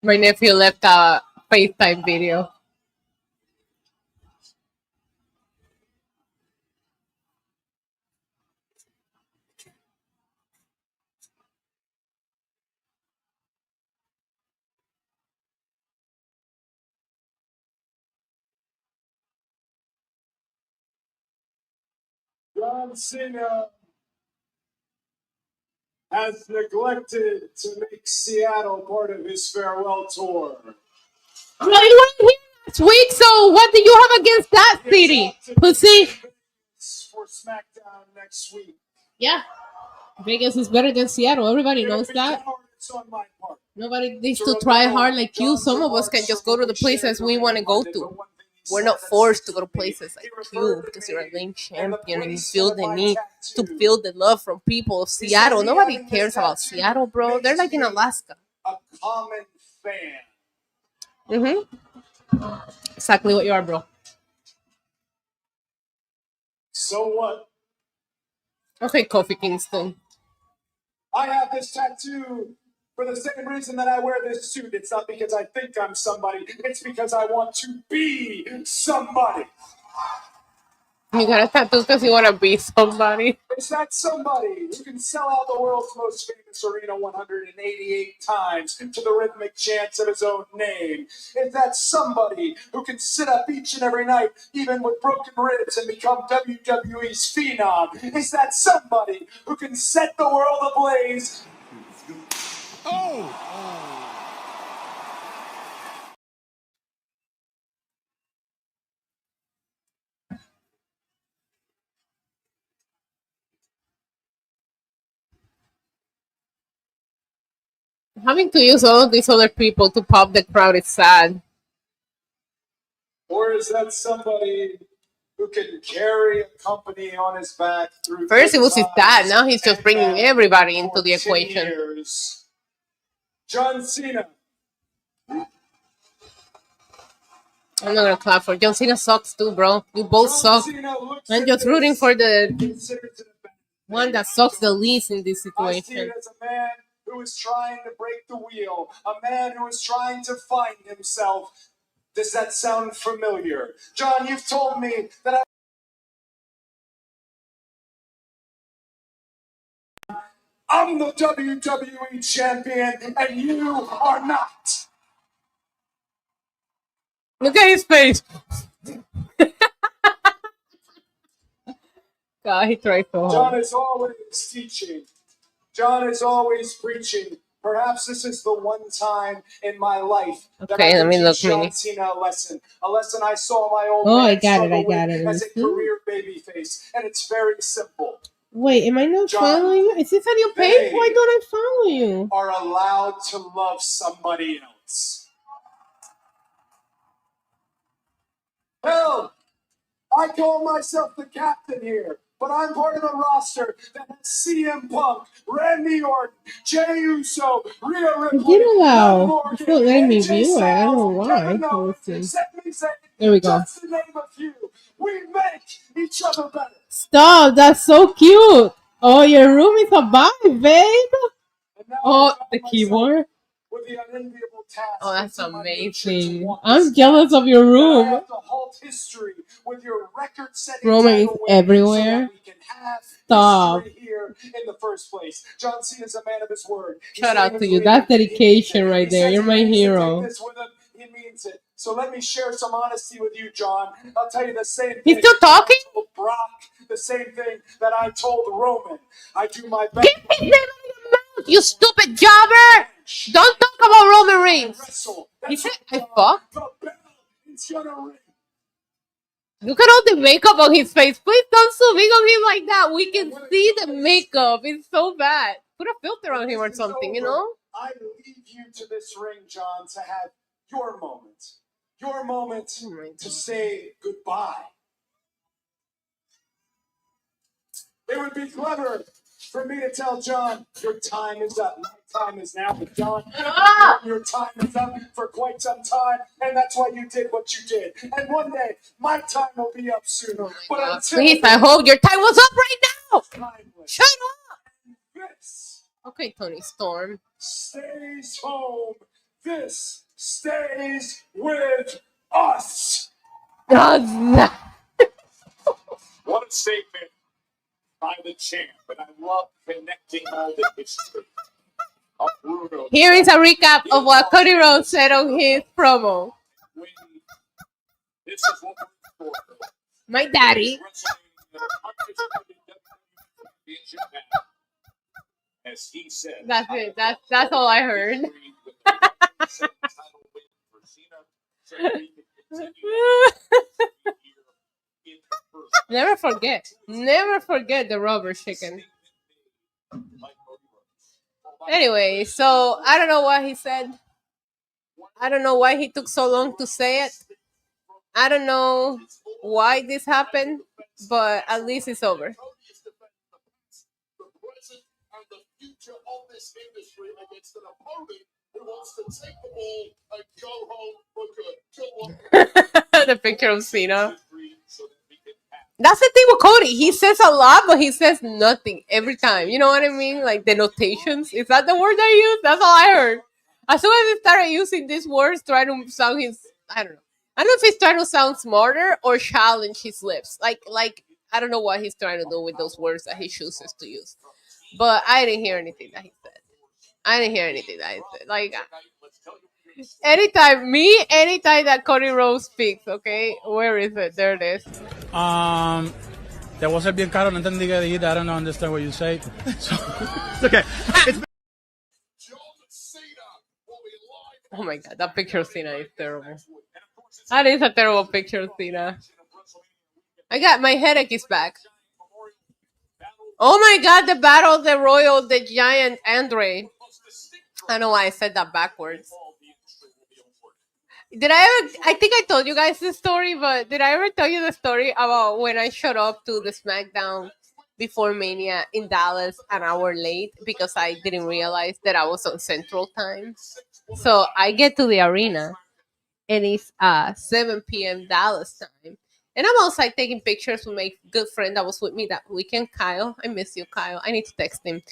My nephew left a FaceTime video. John Cena has neglected to make Seattle part of his farewell tour. Well, you weren't here last week, so what do you have against that city, pussy? For SmackDown next week. Yeah, Vegas is better than Seattle. Everybody knows that. It's on my part. Nobody needs to try hard like you. Some of us can just go to the places we want to go to. We're not forced to go to places like you because you're a lame champion and you feel the need to feel the love from people of Seattle. Nobody cares about Seattle, bro. They're like in Alaska. A common fan. Exactly what you are, bro. So what? Okay, Kofi Kingston. I have this tattoo for the same reason that I wear this suit. It's not because I think I'm somebody. It's because I want to be somebody. You got a tattoo because you want to be somebody. It's that somebody who can sell out the world's most famous arena 188 times to the rhythmic chants of his own name. It's that somebody who can sit up each and every night, even with broken ribs, and become WWE's phenom. It's that somebody who can set the world ablaze. Having to use all of these other people to pop the crowd is sad. Or is that somebody who can carry a company on his back through First it good was his dad, times now he's just and bringing bad everybody into for the 10 equation. years. John Cena. I'm not gonna clap for John Cena. Sucks too, bro. You both suck. I'm just rooting for the one that sucks the least in this I see situation. it as a man who is trying to break the wheel, a man who is trying to find himself. Does that sound familiar? John, you've told me that I'm the WWE champion and you are not. Look at his face. God, he tried so John hard. is always teaching. John is always preaching. Perhaps this is the one time in my life that Okay, I let can me teach look, John Mini. Cena a lesson I saw my old Oh, man I got it, struggle I got with it. as a See? career babyface, and it's very simple. Wait, am I not John, following you? Is this on your page? they Why don't I follow you? are allowed to love somebody else. Hell, I call myself the captain here, but I'm part of the roster that has CM Punk, Randy Orton, Jey Uso, Rhea I Ripley, did allow. Liv It's Morgan, not letting me AJ view it. I don't know Styles, why. Kevin Let me Owens, see. Sami Zayn, There we go. just to name a few. We make each other better. Stop, that's so cute. Oh, your room is a vibe, babe. Oh, the keyboard. With the unenviable task Oh, that's to my nation to amazing. want I'm this jealous of your I room. have to halt history with your record-setting Roman is title win everywhere. so that we can have Stop. history here in the first place. John Cena is a man of his word. He Shout said out he to was you. leaving. That's dedication He right there. says You're he my means to hero. take this with him. He means it. So let me share some honesty with you, John. I'll tell you the same thing. He's still talking? I told Brock the same thing that I told Roman. I do my best. Keep his name out of your mouth, you stupid jobber! Don't talk about Roman Reigns. He said, I fuck. It's gonna ring. Look at all the makeup on his face. Please don't zoom in on him like that. We can see the makeup. It's so bad. Put a filter on him or something, you know? I leave you to this ring, John, to have your moment. Your moment to say goodbye. It would be clever for me to tell John, your time is up. My time is now. But John, your time is up for quite some time, and that's why you did what you did. And one day, my time will be up soon. But until Please, I hope your time was up right now. timeless. Shut up. This Okay, Tony Storm. stays home. This stays with us. God. What a statement by the champ, and I love connecting all the history of Bruno. Here is a recap of what Cody Rhodes said on his promo. This is what we're in for. My daddy. As he said, That's it. That's all I heard. Never forget. Never forget the rubber chicken. Anyway, so I don't know what he said. I don't know why he took so long to say it. I don't know why this happened, but at least it's over. The picture of Cena. That's the thing with Cody. He says a lot, but he says nothing every time. You know what I mean? Like the notations. Is that the word I use? That's all I heard. As soon as he started using these words, trying to sound his, I don't know. I don't know if he's trying to sound smarter or challenge his lips. Like I don't know what he's trying to do with those words that he chooses to use. But I didn't hear anything that he said. I didn't hear anything that he said. Like anytime that Cody Rhodes speaks, okay? Where is it? There it is. Te voy a ser bien caro, no entendí qué dijiste. I don't understand what you say. So, it's okay. Oh my god, that picture of Cena is terrible. That is a terrible picture of Cena. My headache is back. Oh my god, the battle of the Royal, the Giant Andre. I know why I said that backwards. Did I ever? I think I told you guys this story, but did I ever tell you the story about when I showed up to the SmackDown before Mania in Dallas an hour late because I didn't realize that I was on Central Time? So I get to the arena and it's 7 p.m. Dallas time. And I'm outside taking pictures with my good friend that was with me that weekend, Kyle. I miss you, Kyle. I need to text him.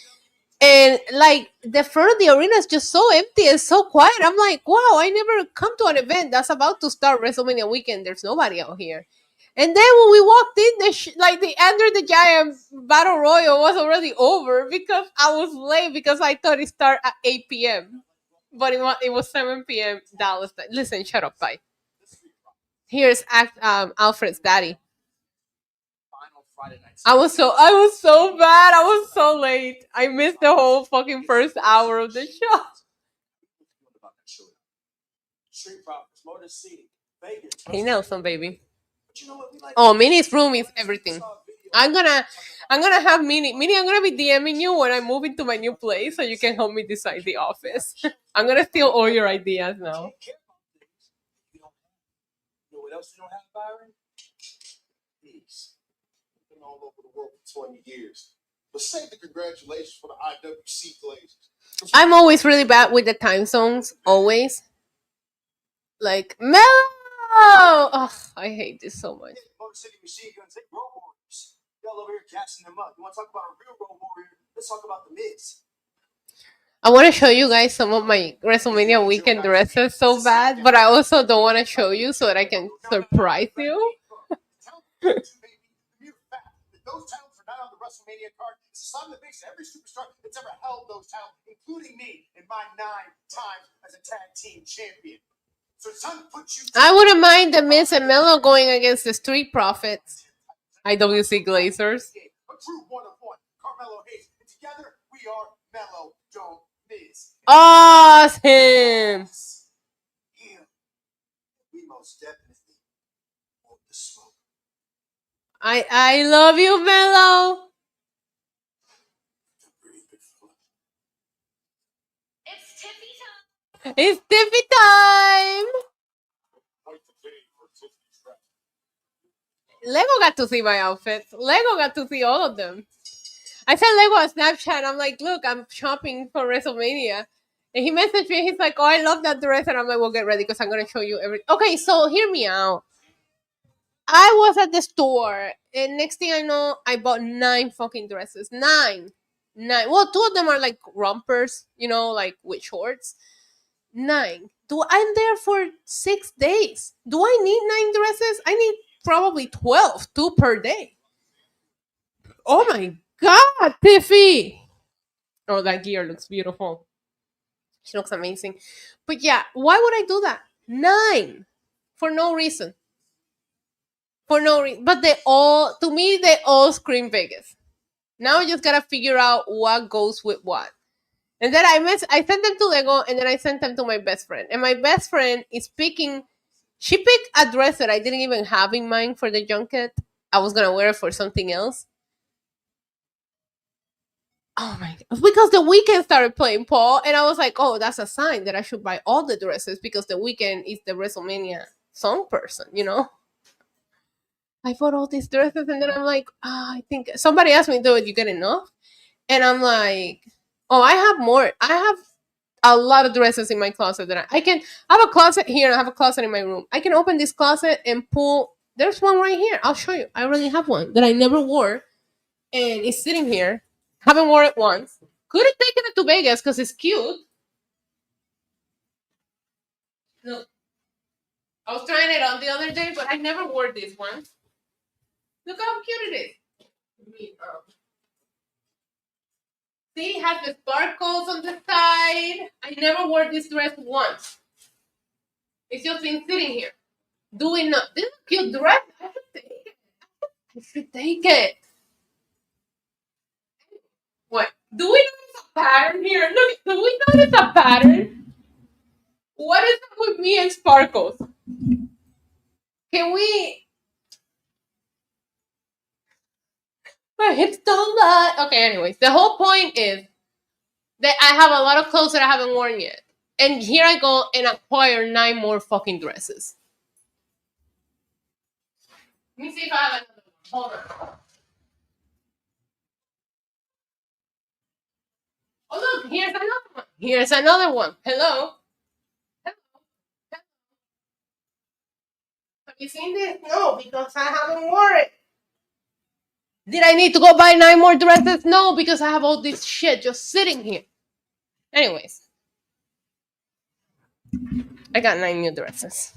And like the front of the arena is just so empty and so quiet. I'm like, wow, I never come to an event that's about to start WrestleMania weekend. There's nobody out here. And then when we walked in, the Andre the Giant Battle Royal was already over because I was late because I thought it started at 8 p.m. But it was 7 p.m. Dallas time. Listen, shut up, bye. Here's Alfred's daddy. I was so bad. I was so late. I missed the whole fucking first hour of the show. He knows some baby. Oh, Minnie's room is everything. I'm gonna have Minnie. Minnie, I'm gonna be DMing you when I move into my new place so you can help me decide the office. I'm gonna steal all your ideas now. You know what else you don't have, Byron? Peace. Been all over the world for 20 years. But save the congratulations for the IWC Glazers. I'm always really bad with the time zones. Always. Like, Mel! Oh, I hate this so much. Motor City Machine Guns, they road warriors. Y'all over here gassing them up. You want to talk about a real road warrior? Let's talk about the Miz. I want to show you guys some of my WrestleMania weekend dresses so bad, but I also don't want to show you so that I can surprise you. Those talents are not on the WrestleMania card. It's a sign that makes every superstar that's ever held those talents, including me in my 9 times as a tag team champion. So it's time to put you. I wouldn't mind the Miz and Melo going against the Street Profits, IWC Glazers. A true one-of-one, Carmelo Hayes, and together we are Melo, Don't Miz. Awesome! Yeah, we most definitely want the smoke. I love you, Melo. It's Tiffy time. Lego got to see my outfits. Lego got to see all of them. I sent Lego on Snapchat. I'm like, look, I'm shopping for WrestleMania. And he messaged me. He's like, oh, I love that dress. And I'm like, well, get ready because I'm going to show you everything. Okay, so hear me out. I was at the store. And next thing I know, I bought 9 fucking dresses. 9. Well, 2 of them are like rompers, like with shorts. 9. I'm there for 6 days. Do I need 9 dresses? I need probably 12, 2 per day. Oh my God, Tiffy! Oh, that gear looks beautiful. She looks amazing. But yeah, why would I do that? 9 for no reason. For no reason. But they all scream Vegas. Now I just gotta figure out what goes with what. And then I sent them to Lego, and then I sent them to my best friend. And my best friend is she picked a dress that I didn't even have in mind for the junket. I was gonna wear it for something else. Oh my God. Because the weekend started playing Paul, and I was like, oh, that's a sign that I should buy all the dresses because the weekend is the WrestleMania song person, I bought all these dresses, and then I'm like, I think somebody asked me, do you get enough? And I'm like, oh, I have more. I have a lot of dresses in my closet that I have a closet here and I have a closet in my room. I can open this closet and pull. There's one right here. I'll show you. I already have one that I never wore, and it's sitting here. Haven't worn it once. Could have taken it to Vegas because it's cute. Look, I was trying it on the other day, but I never wore this one. Look how cute it is. See, it has the sparkles on the side. I never wore this dress once. It's just been sitting here. Doing not. This is a cute dress. I should take it. What? Do we notice a pattern here? Look, do we notice a pattern? What is up with me and sparkles? Can we... My hips don't lie. Okay, anyways. The whole point is that I have a lot of clothes that I haven't worn yet. And here I go and acquire 9 more fucking dresses. Let me see if I have another one. Hold on. Oh, look, here's another one. Here's another one. Hello. Have you seen this? No, because I haven't worn it. Did I need to go buy 9 more dresses? No, because I have all this shit just sitting here. Anyways. I got 9 new dresses.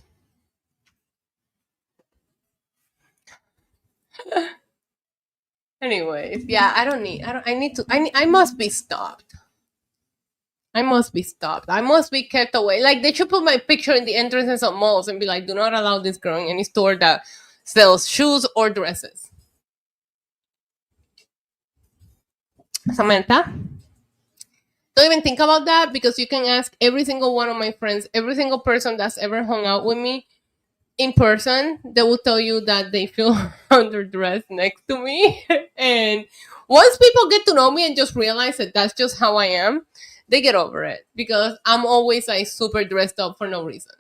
Anyways, yeah, I must be stopped. I must be stopped. I must be kept away. Like, they should put my picture in the entrances of malls and be like, do not allow this girl in any store that sells shoes or dresses. Samantha? Don't even think about that, because you can ask every single one of my friends, every single person that's ever hung out with me in person, they will tell you that they feel underdressed next to me. And once people get to know me and just realize that that's just how I am, they get over it, because I'm always like super dressed up for no reason.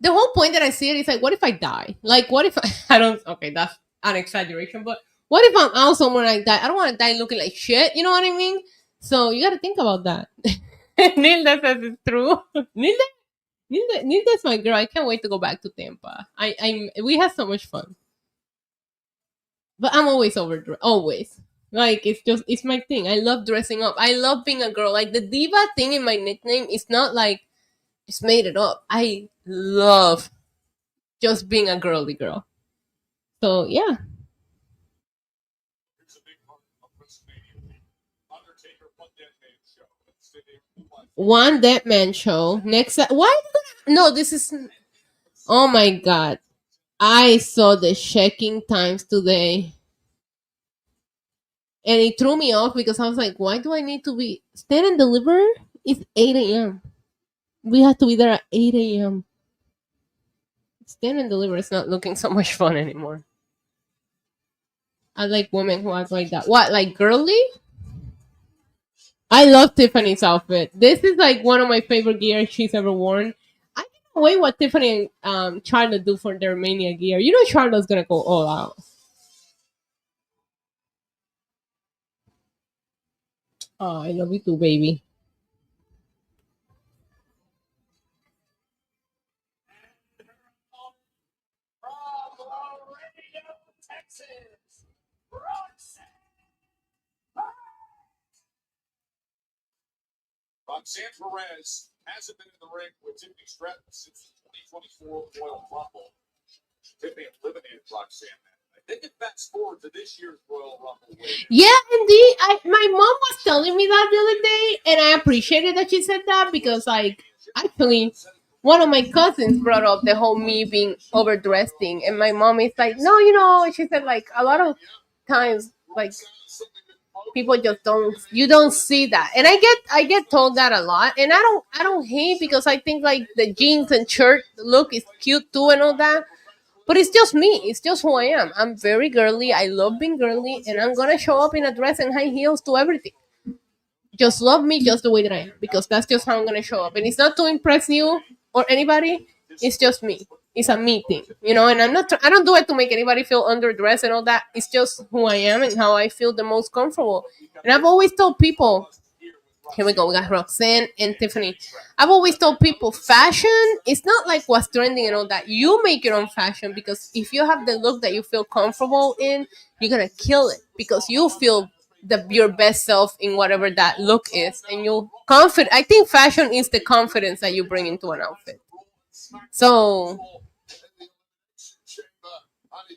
The whole point that I see it is like, what if I die? Like, what if I don't, okay, that's an exaggeration, but what if I'm out somewhere and I die? I don't want to die looking like shit, you know what I mean? So you got to think about that. Nilda says it's true. Nilda's my girl. I can't wait to go back to Tampa. We had so much fun. But I'm always overdressed. Always. Like, it's my thing. I love dressing up. I love being a girl. Like, the diva thing in my nickname is not like just made it up. I love just being a girly girl. So, yeah. One Dead Man show. Next. Why? No, this is. Oh my god. I saw the checking times today. And it threw me off because I was like, why do I need to be. Stand and deliver? It's 8 a.m. We have to be there at 8 a.m. Stand and deliver is not looking so much fun anymore. I like women who act like that. What, like girly? I love Tiffany's outfit. This is like one of my favorite gear she's ever worn. I can't wait what Tiffany and Charlotte do for their Mania gear. You know Charlotte's gonna go all out. Oh, I love you too, baby. Roxanne Perez hasn't been in the ring with Tiffany Stratton since the 2024 Royal Rumble. Tiffany eliminated Roxanne. I think it fast forward to this year's Royal Rumble. Yeah, indeed. My mom was telling me that the other day, and I appreciated that she said that, because, like, actually, one of my cousins brought up the whole me being overdressed thing, and my mom is like, no, she said, like, a lot of times, like, people just don't see that. And I get told that a lot, and I don't hate, because I think, like, the jeans and shirt look is cute too and all that. But it's just me. It's just who I am. I'm very girly. I love being girly, and I'm gonna show up in a dress and high heels to everything. Just love me just the way that I am, because that's just how I'm gonna show up. And it's not to impress you or anybody. It's just me. It's a me thing, And I don't do it to make anybody feel underdressed and all that. It's just who I am and how I feel the most comfortable. And I've always told people. Here we go. We got Roxanne and Tiffany. I've always told people, fashion is not like what's trending and all that. You make your own fashion, because if you have the look that you feel comfortable in, you're gonna kill it, because you feel your best self in whatever that look is, and you'll confident. I think fashion is the confidence that you bring into an outfit. So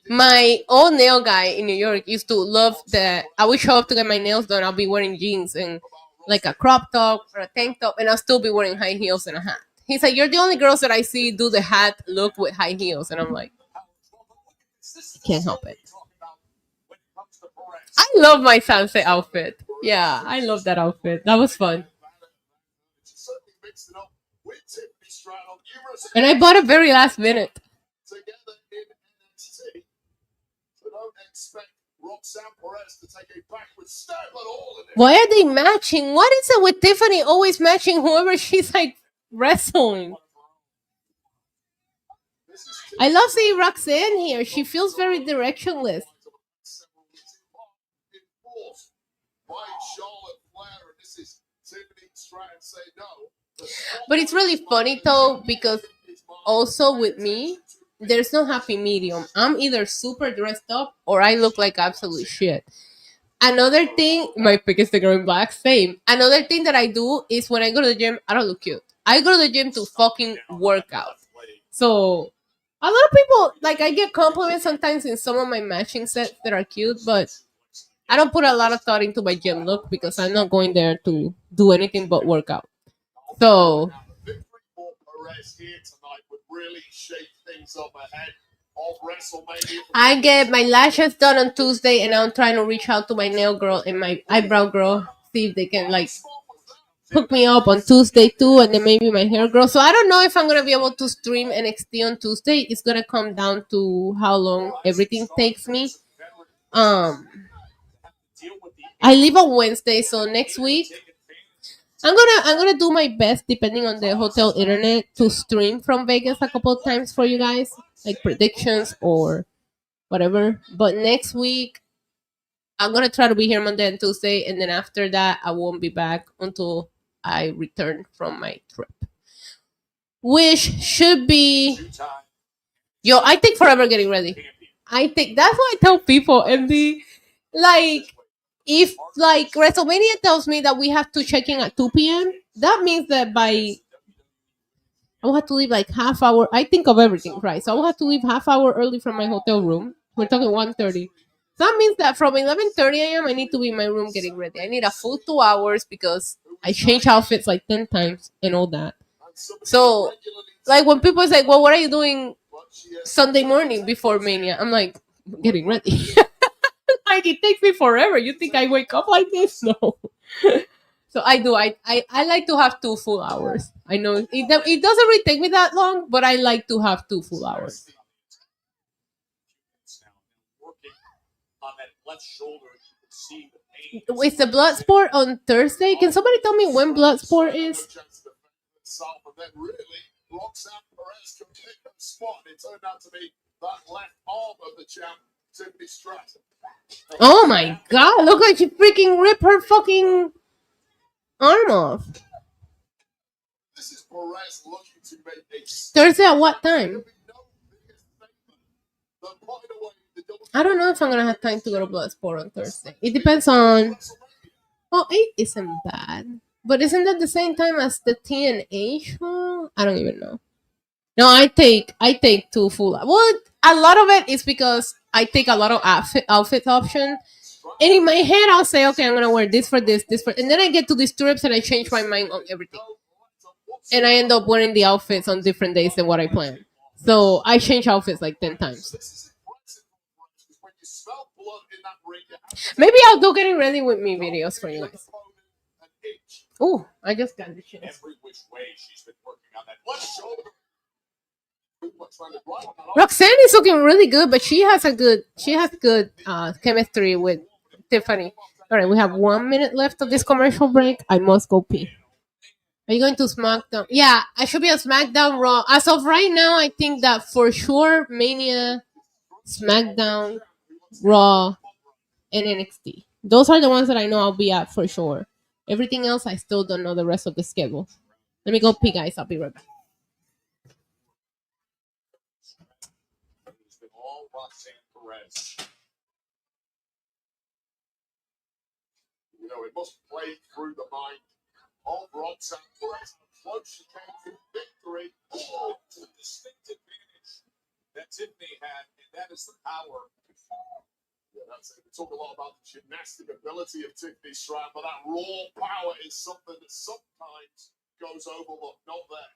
my old nail guy in New York used to love that I would show up to get my nails done. I'll be wearing jeans and like a crop top or a tank top, and I'll still be wearing high heels and a hat. He's like, you're the only girls that I see do the hat look with high heels. And I'm like, I can't help it. I love my sunset outfit. Yeah, I love that outfit. That was fun. And I bought it very last minute. Roxanne Perez to take a backward step at all in it. Why are they matching? What is it with Tiffany always matching whoever she's like wrestling? I love seeing Roxanne here. She feels very directionless. By Charlotte Flair, and this is Tiffany trying to say no. But it's really funny though, because also with me, there's no happy medium. I'm either super dressed up or I look like absolute shit. Another thing, my pick is the girl in black, same. Another thing that I do is when I go to the gym, I don't look cute. I go to the gym to fucking work out. So a lot of people, like, I get compliments sometimes in some of my matching sets that are cute, but I don't put a lot of thought into my gym look because I'm not going there to do anything but work out. So Victory for Perez here tonight would really shake things up ahead of WrestleMania. I get my lashes done on Tuesday, and I'm trying to reach out to my nail girl and my eyebrow girl, see if they can like hook me up on Tuesday too, and then maybe my hair girl. So I don't know if I'm gonna be able to stream NXT on Tuesday. It's gonna come down to how long everything takes me. I leave on Wednesday, so next week I'm gonna do my best, depending on the hotel internet, to stream from Vegas a couple of times for you guys, like predictions or whatever. But next week I'm gonna try to be here Monday and Tuesday, and then after that I won't be back until I return from my trip, which should be I take forever getting ready. I think that's what I tell people, MD. Like, if like WrestleMania tells me that we have to check in at 2 p.m., that means that I will have to leave like half hour. I think of everything, right? So I will have to leave half hour early from my hotel room. We're talking 1:30. So that means that from 11:30 a.m. I need to be in my room getting ready. I need a full 2 hours because I change outfits like 10 times and all that. So, like, when people say, well, what are you doing Sunday morning before Mania? I'm like, getting ready. Like, it takes me forever. You think I wake up like this? No. So I do. I like to have 2 full hours. I know it doesn't really take me that long, but I like to have 2 full hours. Is the Bloodsport on Thursday? Can somebody tell me when Bloodsport is? Roxanne Perez can pick up spot. It turned out to be that left arm of the champ, Tiffany Stratton. Oh my god, look like she freaking ripped her fucking arm off. This is Perez looking to make a Thursday at what time? I don't know if I'm gonna have time to go to Bloodsport on Thursday. It depends on. Oh, 8 isn't bad. But isn't that the same time as the TNA show? I don't even know. No, I take 2 full. Well, a lot of it is because I take a lot of outfit options. And in my head, I'll say, okay, I'm going to wear this for this, this for... And then I get to these trips and I change my mind on everything. And I end up wearing the outfits on different days than what I planned. So I change outfits like 10 times. Maybe I'll do getting ready with me videos for you guys. Oh, I just got the chance. Roxanne is looking really good, but she has good chemistry with Tiffany. All right, we have 1 minute left of this commercial break. I must go pee. Are you going to SmackDown? Yeah, I should be on SmackDown Raw. As of right now, I think that for sure Mania, SmackDown, Raw, and NXT. Those are the ones that I know I'll be at for sure. Everything else, I still don't know the rest of the schedule. Let me go pee, guys. I'll be right back. You know, it must play through the mind of Roxanne Perez. How close she came to victory. Oh, it's a distinct advantage that Tiffany had, and that is the power. Yeah, that's it. We talk a lot about the gymnastic ability of Tiffany Stratton, but that raw power is something that sometimes goes overlooked. Not there.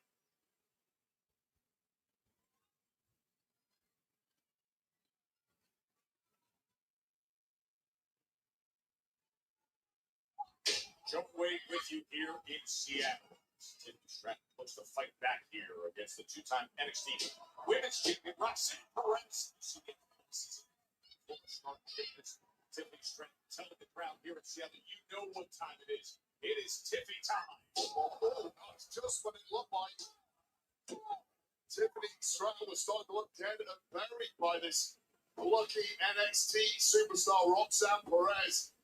Jump Wade with you here in Seattle. Tiffany Stratton puts the fight back here against the two-time NXT Women's Champion Roxanne Perez. Tiffany Stratton telling the crowd here at Seattle, you know what time it is. It is Tiffy time. Oh, that's just what it looked like. Tiffany Stratton was starting to look dead and buried by this lucky NXT superstar Roxanne Perez.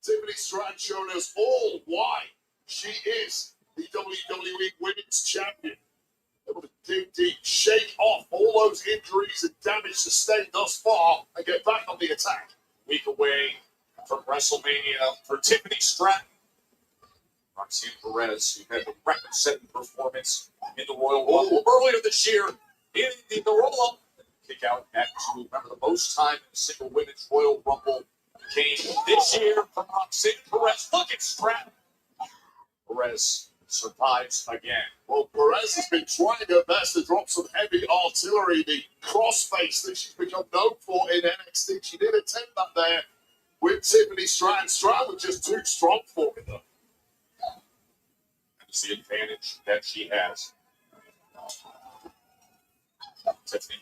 Tiffany Stratton showing us all why she is the WWE Women's Champion. Able to dig deep, shake off all those injuries and damage sustained thus far, and get back on the attack. Week away from WrestleMania for Tiffany Stratton. Roxanne Perez, who had a record-setting performance in the Royal Rumble earlier this year in the roll-up. Kick out at 2. Remember, the most time in a single women's Royal Rumble came this year from Roxanne Perez. Look at Stratton. Perez survives again. Well, Perez has been trying her best to drop some heavy artillery, the crossface that she's become known for in NXT. She did attempt that there with Tiffany Stratton. Stratton was just too strong for her, though. That's the advantage that she has. Tiffany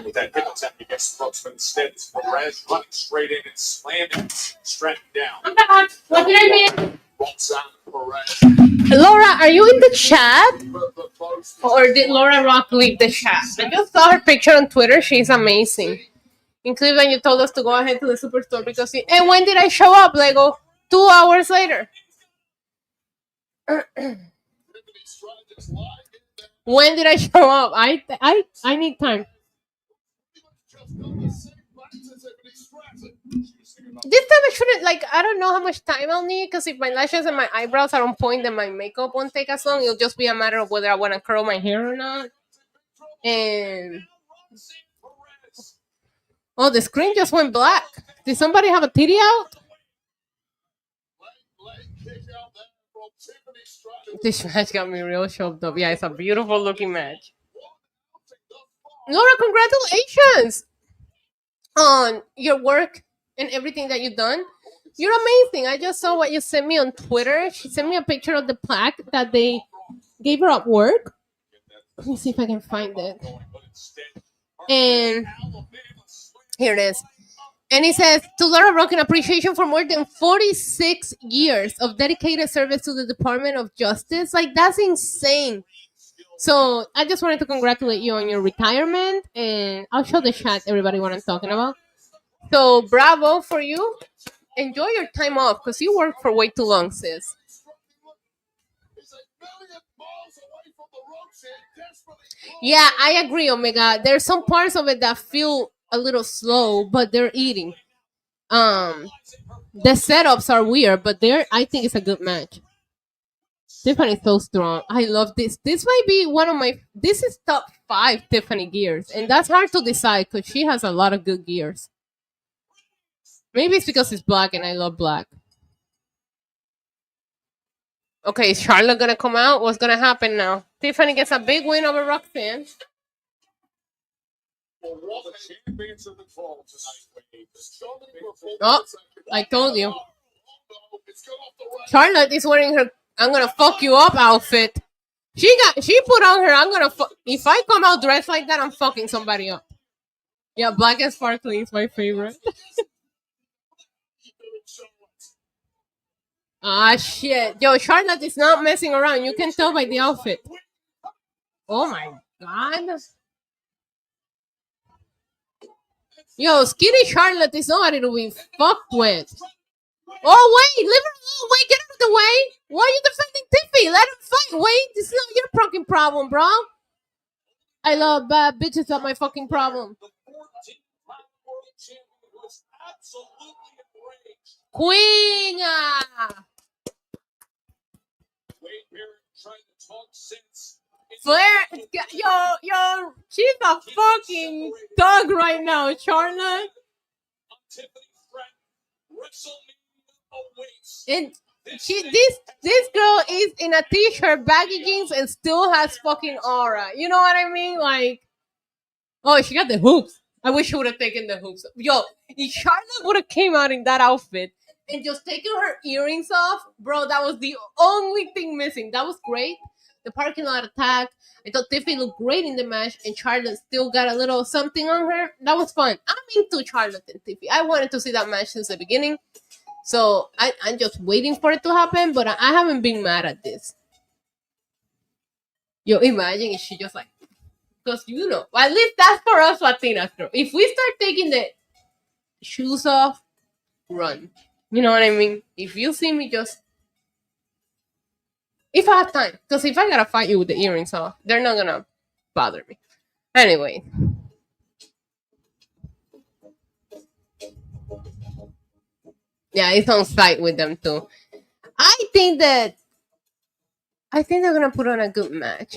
with that hip attack against Brooks, but instead it's Perez running straight in and slamming Stratton down. I'm back. What did I mean? Roxanne Perez. Laura, are you in the chat? Or did Laura Rock leave the chat? I just saw her picture on Twitter. She's amazing. In Cleveland, you told us to go ahead to the superstore because... And when did I show up, Lego? 2 hours later. When did I show up? I need time. This time I shouldn't, like, I don't know how much time I'll need, because if my lashes and my eyebrows are on point, then my makeup won't take as long. It'll just be a matter of whether I want to curl my hair or not. And... Oh, the screen just went black. Did somebody have a titty out? This match got me real choked up. Yeah, it's a beautiful looking match. Laura, congratulations on your work and everything that you've done. You're amazing. I just saw what you sent me on Twitter. She sent me a picture of the plaque that they gave her at work. Let me see if I can find it. And here it is. And it says, to Laura Rock, in appreciation for more than 46 years of dedicated service to the Department of Justice. Like, that's insane. So I just wanted to congratulate you on your retirement. And I'll show the chat everybody what I'm talking about. So bravo for you. Enjoy your time off because you work for way too long, sis. Yeah, I agree, Omega. There's some parts of it that feel a little slow, but they're eating. The setups are weird, but I think it's a good match. Tiffany's so strong. I love this. This might be one of my... This is top 5 Tiffany gears. And that's hard to decide because she has a lot of good gears. Maybe it's because it's black and I love black. Okay, is Charlotte going to come out? What's going to happen now? Tiffany gets a big win over Roxanne. Oh, I told you. Charlotte is wearing her I'm going to fuck you up outfit. She put on her I'm going to if I come out dressed like that, I'm fucking somebody up. Yeah, black and sparkly is my favorite. Ah, shit. Yo, Charlotte is not messing around. You can tell by the outfit. Oh, my God. Yo, skinny Charlotte is nobody to be fucked with. Oh, wait. Leave her alone. Wait, get out of the way. Why are you defending Tiffy? Let him fight. Wait, this is not your fucking problem, bro. I love bad bitches. That's my fucking problem. Queen! Flair, yo, she's a fucking dog right now, Charlotte. And this girl is in a t-shirt, baggy jeans, and still has fucking aura. You know what I mean? Like, oh, she got the hoops. I wish she would have taken the hoops. Yo, if Charlotte would have came out in that outfit and just taken her earrings off, bro, that was the only thing missing. That was great. the parking lot attack. I thought Tiffany looked great in the match, and Charlotte still got a little something on her. That was fun. I'm into Charlotte and Tiffany. I wanted to see that match since the beginning. So I'm just waiting for it to happen, but I haven't been mad at this. Yo, imagine if she just like, because you know, at least that's for us Latinas, girl. If we start taking the shoes off, run. You know what I mean? If you see me, just if I have time, because if I gotta fight you with the earrings off, they're not gonna bother me. Anyway. Yeah, it's on site with them too. I think they're gonna put on a good match.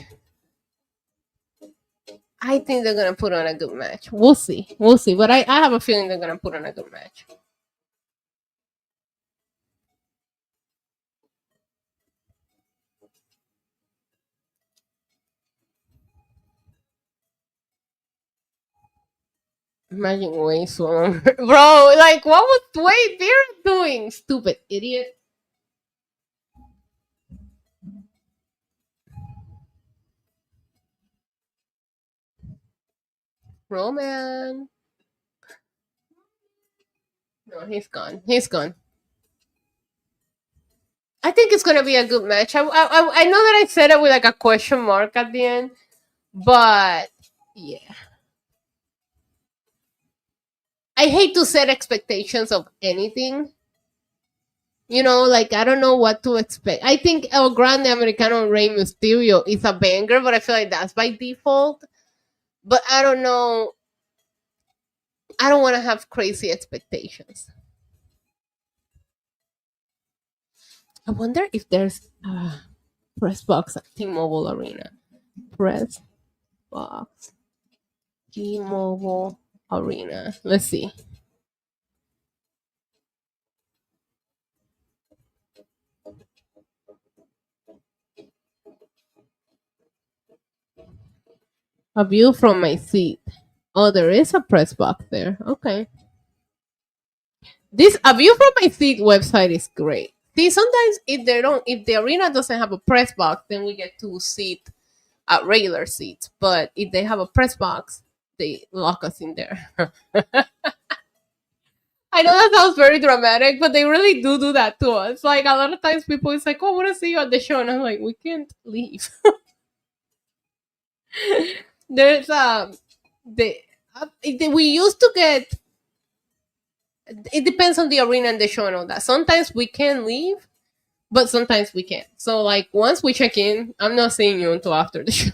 I think they're gonna put on a good match. We'll see. But I have a feeling they're gonna put on a good match. Imagine Wayne swung. Bro, like, what was Wayne Beard doing? Stupid idiot. Roman. No, he's gone. I think it's gonna be a good match. I know that I said it with like a question mark at the end, but yeah. I hate to set expectations of anything. You know, like, I don't know what to expect. I think El Grande Americano Rey Mysterio is a banger, but I feel like that's by default. But I don't know. I don't want to have crazy expectations. I wonder if there's a press box at T-Mobile Arena. Press box. T-Mobile Arena. Let's see. A view from my seat. Oh, there is a press box there. Okay. This A view from my seat website is great. See, sometimes if the arena doesn't have a press box, then we get to sit at regular seats. But if they have a press box, they lock us in there. I know that sounds very dramatic, but they really do that to us. Like, a lot of times people is like, "Oh, I want to see you at the show," and I'm like, "We can't leave." There's we used to get. It depends on the arena and the show and all that. Sometimes we can leave, but sometimes we can't. So, like, once we check in, I'm not seeing you until after the show.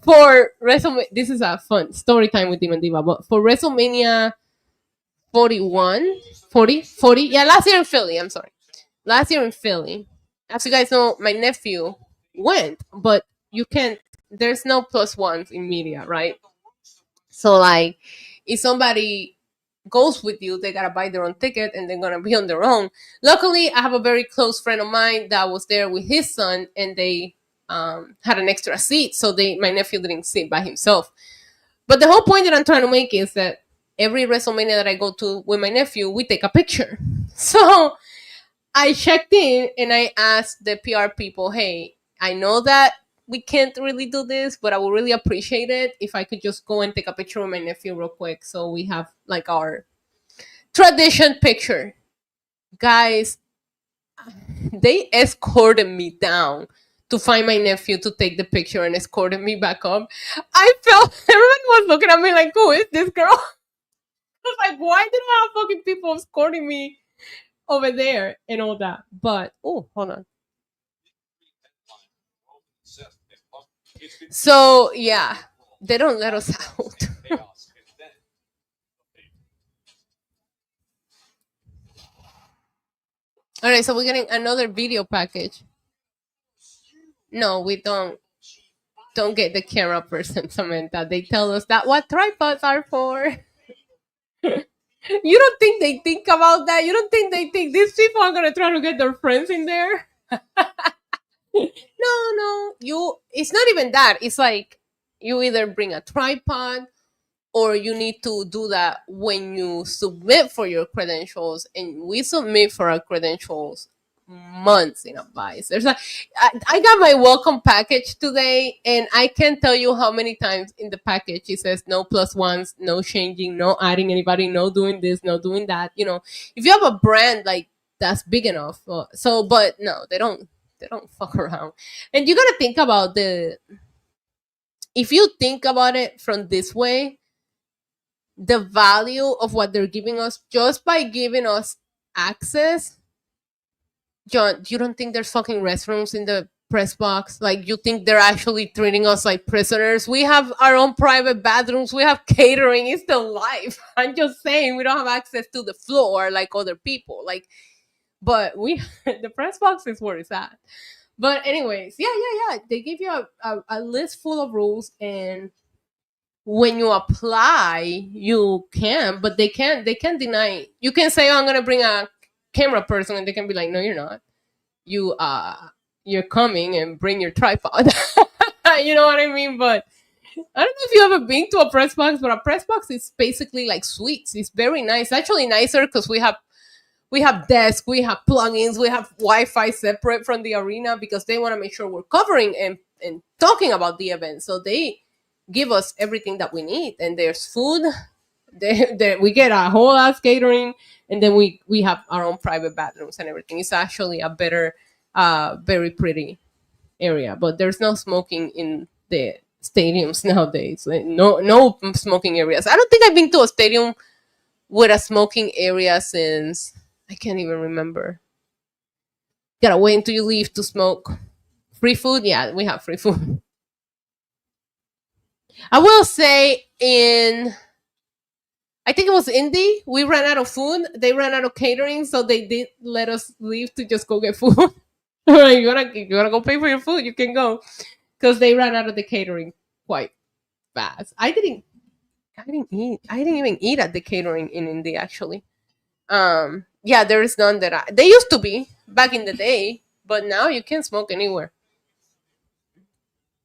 For WrestleMania, this is a fun story time with Demon Diva, but for WrestleMania 40, yeah, last year in Philly, I'm sorry. Last year in Philly, as you guys know, my nephew went, but you can't, there's no plus ones in media, right? So, like, if somebody goes with you, they gotta buy their own ticket and they're gonna be on their own. Luckily, I have a very close friend of mine that was there with his son, and they had an extra seat, so my nephew didn't sit by himself. But the whole point that I'm trying to make is that every WrestleMania that I go to with my nephew, we take a picture. So I checked in and I asked the PR people, "Hey, I know that we can't really do this, but I would really appreciate it if I could just go and take a picture with my nephew real quick, so we have like our tradition picture." Guys, they escorted me down to find my nephew to take the picture and escorted me back up. I felt everyone was looking at me like, "Who is this girl?" I was like, "Why did I have fucking people escorting me over there and all that?" But oh, hold on. So yeah, they don't let us out. All right, so we're getting another video package. No, we don't get the camera person, Samantha. They tell us that what tripods are for. You don't think they think about that? You don't think they think these people are gonna try to get their friends in there? No. It's not even that. It's like you either bring a tripod or you need to do that when you submit for your credentials, and we submit for our credentials months in advance. I got my welcome package today, and I can't tell you how many times in the package it says no plus ones, no changing, no adding anybody, no doing this, no doing that. You know, if you have a brand like that's big enough, but no, they don't fuck around. And you gotta think about if you think about it from this way, the value of what they're giving us just by giving us access. John, you don't think there's fucking restrooms in the press box? Like, you think they're actually treating us like prisoners? We have our own private bathrooms. We have catering. It's the life. I'm just saying, we don't have access to the floor like other people. Like, but the press box is where it's at. But anyways, yeah. They give you a list full of rules, and when you apply, you can, but they can't deny. You can say, oh, I'm gonna bring a camera person, and they can be like, no, you're not. You're coming, and bring your tripod. You know what I mean? But I don't know if you ever been to a press box, but a press box is basically like suites. It's very nice, actually nicer, because we have desks, we have plugins, we have Wi-Fi separate from the arena, because they want to make sure we're covering and talking about the event. So they give us everything that we need, and there's food. We get a whole ass catering, and then we have our own private bathrooms and everything. It's actually a better, very pretty area. But there's no smoking in the stadiums nowadays. Like, no smoking areas. I don't think I've been to a stadium with a smoking area since I can't even remember. Gotta wait until you leave to smoke. Free food? Yeah, we have free food. I will say I think it was Indy, we ran out of food. They ran out of catering, so they did let us leave to just go get food. You wanna go pay for your food? You can go, because they ran out of the catering quite fast. I didn't even eat at the catering in Indy, actually. Yeah, there is none they used to be back in the day, but now you can't smoke anywhere.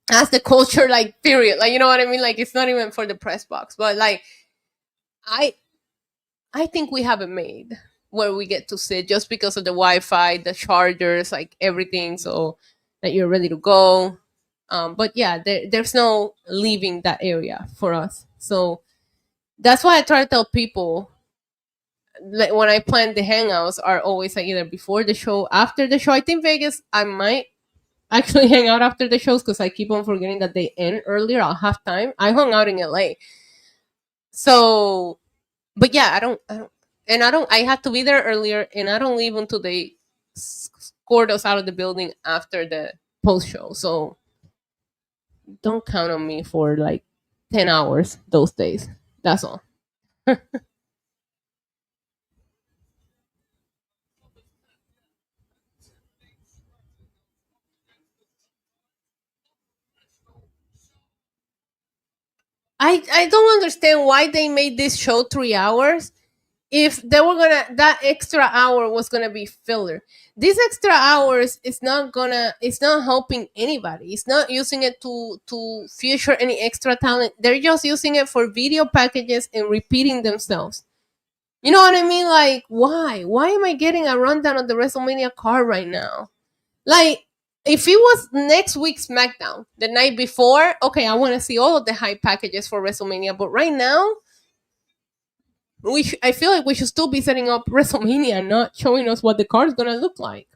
That's the culture, like, period. Like, you know what I mean? Like, it's not even for the press box, but like, I think we have it made where we get to sit just because of the Wi-Fi, the chargers, like everything, so that you're ready to go. But yeah, there's no leaving that area for us. So that's why I try to tell people, like, when I plan the hangouts, are always like either before the show, after the show. I think Vegas, I might actually hang out after the shows, because I keep on forgetting that they end earlier. I'll have time. I hung out in LA. So, but yeah, I have to be there earlier, and I don't leave until they escort us out of the building after the post show. So don't count on me for like 10 hours those days. That's all. I don't understand why they made this show 3 hours if they were that extra hour was gonna be filler. These extra hours is not helping anybody. It's not using it to feature any extra talent. They're just using it for video packages and repeating themselves. You know what I mean? Like, why am I getting a rundown of the WrestleMania card right now? Like, if it was next week's SmackDown, the night before, okay, I want to see all of the hype packages for WrestleMania. But right now, I feel like we should still be setting up WrestleMania, not showing us what the card is going to look like.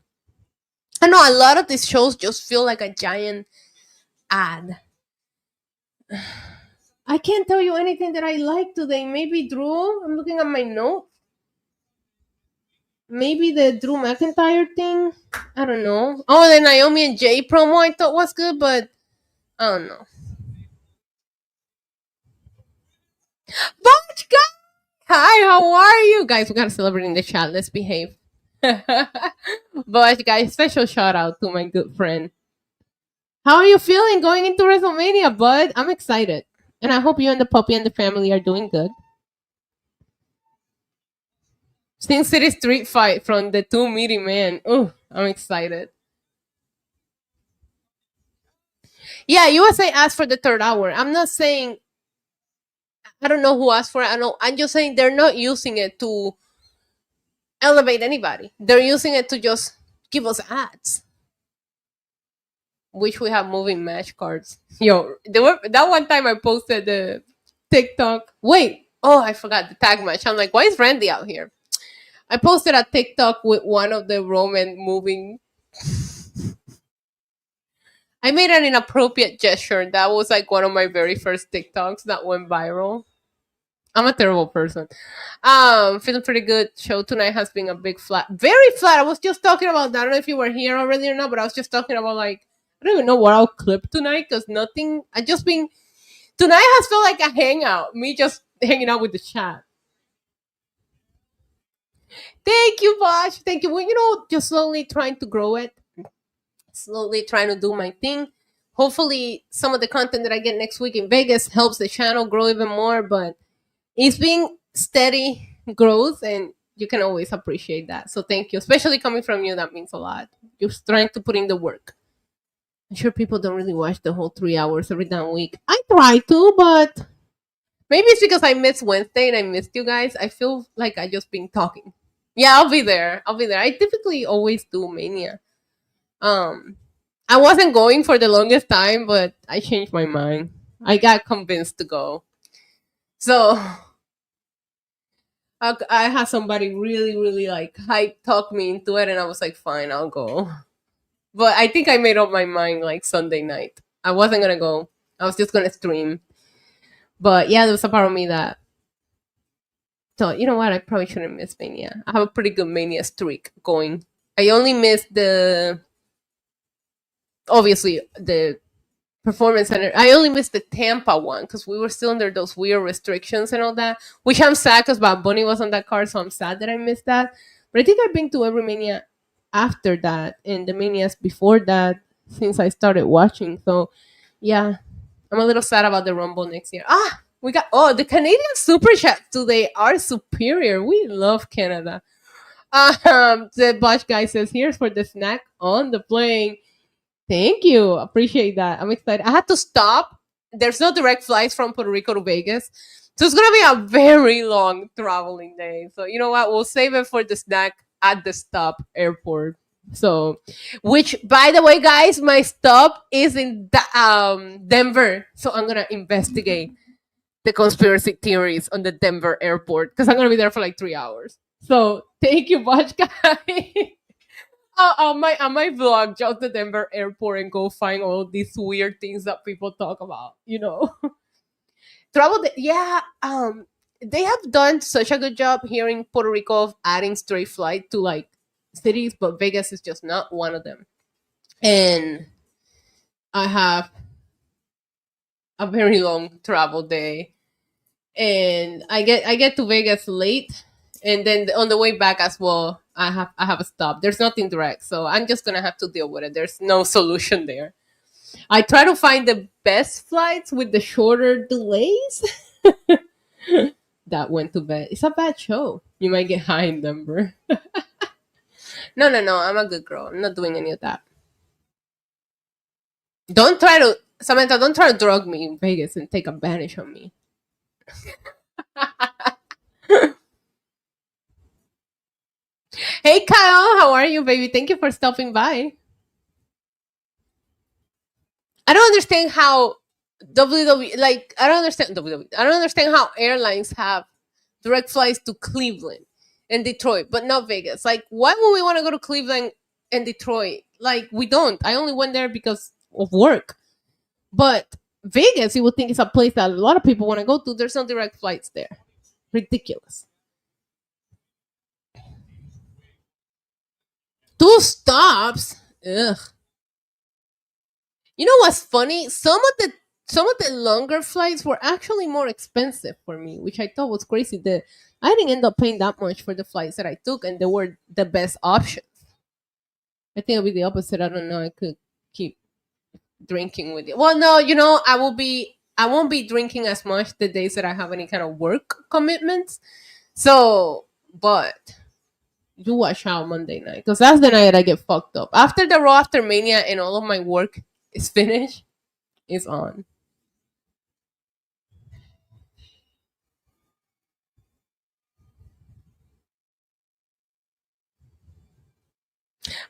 I know a lot of these shows just feel like a giant ad. I can't tell you anything that I like today. Maybe Drew. I'm looking at my notes. Maybe the Drew McIntyre thing. I don't know. Oh, the Naomi and Jay promo I thought was good, but I don't know. Botch guy! Hi, how are you? Guys, we got a celebrity in the chat. Let's behave. But guys, special shout out to my good friend. How are you feeling going into WrestleMania, bud? I'm excited. And I hope you and the puppy and the family are doing good. Sin City Street Fight from the two meaty men. Oh, I'm excited. Yeah, USA asked for the third hour. I'm not saying, I don't know who asked for it. I'm just saying they're not using it to elevate anybody. They're using it to just give us ads. Wish we have moving match cards. Yo, that one time I posted the TikTok. Wait, oh, I forgot the tag match. I'm like, why is Randy out here? I posted a TikTok with one of the Roman moving. I made an inappropriate gesture. That was like one of my very first TikToks that went viral. I'm a terrible person. Feeling pretty good. Show tonight has been a big flat. Very flat. I was just talking about that. I don't know if you were here already or not, but I was just talking about like, I don't even know what I'll clip tonight because nothing. Tonight has felt like a hangout. Me just hanging out with the chat. Thank you, Bosh. Thank you. Well, just slowly trying to grow it. Slowly trying to do my thing. Hopefully, some of the content that I get next week in Vegas helps the channel grow even more. But it's been steady growth, and you can always appreciate that. So thank you. Especially coming from you, that means a lot. Just trying to put in the work. I'm sure people don't really watch the whole 3 hours every damn week. I try to, but maybe it's because I missed Wednesday and I missed you guys. I feel like I just been talking. Yeah, I'll be there. I typically always do Mania. I wasn't going for the longest time, but I changed my mind. I got convinced to go. So I had somebody really, really like hype talk me into it, and I was like, fine, I'll go. But I think I made up my mind like Sunday night. I wasn't gonna go. I was just gonna stream. But yeah, there was a part of me that thought, you know what, I probably shouldn't miss Mania. I have a pretty good Mania streak going. I only missed obviously the Performance Center. I only missed the Tampa one because we were still under those weird restrictions and all that, which I'm sad because Bad Bunny was on that card, so I'm sad that I missed that. But I think I've been to every Mania after that and the Manias before that since I started watching. So yeah, I'm a little sad about the Rumble next year. We got the Canadian Super Chats today are superior. We love Canada. The Bosch guy says, here's for the snack on the plane. Thank you. Appreciate that. I'm excited. I had to stop. There's no direct flights from Puerto Rico to Vegas. So it's going to be a very long traveling day. So you know what? We'll save it for the snack at the stop airport. So, which, by the way, guys, my stop is in Denver. So I'm going to investigate the conspiracy theories on the Denver airport because I'm going to be there for like 3 hours. So thank you, Bosch guy. On my vlog, just the Denver airport and go find all these weird things that people talk about, Travel, they have done such a good job here in Puerto Rico of adding straight flight to like cities, but Vegas is just not one of them. And I have a very long travel day, and I get to Vegas late, and then on the way back as well, I have a stop. There's nothing direct, so I'm just gonna have to deal with it. There's no solution there. I try to find the best flights with the shorter delays. That went to bed. It's a bad show. You might get high in Denver. No. I'm a good girl. I'm not doing any of that. Samantha, don't try to drug me in Vegas and take advantage of me. Hey Kyle, how are you, baby? Thank you for stopping by. I don't understand how WWE, I don't understand WWE. I don't understand how airlines have direct flights to Cleveland and Detroit, but not Vegas. Like, why would we want to go to Cleveland and Detroit? Like, we don't. I only went there because of work. But Vegas, you would think it's a place that a lot of people want to go to. There's no direct flights there. Ridiculous. 2 stops? Ugh. You know what's funny? Some of the longer flights were actually more expensive for me, which I thought was crazy. I didn't end up paying that much for the flights that I took, and they were the best options. I think it'll be the opposite. I don't know. I could keep drinking with you. Well, no, I won't be drinking as much the days that I have any kind of work commitments. So, but you watch out Monday night, because that's the night I get fucked up. After the Raw After Mania and all of my work is finished, it's on.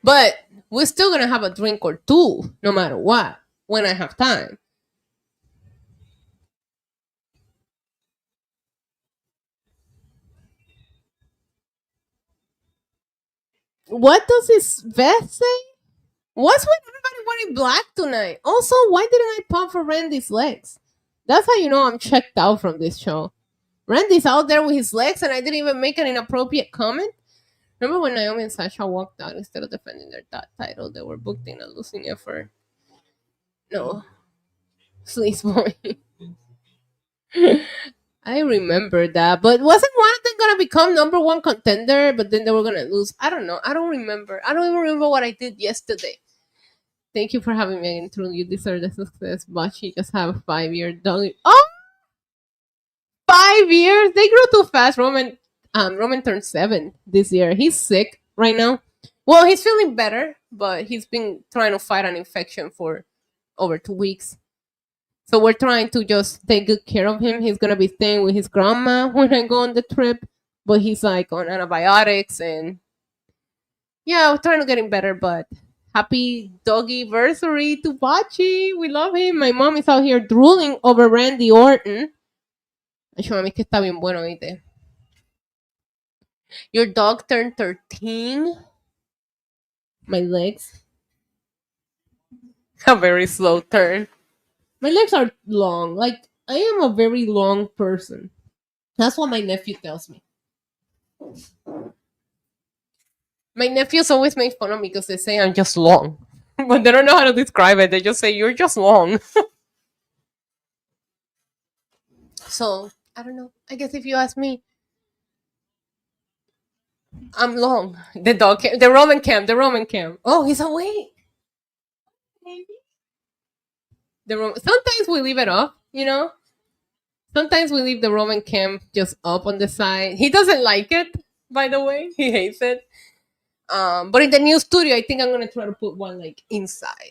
But we're still gonna have a drink or two, no matter what, when I have time. What does his vest say? What's with everybody wearing black tonight? Also, why didn't I pump for Randy's legs? That's how you know I'm checked out from this show. Randy's out there with his legs, and I didn't even make an inappropriate comment. Remember when Naomi and Sasha walked out instead of defending their title? They were booked in a losing effort. No, sleaze boy. I remember that, but wasn't one of them gonna become #1 contender? But then they were gonna lose. I don't know. I don't remember. I don't even remember what I did yesterday. Thank you for having me again. Truly, you deserve the success. But she just have a 5-year dog. Oh, 5 years! They grew too fast. Roman turned 7 this year. He's sick right now. Well, he's feeling better, but he's been trying to fight an infection for over 2 weeks. So we're trying to just take good care of him. He's gonna be staying with his grandma when I go on the trip, but he's like on antibiotics and yeah, we're trying to get him better. But happy doggy anniversary to Bachi. We love him. My mom is out here drooling over Randy Orton. Ay, mami, que está bien bueno, ¿viste? Your dog turned 13. My legs. A very slow turn. My legs are long. Like, I am a very long person. That's what my nephew tells me. My nephews always make fun of me because they say I'm just long. But they don't know how to describe it. They just say, you're just long. So, I don't know. I guess if you ask me, I'm long. The dog cam, the Roman cam. Oh, he's awake. Sometimes we leave it off, you know? Sometimes we leave the Roman cam just up on the side. He doesn't like it, by the way. He hates it. But in the new studio, I think I'm gonna try to put one like inside.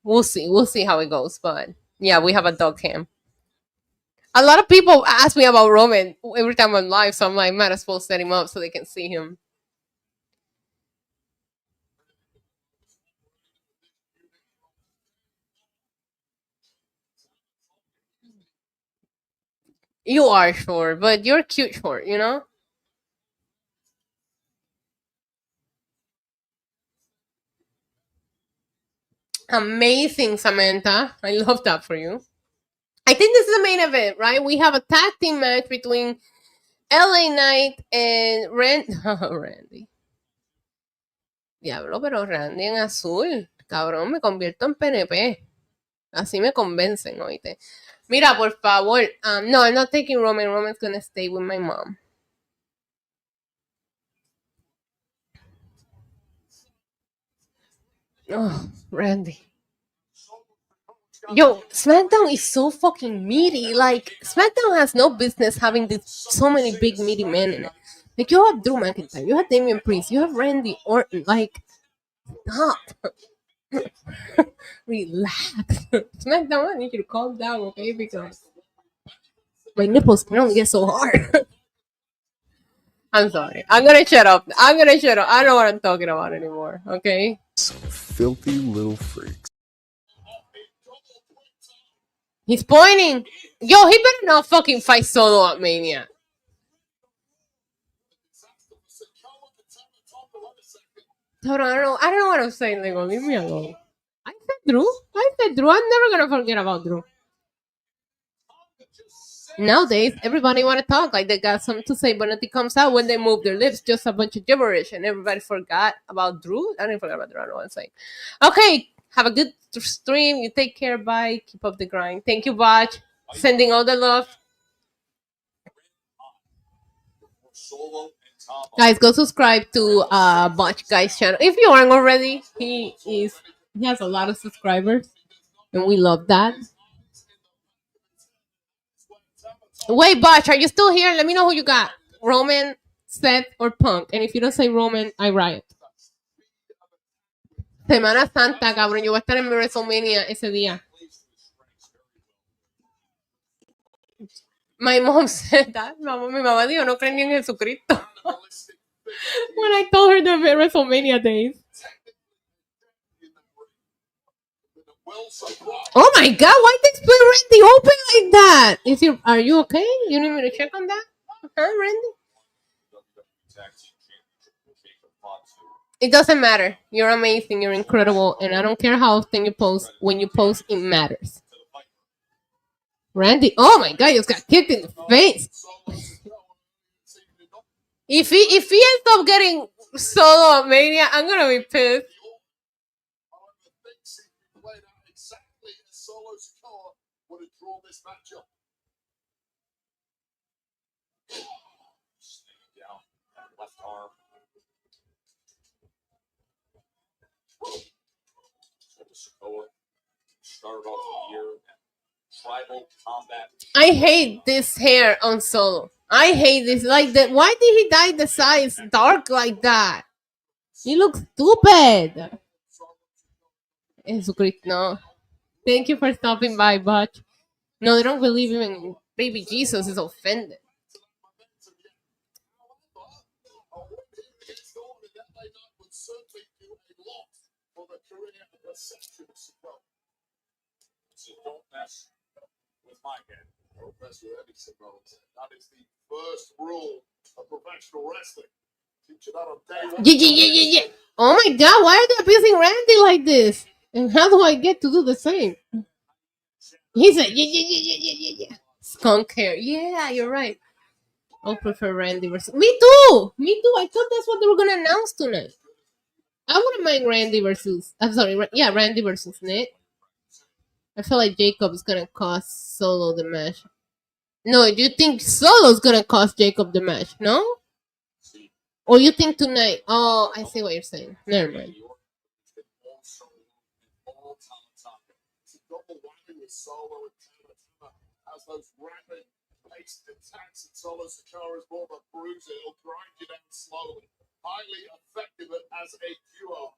We'll see how it goes. But yeah, we have a dog cam. A lot of people ask me about Roman every time I'm live, so I'm like, might as well set him up so they can see him. You are short, but you're cute short, you know? Amazing, Samantha. I love that for you. I think this is the main event, right? We have a tag team match between LA Knight and Randy. Diablo, pero Randy en azul. Cabrón, me convierto en PNP. Así me convencen, oíste. Mira, por favor. No, I'm not taking Roman. Roman's gonna stay with my mom. Oh, Randy. Yo, SmackDown is so fucking meaty. Like, SmackDown has no business having so many big meaty men in it. Like, you have Drew McIntyre, you have Damian Priest, you have Randy Orton. Like, stop. Relax. SmackDown, I need you to calm down, okay? Because my nipples can only get so hard. I'm sorry. I'm gonna shut up. I don't know what I'm talking about anymore, okay? Filthy little freaks. He's pointing. Yo, he better not fucking fight Solo at Mania. Hold on, I don't know what I'm saying. Like, leave me alone. I said Drew. I'm never gonna forget about Drew. Nowadays, everybody want to talk like they got something to say, but nothing comes out when they move their lips. Just a bunch of gibberish, and everybody forgot about Drew. I didn't forget about Drew. I don't know what I'm saying. Okay, have a good stream. You take care. Bye. Keep up the grind. Thank you, Botch. Sending all the love. Guys, go subscribe to Botch Guy's channel if you aren't already. He has a lot of subscribers, and we love that. Wait, Botch, are you still here? Let me know who you got. Roman, Seth, or Punk. And if you don't say Roman, I riot. Semana Santa, cabrón. Yo voy a estar en Wrestlemania ese día. My mom said that. Mi mamá dijo, no creen ni en Jesucristo. When I told her the WrestleMania days. Oh my God! Why they split Randy open like that? Are you okay? You need me to check on that? Huh, Randy? It doesn't matter. You're amazing. You're incredible, and I don't care how often you post. When you post, it matters. Randy, oh my God, you just got kicked in the face. If he ends up getting Solo Mania, I'm gonna be pissed. Left arm. Started off the year tribal combat. I hate this hair on Solo. I hate this. Like that. Why did he dye the sides dark like that? He looks stupid. Jesucristo, no. Thank you for stopping by, but no, they don't believe even baby Jesus is offended. So don't mess with my head. Don't mess with any Samoans. That is the first rule of professional wrestling. Teach it out on day one. Yeah. Oh my God, why are they abusing Randy like this? And how do I get to do the same? He said, yeah. Skunk hair. Yeah, you're right. I'll prefer Randy versus. Me too. I thought that's what they were gonna announce tonight. I wouldn't mind Randy versus. I'm sorry. Randy versus Nick. I feel like Jacob is gonna cost Solo the match. No, do you think Solo's gonna cost Jacob the match? No? Or you think tonight? Oh, I see what you're saying. Never mind. As those rapid paced attacks and Solo Sikoa is more of a bruiser. He'll grind you down slowly. Highly effective as a duo.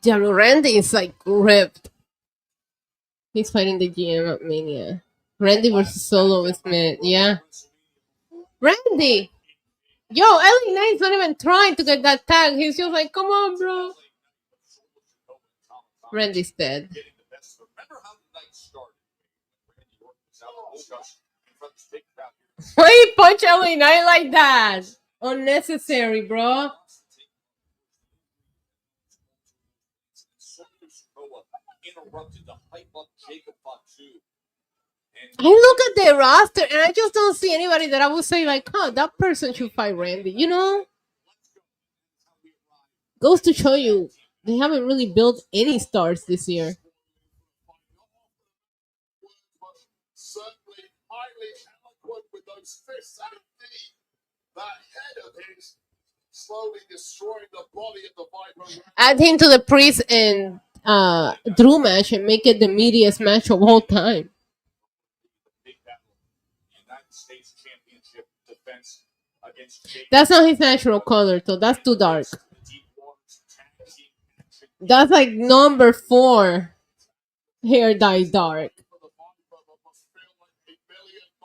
Diablo Randy is like ripped. He's fighting the GM at Mania. Randy versus Solo is mid. Yeah. Randy! Yo, LA Knight's not even trying to get that tag. He's just like, come on, bro. Randy's dead. Why you punch LA Knight like that? Unnecessary, bro. I look at the roster and I just don't see anybody that I would say like, huh, that person should fight Randy. You know? Goes to show you they haven't really built any stars this year. Certainly highly eloquent with those fists and that head of his slowly destroying the body of the Viper. Add him to the Priest and Drew match and make it the meatiest match of all time. That's not his natural color, so that's too dark. That's like number 4 hair dye dark.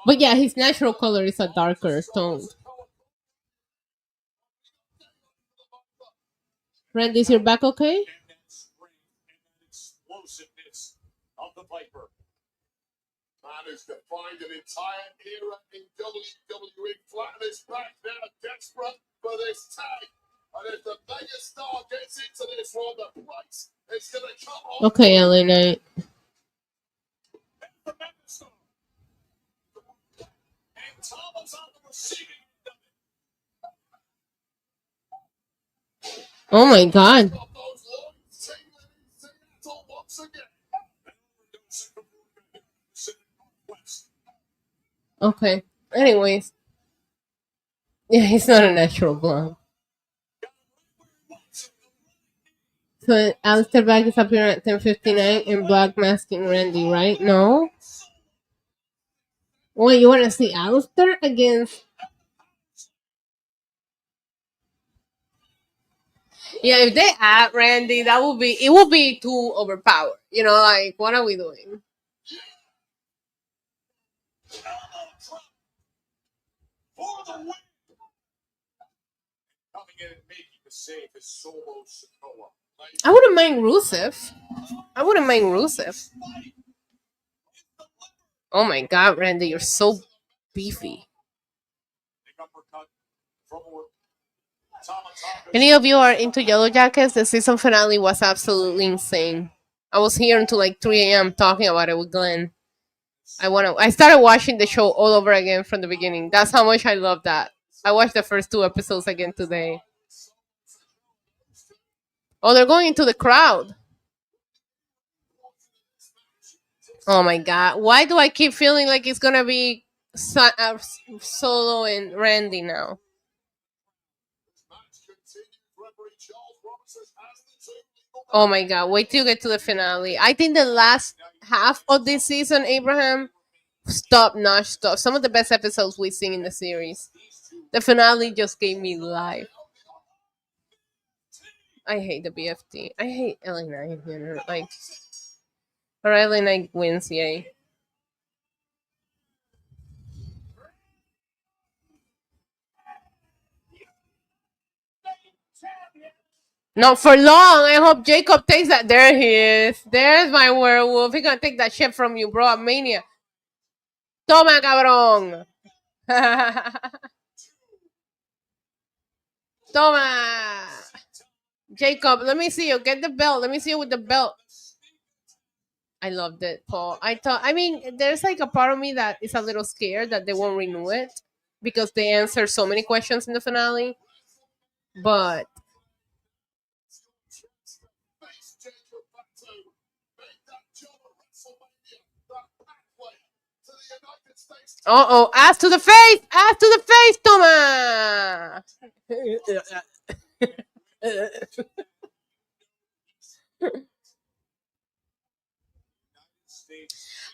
But yeah, his natural color is a darker tone. Randy, is your back okay? Man who's defined an entire era in WWE, flattened his back now, desperate for this tag. And if the megastar gets into this one, the price is going to come off. Okay, LA Knight. Oh my God. Okay. Anyways. Yeah, he's not a natural blonde. So Alistair Black is appearing at 10:59 and Black masking Randy, right? No? Wait, you want to see Alistair against... Yeah, if they add Randy, it will be too overpowered. You know, like, what are we doing? For the win. Coming in and making the save is Solo Sikoa. I wouldn't mind Rusev. Oh my god, Randy, you're so beefy. Any of you are into Yellow Jackets? The season finale was absolutely insane. I was here until like 3 a.m. talking about it with Glenn. I started watching the show all over again from the beginning. That's how much I love that. I watched the first 2 episodes again today. Oh, they're going into the crowd. Oh my god. Why do I keep feeling like it's gonna be Solo and Randy now? Oh my god, wait till you get to the finale. I think the last half of this season, Abraham, top notch stuff. Some of the best episodes we've seen in the series. The finale just gave me life. I hate the BFT. I hate LA Knight. Like, or LA Knight wins, yay. Not for long. I hope Jacob takes that. There he is. There's my werewolf. He gonna take that shit from you, bro. At Mania. Toma, cabrón. Toma. Jacob, let me see you. Get the belt. Let me see you with the belt. I loved it, Paul. I mean, there's like a part of me that is a little scared that they won't renew it because they answer so many questions in the finale. But ass to the face! Ass to the face, Toma!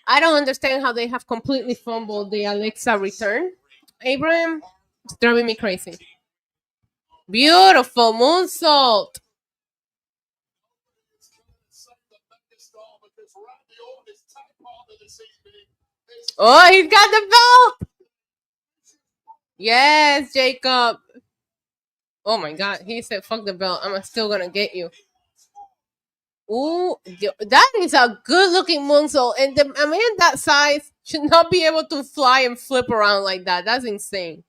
I don't understand how they have completely fumbled the Alexa return. Abraham, it's driving me crazy. Beautiful moonsault. Oh, he's got the belt. Yes, Jacob. Oh my god, he said, fuck the belt. I'm still gonna get you. Ooh, that is a good looking moonsault. And a man that size should not be able to fly and flip around like that. That's insane.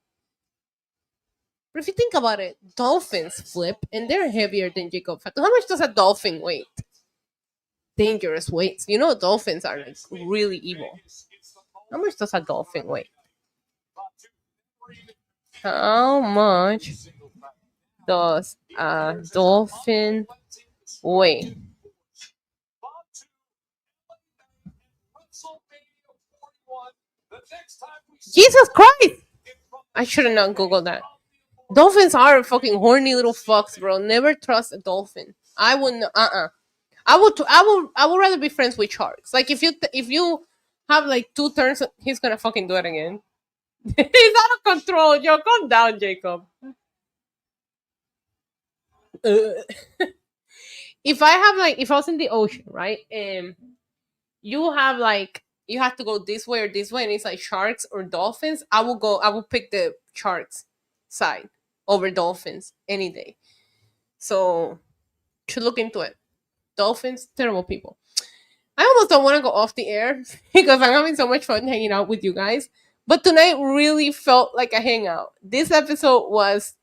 But if you think about it, dolphins flip and they're heavier than Jacob Fatu. How much does a dolphin weigh? Dangerous weights. You know, dolphins are like really evil. How much does a dolphin weigh? How much does a dolphin weigh? Jesus Christ! I should have not Googled that. Dolphins are fucking horny little fucks, bro. Never trust a dolphin. I wouldn't. I would rather be friends with sharks. Like if you have like 2 turns, he's gonna fucking do it again. He's out of control. Yo, calm down, Jacob. If I was in the ocean, right, and you have to go this way or this way, and it's like sharks or dolphins, I will pick the sharks side over dolphins any day. So should look into it. Dolphins, terrible people. I almost don't want to go off the air because I'm having so much fun hanging out with you guys. But tonight really felt like a hangout. This episode was...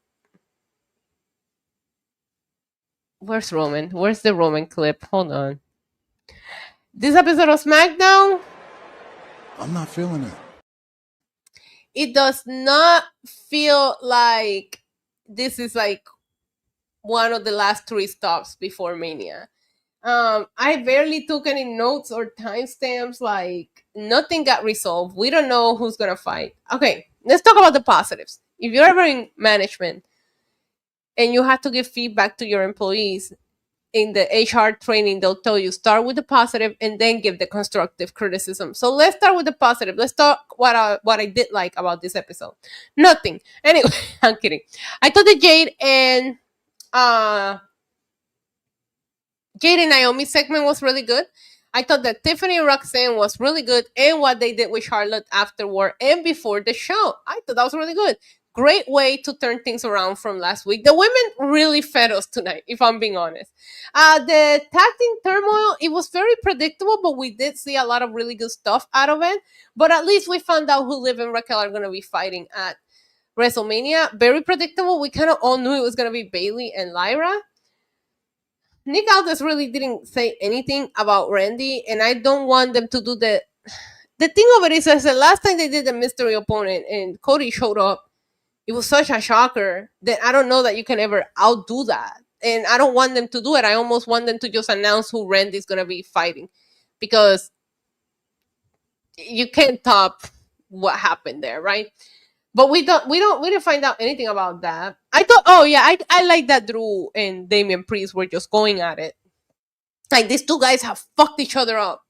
Where's Roman? Where's the Roman clip? Hold on. This episode of SmackDown... I'm not feeling it. It does not feel like this is like one of the last 3 stops before Mania. I barely took any notes or timestamps. Like, nothing got resolved. We don't know who's gonna fight. Okay, let's talk about the positives. If you're ever in management and you have to give feedback to your employees, in the HR training, they'll tell you start with the positive and then give the constructive criticism. So let's start with the positive. Let's talk what I did like about this episode. Nothing. Anyway, I'm kidding. I thought the Jade and Naomi segment was really good. I thought that Tiffany and Roxanne was really good, and what they did with Charlotte afterward and before the show. I thought that was really good. Great way to turn things around from last week. The women really fed us tonight, if I'm being honest. The tag team turmoil, it was very predictable, but we did see a lot of really good stuff out of it. But at least we found out who Liv and Raquel are going to be fighting at WrestleMania. Very predictable. We kind of all knew it was going to be Bayley and Lyra. Nick Aldis really didn't say anything about Randy, and I don't want them to do the thing of it is, as the last time they did the mystery opponent and Cody showed up, it was such a shocker that I don't know that you can ever outdo that. And I don't want them to do it. I almost want them to just announce who Randy's going to be fighting, because you can't top what happened there, right? But we didn't find out anything about that. I thought, oh yeah, I like that Drew and Damian Priest were just going at it. Like, these two guys have fucked each other up.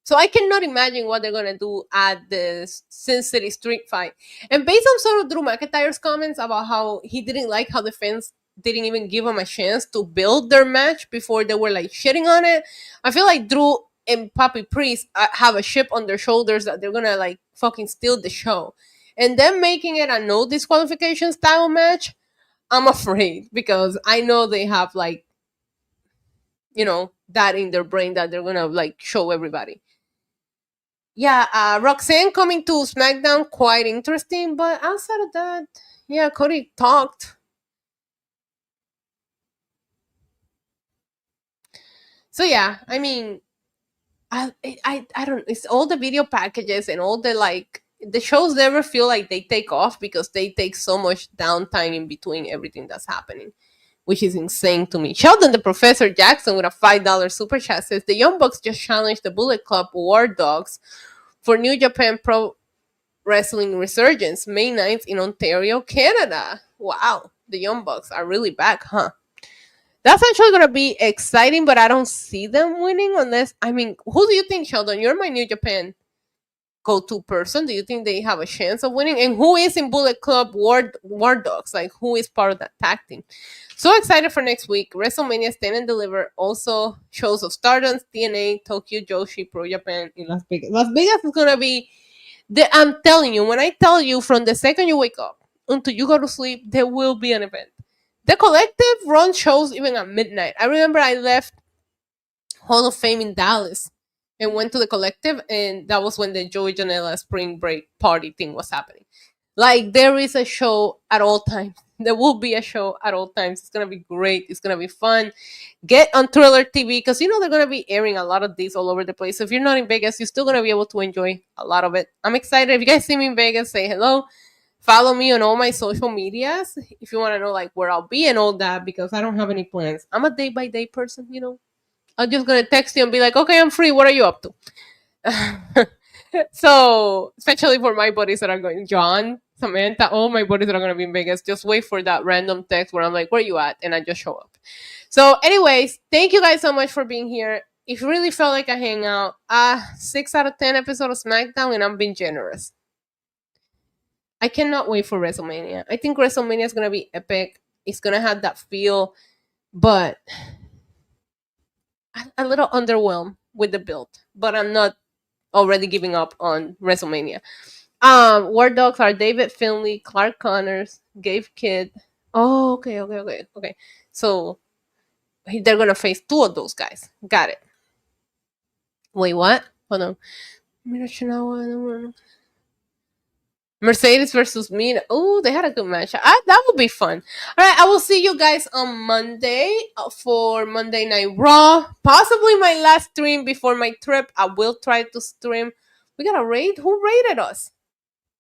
So I cannot imagine what they're gonna do at the Sin City Street fight. And based on sort of Drew McIntyre's comments about how he didn't like how the fans didn't even give him a chance to build their match before they were like shitting on it, I feel like Drew and Papi Priest have a chip on their shoulders that they're gonna like fucking steal the show. And then making it a no disqualification style match, I'm afraid, because I know they have like, you know, that in their brain that they're gonna like show everybody. Yeah, Roxanne coming to SmackDown, quite interesting. But outside of that, yeah, Cody talked. So yeah, I mean, I don't. It's all the video packages and all the like. The shows never feel like they take off because they take so much downtime in between everything that's happening, which is insane to me. Sheldon the Professor Jackson with a $5 super chat says the Young Bucks just challenged the Bullet Club War Dogs for New Japan Pro Wrestling Resurgence May 9th in Ontario, Canada. Wow, the Young Bucks are really back, huh? That's actually going to be exciting, but I don't see them winning unless, I mean, who do you think, Sheldon? You're my New Japan go-to person. Do you think they have a chance of winning? And who is in Bullet Club War Dogs? Like, who is part of that tag team? So excited for next week. WrestleMania Stand and Deliver. Also, shows of Stardust, TNA, Tokyo Joshi, Pro Japan in Las Vegas. Las Vegas is going to be, I'm telling you, when I tell you from the second you wake up until you go to sleep, there will be an event. The Collective runs shows even at midnight. I remember I left Hall of Fame in Dallas and went to the Collective, and that was when the Joey Janela spring break party thing was happening. Like, there is a show at all times. There will be a show at all times. It's going to be great. It's going to be fun. Get on Thriller TV, because, you know, they're going to be airing a lot of these all over the place. So if you're not in Vegas, you're still going to be able to enjoy a lot of it. I'm excited. If you guys see me in Vegas, say hello. Follow me on all my social medias if you want to know, like, where I'll be and all that, because I don't have any plans. I'm a day-by-day person, you know. I'm just going to text you and be like, okay, I'm free. What are you up to? So, especially for my buddies that are going, John, Samantha, all my buddies that are going to be in Vegas, just wait for that random text where I'm like, where are you at? And I just show up. So, anyways, thank you guys so much for being here. If you really felt like a hangout, 6 out of 10 episodes of SmackDown, and I'm being generous. I cannot wait for WrestleMania. I think WrestleMania is going to be epic. It's going to have that feel, but I'm a little underwhelmed with the build, but I'm not already giving up on WrestleMania. War Dogs are David Finlay, Clark Connors, Gabe Kidd. Oh, okay. So they're going to face 2 of those guys. Got it. Wait, what? Hold on. Mercedes versus Mina. Oh, they had a good match. That would be fun. All right, I will see you guys on Monday for Monday Night Raw. Possibly my last stream before my trip. I will try to stream. We got a raid? Who raided us?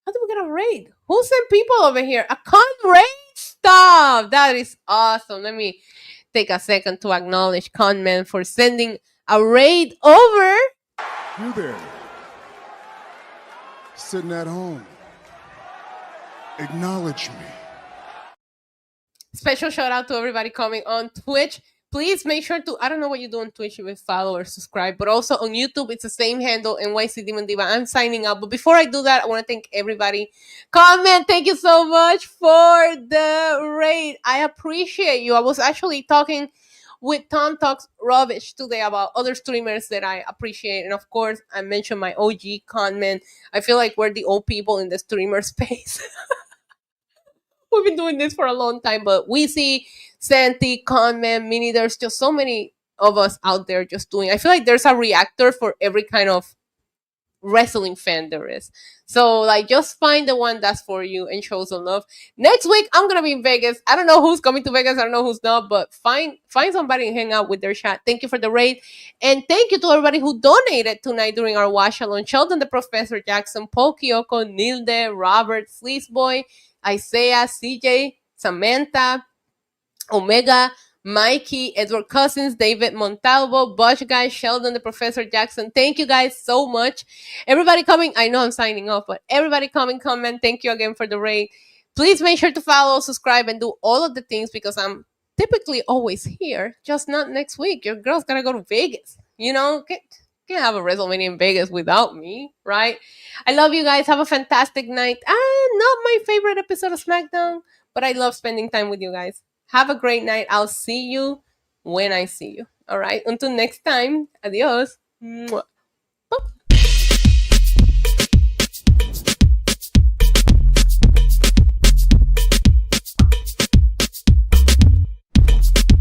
How did we get a raid? Who sent people over here? A con raid? Stop! That is awesome. Let me take a second to acknowledge Conman for sending a raid over. You there, sitting at home. Acknowledge me. Special shout out to everybody coming on Twitch. Please make sure to, I don't know what you do on Twitch, you will follow or subscribe, but also on YouTube, it's the same handle, NYC Demon Diva. I'm signing out, but before I do that, I want to thank everybody. Comment, thank you so much for the raid. I appreciate you. I was actually talking with Tom Talks Rubbish today about other streamers that I appreciate. And of course, I mentioned my OG Conman. I feel like we're the old people in the streamer space. We've been doing this for a long time, but we see Santi, Conman, Mini. There's just so many of us out there just doing. I feel like there's a reactor for every kind of wrestling fan there is. So like just find the one that's for you and show some love. Next week I'm gonna be in Vegas. I don't know who's coming to Vegas, I don't know who's not, but find somebody and hang out with their chat. Thank you for the raid. And thank you to everybody who donated tonight during our wash along. Sheldon the Professor, Jackson, Paul Kyoko, Nilde, Robert, Sleazeboy, Isaiah, CJ, Samantha, Omega, Mikey, Edward Cousins, David Montalvo, Bush Guy, Sheldon, the Professor Jackson. Thank you guys so much. Everybody coming, I know I'm signing off, but everybody coming, comment. Thank you again for the raid. Please make sure to follow, subscribe, and do all of the things because I'm typically always here, just not next week. Your girl's gotta go to Vegas. You know, can't have a WrestleMania in Vegas without me, right? I love you guys. Have a fantastic night. Not my favorite episode of SmackDown, but I love spending time with you guys. Have a great night. I'll see you when I see you. All right. Until next time. Adios. Mwah.